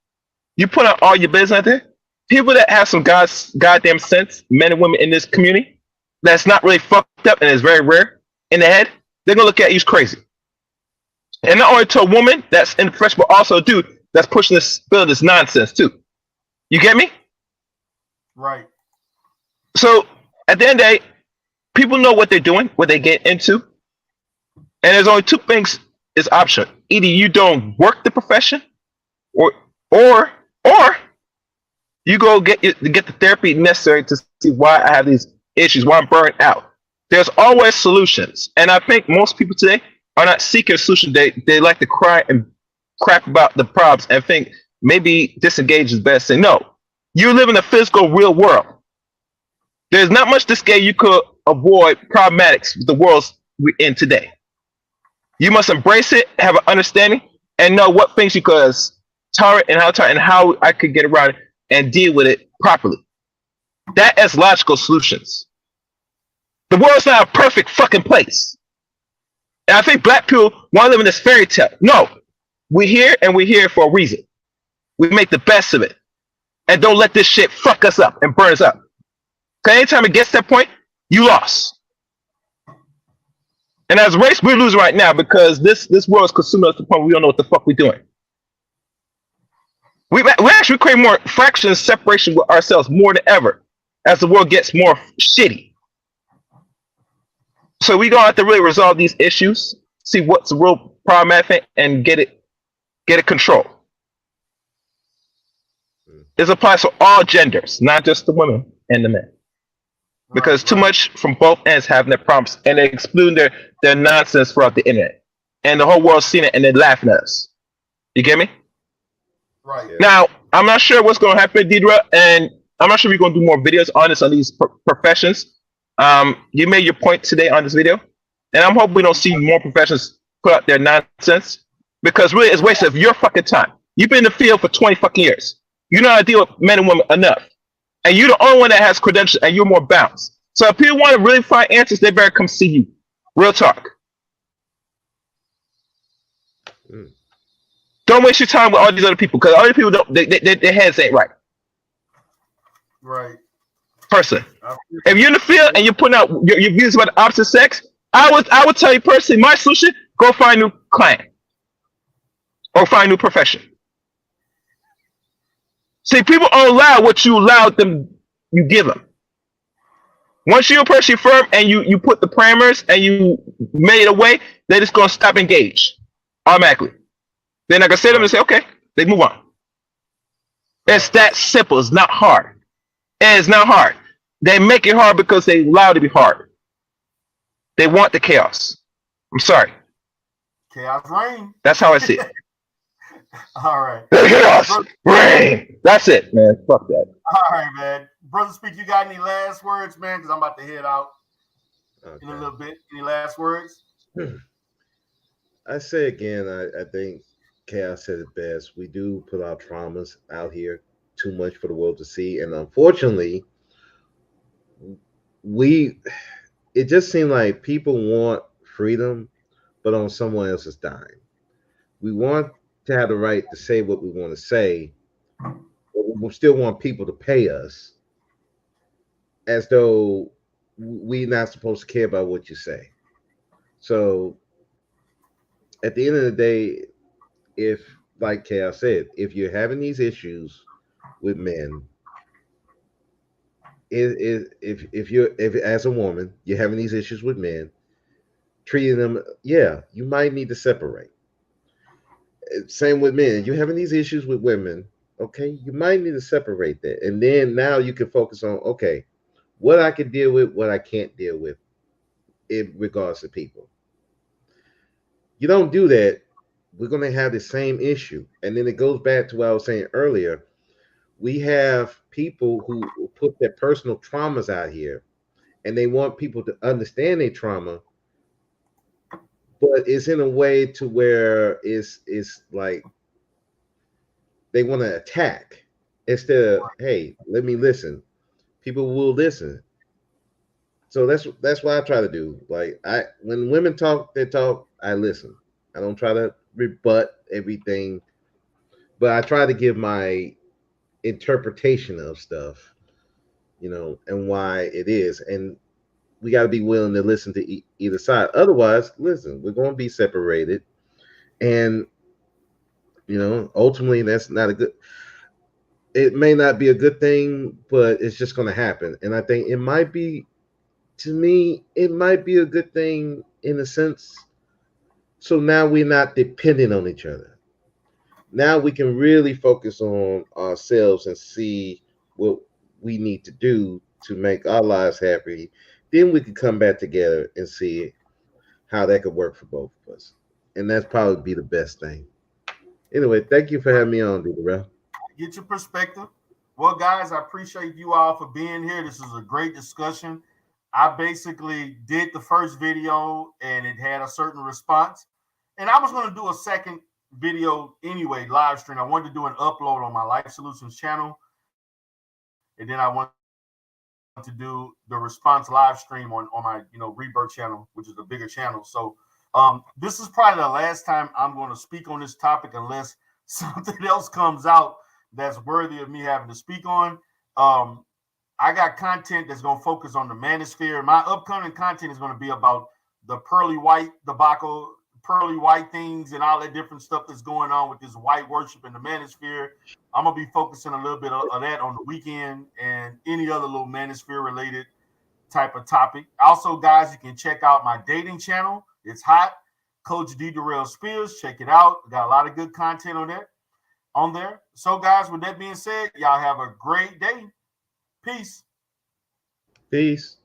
You put out all your business out there. People that have some goddamn sense, men and women in this community, that's not really fucked up and is very rare in the head, they're gonna look at you as crazy. And not only to a woman that's in the profession, but also a dude that's pushing this nonsense too. You get me? Right. So at the end of the day, people know what they're doing, what they get into. And there's only two things is option. Either you don't work the profession or you go get the therapy necessary to see why I have these issues, why I'm burnt out. There's always solutions. And I think most people today are not seeking a solution. They like to cry and crap about the problems and think maybe disengage is best. Say, no, you live in the physical real world. There's not much this game you could avoid problematics with the world we're in today. You must embrace it, have an understanding, and know what things you could tolerate and how I could get around it and deal with it properly. That is logical solutions. The world's not a perfect fucking place. And I think black people want to live in this fairy tale. No, we're here for a reason. We make the best of it. And don't let this shit fuck us up and burn us up. Because anytime it gets to that point, you lost. And as a race, we're losing right now because this world is consuming us to the point where we don't know what the fuck we're doing. We actually create more fraction and separation with ourselves more than ever as the world gets more shitty. So we don't have to really resolve these issues, see what's the real problematic, and get it controlled. This applies to all genders, not just the women and the men. Because too much from both ends having their problems and they're excluding their nonsense throughout the internet. And the whole world's seeing it and they're laughing at us. You get me? Right. Now, I'm not sure what's going to happen, Deidre, and I'm not sure we're going to do more videos on this, on these professions. You made your point today on this video, and I'm hoping we don't see more professions put out their nonsense because really it's a waste of your fucking time. You've been in the field for 20 fucking years. You know how to deal with men and women enough. And you're the only one that has credentials and you're more balanced. So if people want to really find answers, they better come see you. Real talk. Don't waste your time with all these other people because other people don't. Their heads ain't right. Right. Person, if you're in the field and you're putting out your views about the opposite sex, I would tell you personally, my solution: go find a new client or find a new profession. See, people don't allow what you allowed them. You give them. Once you're a person firm and you put the parameters and you made it away, they're just gonna stop engaged. automatically. Then I can sit them and say, okay, they move on. It's that simple. It's not hard. It's not hard. They make it hard because they allow it to be hard. They want the chaos. I'm sorry. Chaos reign. That's how I see it. All right. Chaos reign. That's it, man. Fuck that. All right, man. Brother Speak, you got any last words, man? Because I'm about to head out in a little bit. Any last words? I say again, I think Chaos said it best. We do put our traumas out here too much for the world to see. And unfortunately, it just seemed like people want freedom, but on someone else's dime. We want to have the right to say what we want to say, but we still want people to pay us as though we're not supposed to care about what you say. So at the end of the day, if, like Chaos said, if you're having these issues with men, if as a woman you're having these issues with men, treating them, yeah, you might need to separate. Same with men. You're having these issues with women, okay, you might need to separate that, and then now you can focus on, okay, what I can deal with, what I can't deal with in regards to people. You don't do that, we're going to have the same issue. And then it goes back to what I was saying earlier. We have people who put their personal traumas out here and they want people to understand their trauma, but it's in a way to where it's like they want to attack instead of, hey, let me listen. People will listen. So that's what I try to do. Like, when women talk, they talk, I listen. I don't try to rebut everything, but I try to give my interpretation of stuff, and why it is. And we got to be willing to listen to either side. Otherwise, listen, we're going to be separated. And, ultimately, that's not a good, it may not be a good thing, but it's just going to happen. And I think it might be, to me, it might be a good thing in a sense. So now we're not dependent on each other. Now we can really focus on ourselves and see what we need to do to make our lives happy. Then we can come back together and see how that could work for both of us. And that's probably be the best thing. Anyway, thank you for having me on, Darrell. Get your perspective. Well, guys, I appreciate you all for being here. This is a great discussion. I basically did the first video and it had a certain response. And I was going to do a second video anyway, live stream. I wanted to do an upload on my Life Solutions channel. And then I want to do the response live stream on my Rebirth channel, which is a bigger channel. So this is probably the last time I'm going to speak on this topic unless something else comes out that's worthy of me having to speak on. I got content that's going to focus on the manosphere. My upcoming content is going to be about the pearly white debacle, pearly white things, and all that different stuff that's going on with this white worship in the manosphere. I'm going to be focusing a little bit of that on the weekend and any other little manosphere related type of topic. Also, guys, you can check out my dating channel. It's hot. Coach D. Darrell Spears. Check it out. Got a lot of good content on there. So, guys, with that being said, y'all have a great day. Peace. Peace.